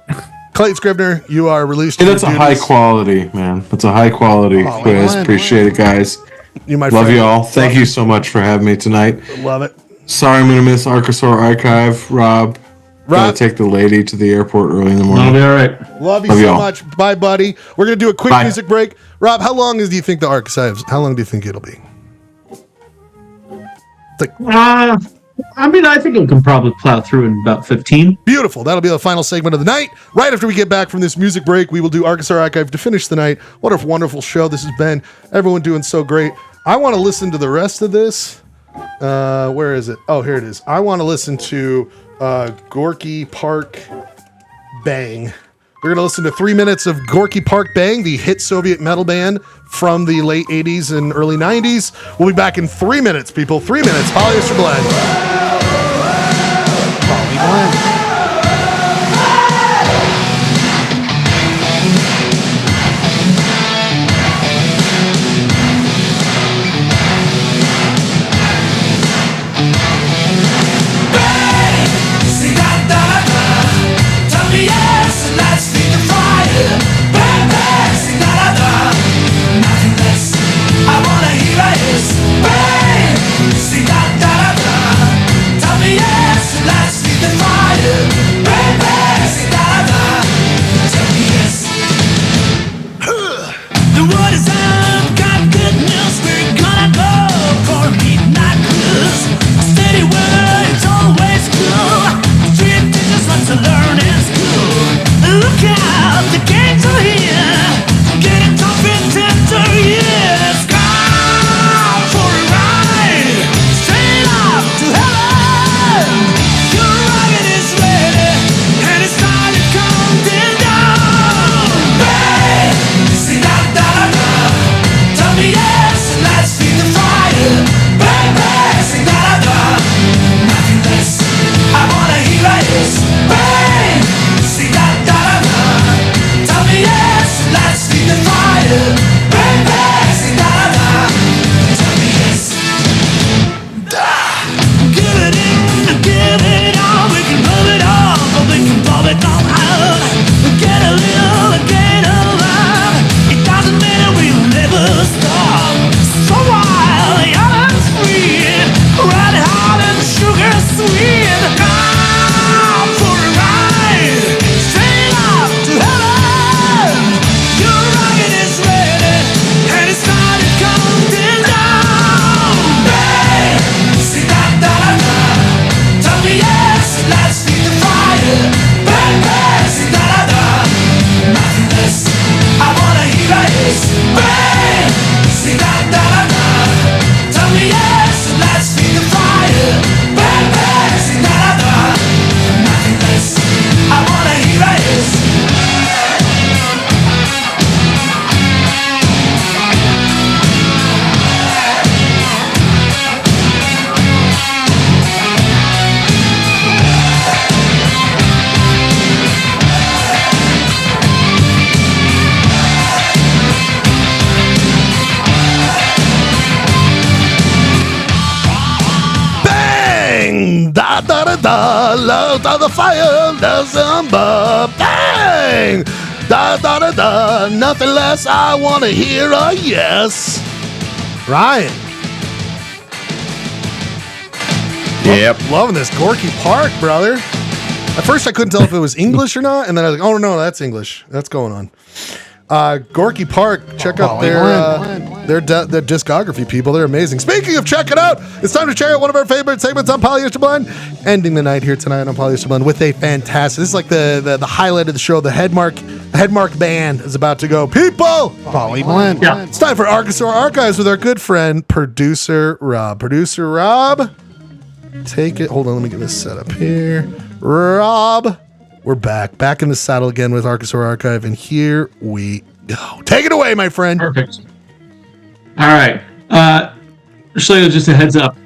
Clayton Scribner, you are released. That's a high quality, man. That's a high quality quiz. Appreciate it, guys. Love you all. Thank you so much for having me tonight. Love it. Sorry I'm going to miss Archosaur Archive. Rob. Gotta take the lady to the airport early in the morning. I'll be all right. Love you so much. Bye, buddy. We're going to do a quick music break. Rob, how long do you think the archives? How long do you think it'll be? I think it can probably plow through in about 15. Beautiful. That'll be the final segment of the night. Right after we get back from this music break, we will do Archosaur Archive to finish the night. What a wonderful show this has been. Everyone doing so great. I want to listen to the rest of this. Where is it? Oh, here it is. I want to listen to Gorky Park Bang. We're going to listen to 3 minutes of Gorky Park Bang, the hit Soviet metal band from the late 80s and early 90s. We'll be back in 3 minutes, people. 3 minutes. Polyester Blend. Poly Blend. Da da da da, love of the fire, love samba, bang! Da da da da, nothing less. I want to hear a yes. Ryan. Yep. Loving this Gorky Park, brother. At first, I couldn't tell if it was English or not, and then I was like, "Oh no, that's English. That's going on." Gorky Park, check out their discography, people. They're amazing. Speaking of check it out, it's time to check out one of our favorite segments on Polyester Blend. Ending the night here tonight on Polyester Blend with a fantastic. This is like the highlight of the show. The Headmark band is about to go. People, Poly Blend. Yeah, it's time for Archosaur Archives with our good friend producer Rob. Producer Rob, take it. Hold on, let me get this set up here. Rob, we're back in the saddle again with Archosaur Archive, and here we go. Take it away, my friend. Perfect. All right. Just a heads up.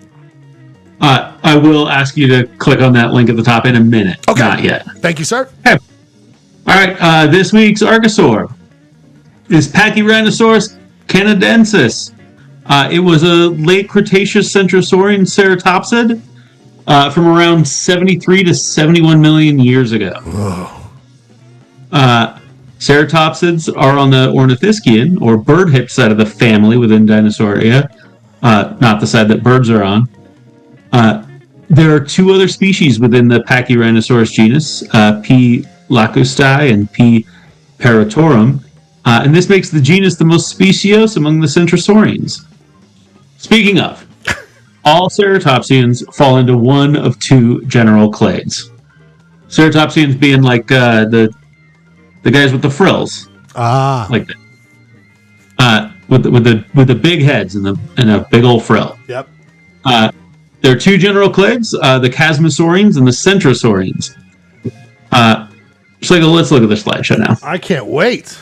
I will ask you to click on that link at the top in a minute. Okay. Not yet. Thank you, sir. Okay. All right. This week's Archosaur is Pachyrhinosaurus canadensis. It was a late Cretaceous centrosaurian ceratopsid from around 73 to 71 million years ago. Ceratopsids are on the ornithischian, or bird hip side of the family within Dinosauria, not the side that birds are on. There are two other species within the Pachyrhinosaurus genus, P. lacustae and P. paratorum, and this makes the genus the most speciose among the centrosaurians. Speaking of, all ceratopsians fall into one of two general clades. Ceratopsians being like the guys with the frills, like that, with the big heads and a big old frill. Yep. There are two general clades: the Chasmosaurians and the Centrosaurians. Let's look at the slideshow now. I can't wait.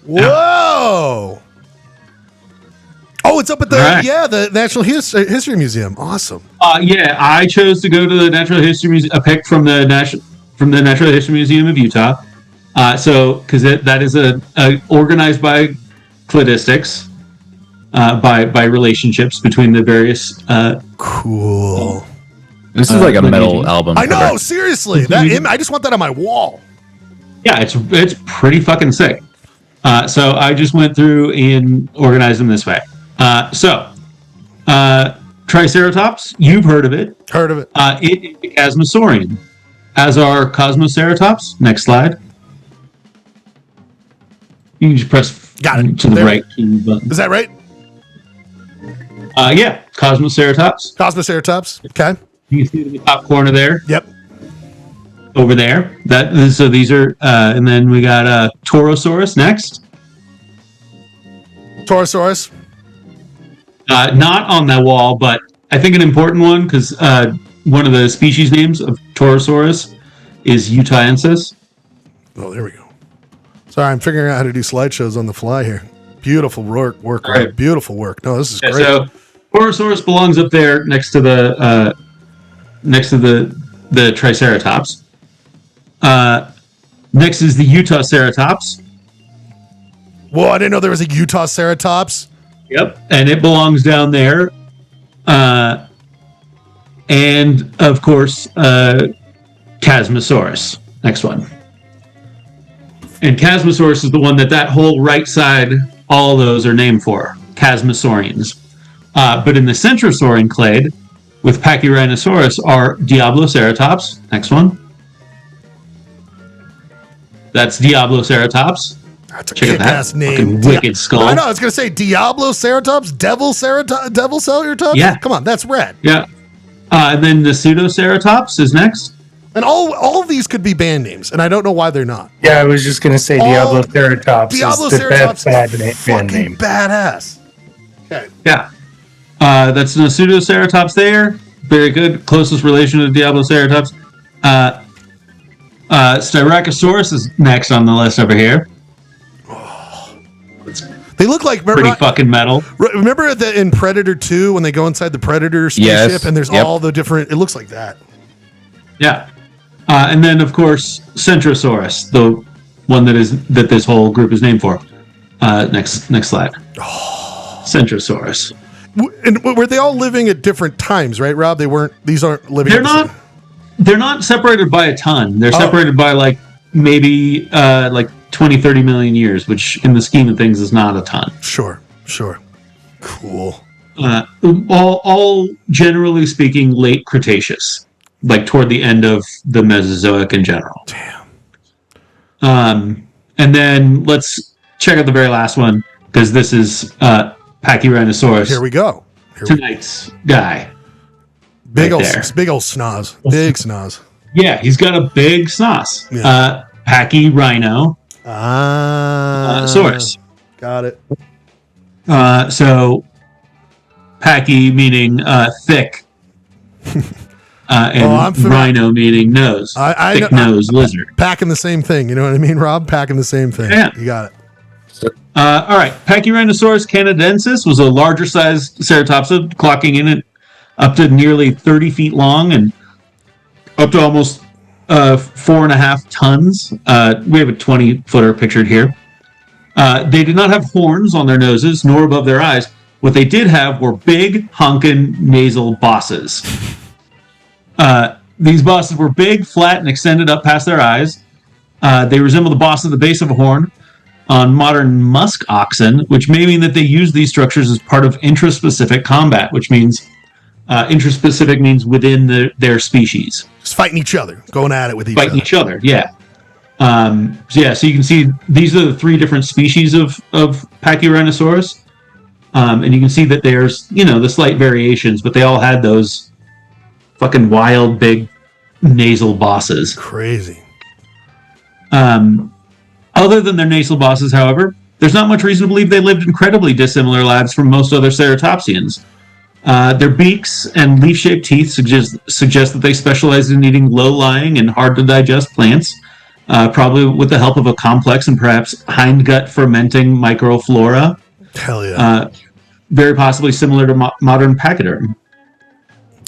Whoa! Oh, it's up at the Natural History Museum. Awesome. I chose to go to the Natural History Museum. A pick from the Natural History Museum of Utah. Because that is organized by cladistics, by relationships between the various. Cool. This is like a metal album. I know, seriously. I just want that on my wall. Yeah, it's pretty fucking sick. So I just went through and organized them this way. Triceratops, you've heard of it. Heard of it. It is a Chasmosaurian, as are Cosmoceratops. Next slide. You can just press to the right key button. Is that right? Yeah, Cosmoceratops. Cosmoceratops. Okay. You can see it in the top corner there. Yep. Over there. So these are, and then we got Torosaurus next. Torosaurus. Not on that wall, but I think an important one because one of the species names of Torosaurus is Utahensis. Oh, there we go. Sorry, I'm figuring out how to do slideshows on the fly here. Beautiful work. Right. Beautiful work. No, this is great. So Torosaurus belongs up there next to the Triceratops. Next is the Utah Ceratops. Whoa, I didn't know there was a Utah Ceratops. Yep, and it belongs down there. And of course, Chasmosaurus. Next one. And Chasmosaurus is the one that whole right side, all those are named for. Chasmosaurians. But in the Centrosaurian clade, with Pachyrhinosaurus, are Diabloceratops. Next one. That's Diabloceratops. That's a kick-ass name. Wicked skull. I know, I was going to say Diabloceratops, Devil Ceratops? Yeah. Come on, that's rad. Yeah. And then the Pseudoceratops is next. And all of these could be band names, and I don't know why they're not. Yeah, I was just going to say Diabloceratops is Diabloceratops the bad name. Badass. Okay. Yeah. That's the Pseudoceratops there. Very good. Closest relation to Diabloceratops. Styracosaurus is next on the list over here. They look like pretty fucking metal. Remember in Predator 2 when they go inside the Predator spaceship and there's all the different. It looks like that. Yeah, and then of course Centrosaurus, the one that this whole group is named for. Next slide. Centrosaurus. And were they all living at different times, right, Rob? These aren't living. They're not separated by a ton. They're separated by like maybe like 20, 30 million years, which in the scheme of things is not a ton. Sure. Cool. All generally speaking, late Cretaceous, like toward the end of the Mesozoic in general. Damn. And then let's check out the very last one, because this is Pachyrhinosaurus. Here we go. Tonight's guy. Big old snoz. Big snoz. Yeah, he's got a big snoz. Yeah. Pachyrhino. Saurus. Got it. So, pachy meaning thick, and rhino meaning nose. Thick nose lizard. Packing the same thing. You know what I mean, Rob? Packing the same thing. Yeah. You got it. All right. Pachyrhinosaurus canadensis was a larger sized ceratopsid, clocking in at up to nearly 30 feet long and up to almost 4.5 tons. We have a 20-footer pictured here. They did not have horns on their noses nor above their eyes. What they did have were big, honkin' nasal bosses. These bosses were big, flat, and extended up past their eyes. They resemble the boss at the base of a horn on modern musk oxen, which may mean that they use these structures as part of intraspecific combat, which means intraspecific means within their species. Just fighting each other, going at it with each other. Yeah. So you can see these are the 3 different species of Pachyrhinosaurus. And you can see that there's, the slight variations, but they all had those fucking wild, big nasal bosses. Crazy. Other than their nasal bosses, however, there's not much reason to believe they lived incredibly dissimilar lives from most other ceratopsians. Their beaks and leaf-shaped teeth suggest that they specialized in eating low-lying and hard-to-digest plants, probably with the help of a complex and perhaps hindgut fermenting microflora. Hell yeah. Very possibly similar to modern pachyderm.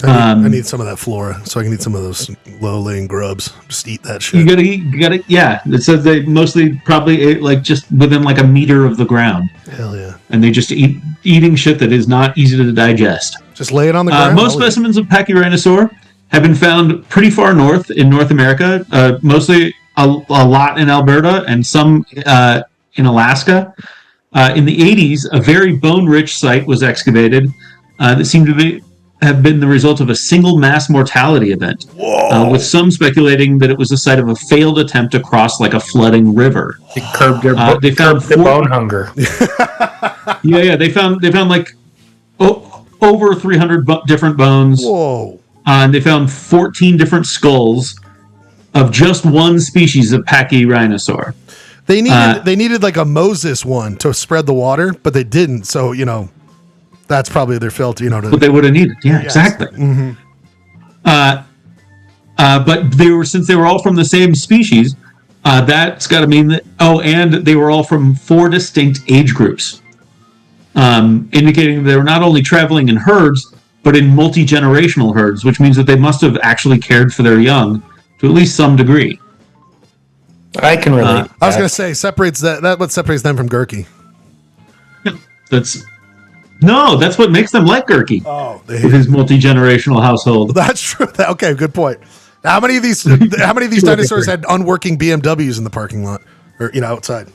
I need some of that flora, so I can eat some of those low-laying grubs. Just eat that shit. You gotta, yeah. It says they mostly probably ate like just within like a meter of the ground. Hell yeah. And they just eating shit that is not easy to digest. Just lay it on the ground. Most specimens of Pachyrhinosaur have been found pretty far north in North America, mostly a lot in Alberta and some in Alaska. In the 80s, a very bone-rich site was excavated that seemed to have been the result of a single mass mortality event, with some speculating that it was the site of a failed attempt to cross like a flooding river. It curbed their bone hunger. Yeah. They found like over 300 different bones. Whoa! And they found 14 different skulls of just one species of Pachyrhinosaur. They needed like a Moses one to spread the water, but they didn't. So that's probably their filter, what they would have needed. Yeah, exactly. Mm-hmm. But since they were all from the same species, that's got to mean that. Oh, and they were all from 4 distinct age groups, indicating they were not only traveling in herds, but in multi-generational herds, which means that they must have actually cared for their young to at least some degree. I can relate. I was going to say separates that what separates them from Gurkey. That's what makes them like Gurkey. Oh, with his multi-generational household. That's true. Okay, good point. How many of these dinosaurs had unworking BMWs in the parking lot or outside?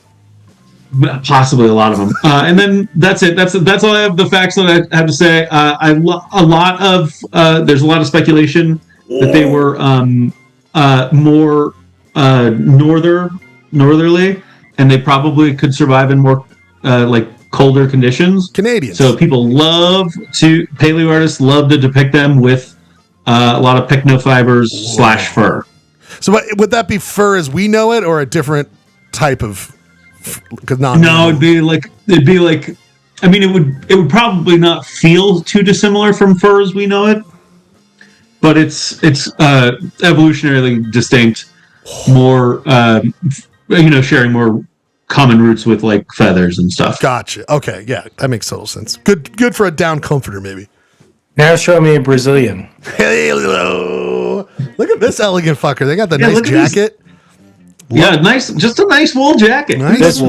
Possibly a lot of them. And then that's it. That's all I have. The facts that I have to say. There's a lot of speculation that they were more northerly, and they probably could survive in more colder conditions. Canadians. So paleo artists love to depict them with a lot of pycnofibers / fur. So would that be fur as we know it, or a different type of? No, it'd be like. I mean, it would probably not feel too dissimilar from fur as we know it, but it's evolutionarily distinct. More, sharing more common roots with like feathers and stuff. Gotcha. Okay, yeah, that makes total sense. Good for a down comforter, maybe. Now show me a Brazilian. Hello. Look at this elegant fucker. They got the nice jacket. Yeah, just a nice wool jacket. Nice.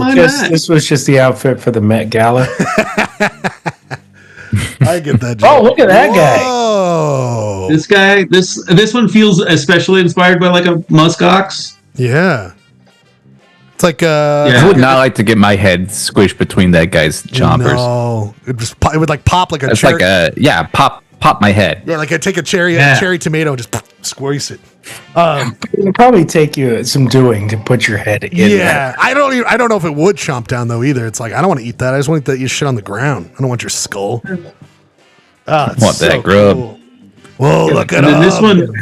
This was just the outfit for the Met Gala. I get that. Oh, look at that guy. Whoa. This one feels especially inspired by like a muskox. Yeah. It's like I would not like to get my head squished between that guy's chompers. No, it would like pop like a It's cherry. like pop my head. Yeah, like I take a cherry tomato and just squeeze it. It'll probably take you some doing to put your head in. Yeah, I don't know if it would chomp down though either. It's like I don't want to eat that. I just want to eat that shit on the ground. I don't want your skull. Want that grub? Cool. Whoa, look at then this one.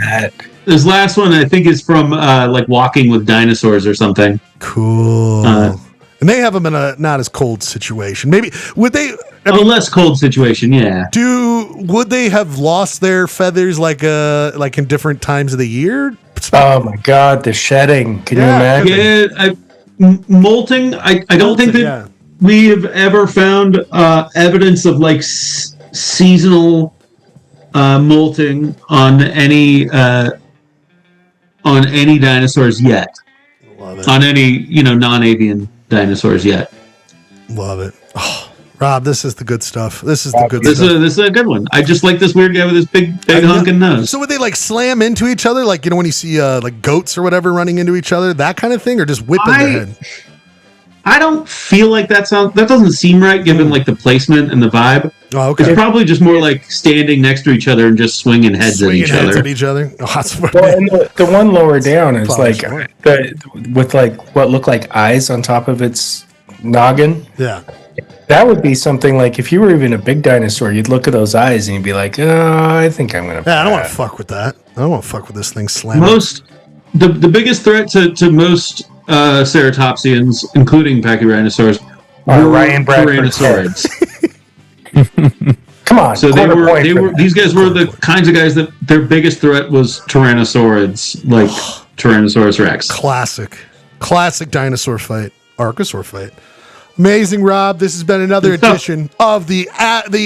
This last one, I think, is from like Walking with Dinosaurs or something. Cool. And they have them in a not as cold situation. Maybe would they? A less cold situation, yeah. Would they have lost their feathers like in different times of the year? Oh my God, the shedding! Can you imagine? Yeah, molting. I don't think that we have ever found evidence of like seasonal molting on any dinosaurs yet. Love it. On any non-avian dinosaurs yet. Love it. Oh, Rob, this is the good stuff. This is the good stuff. This is a good one. I just like this weird guy with this big honking nose. So would they like slam into each other, like when you see like goats or whatever running into each other, that kind of thing, or just whipping their head? I don't feel like that doesn't seem right given like the placement and the vibe. Oh, okay. It's probably just more like standing next to each other and just swinging heads at each other. Oh, that's well, and the one lower down is like with like what look like eyes on top of its noggin. Yeah. That would be something like if you were even a big dinosaur, you'd look at those eyes and you'd be like, "Oh, I think I'm gonna." Yeah, I don't want to fuck with that. I don't want to fuck with this thing slamming. The biggest threat to most ceratopsians, including pachyrhinosaurs, are Ryan Bradford tyrannosaurids. Come on. So these guys were the kinds of guys that their biggest threat was tyrannosaurids, like Tyrannosaurus Rex. Classic dinosaur fight, Archosaur fight. Amazing, Rob. This has been another edition of the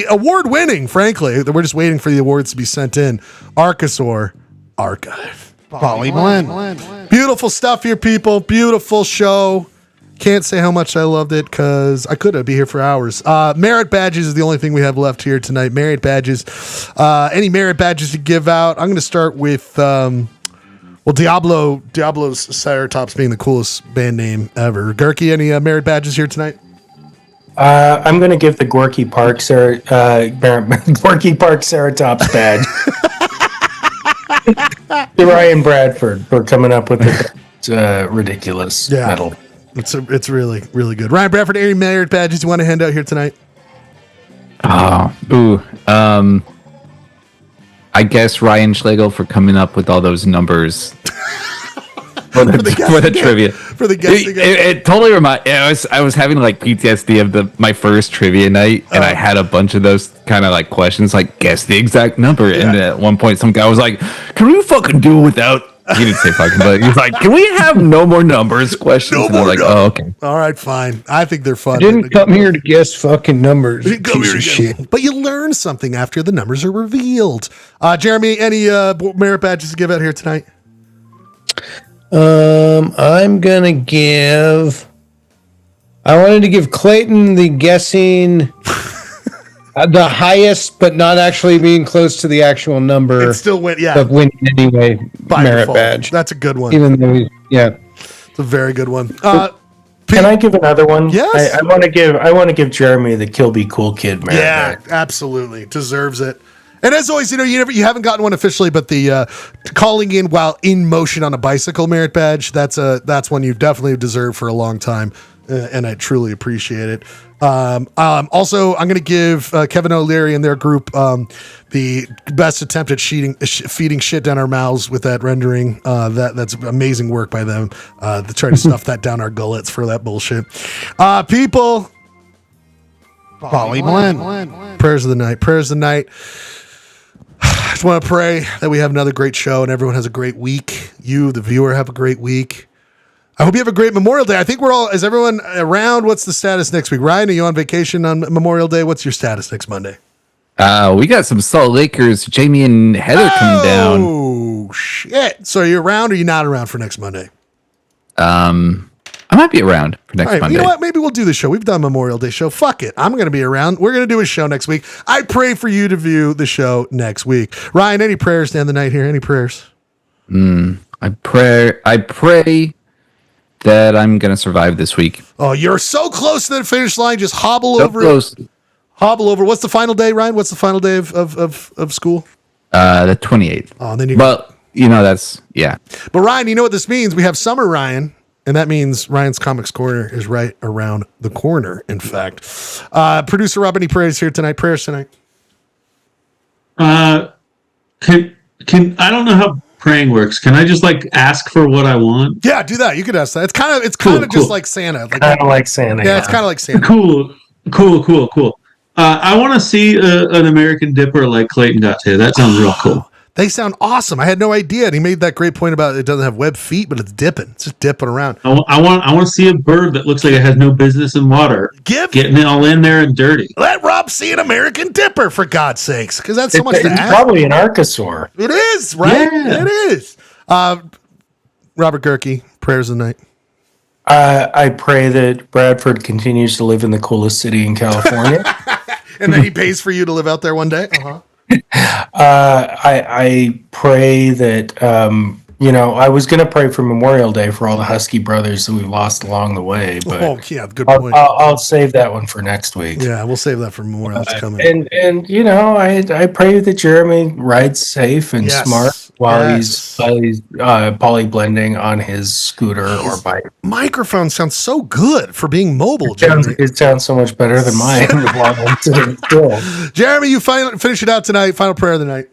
award-winning, frankly, we're just waiting for the awards to be sent in, Archosaur Archive. Poly Blend. Beautiful stuff here, people. Beautiful show. Can't say how much I loved it because I could be here for hours. Merit badges is the only thing we have left here tonight. Merit badges. Any merit badges to give out? I'm going to start with... Diablo's Ceratops being the coolest band name ever. Gurky, any merit badges here tonight? I'm going to give the Gorky Park Ceratops badge to Ryan Bradford for coming up with the ridiculous medal. It's really, really good. Ryan Bradford, any merit badges you want to hand out here tonight? I guess Ryan Schlegel for coming up with all those numbers for the trivia. For the guessing. It totally reminded. I was having like PTSD of my first trivia night, and I had a bunch of those kind of like questions, like guess the exact number. Yeah. And at one point, some guy was like, "Can we fucking do it without?" He didn't say fucking, but he was like, "Can we have no more numbers questions?" And I'm like, "Oh, okay." All right, fine. I think they're fun. I didn't come here to guess fucking numbers. Piece of shit. But you learn something after the numbers are revealed. Jeremy, any merit badges to give out here tonight? I'm gonna give. I wanted to give Clayton the guessing. The highest, but not actually being close to the actual number. It still went, yeah. But winning anyway, by merit default. badge. That's a good one. Even though, it's a very good one. Can I give another one? Yes. I want to give Jeremy the Kilby Cool Kid merit badge. Absolutely deserves it. And as always, you haven't gotten one officially, but the calling in while in motion on a bicycle merit badge, that's one you definitely deserved for a long time. And I truly appreciate it. Also, I'm going to give Kevin O'Leary and their group the best attempt at feeding shit down our mouths with that rendering. That's amazing work by them to try to stuff that down our gullets for that bullshit. People, Poly Blend. Prayers of the night. I just want to pray that we have another great show and everyone has a great week. You, the viewer, have a great week. I hope you have a great Memorial Day. I think is everyone around? What's the status next week? Ryan, are you on vacation on Memorial Day? What's your status next Monday? We got some Salt Lakers, Jamie and Heather coming down. Oh, shit. So are you around or are you not around for next Monday? I might be around for next All right, Monday. you know what? Maybe we'll do the show. We've done Memorial Day show. Fuck it. I'm going to be around. We're going to do a show next week. I pray for you to view the show next week. Ryan, any prayers to end the night here? Any prayers? I pray that I'm going to survive this week. Oh, you're so close to the finish line. Just hobble So over close. it. Hobble over. What's the final day, Ryan? What's the final day of school? The 28th. Oh, and then Well, that's, yeah. But Ryan, you know what this means? We have summer Ryan, and that means Ryan's Comics Corner is right around the corner, in fact. Producer Rob, any prayers here tonight? Prayers tonight? Can I don't know how praying works. Can I just ask for what I want? Yeah, do that. You could ask that. It's kind of Cool. just like Santa. Kind of like Santa. Yeah, it's kind of like Santa. Cool. I want to see an American Dipper like Clayton got to. That sounds real cool. They sound awesome. I had no idea. And he made that great point about it doesn't have webbed feet, but it's dipping. It's just dipping around. I want to see a bird that looks like it has no business in water. Getting it all in there and dirty. Let Rob see an American Dipper, for God's sakes, because that's so much to It's ask. probably an Archosaur. It is, right? Yeah. It is. Robert Gerke, prayers of the night. I pray that Bradford continues to live in the coolest city in California. And then he pays for you to live out there one day. I pray that I was going to pray for Memorial Day for all the Husky brothers that we've lost along the way, but yeah, good point. I'll save that one for next week. Yeah, we'll save that for Memorial. It's coming. And I pray that Jeremy rides safe and smart while he's poly blending on his scooter or bike. Microphone sounds so good for being mobile, Jeremy. It sounds so much better than mine while I'm sitting still. Jeremy, you finish it out tonight. Final prayer of the night.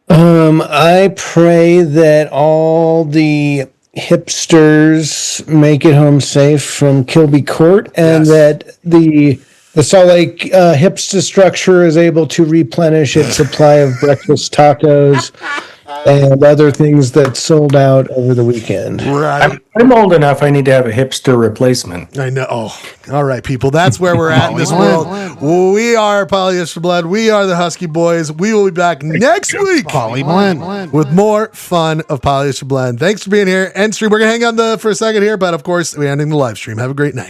I pray that all the hipsters make it home safe from Kilby Court, and that the Salt Lake hipster structure is able to replenish its supply of breakfast tacos and other things that sold out over the weekend. Right. I'm old enough. I need to have a hipster replacement. I know. Oh, all right, people. That's where we're at in this world. We are Polyester Blood. We are the Husky Boys. We will be back next week with more fun of Polyester Blood. Thanks for being here. End stream. We're going to hang on for a second here, but of course, we're ending the live stream. Have a great night.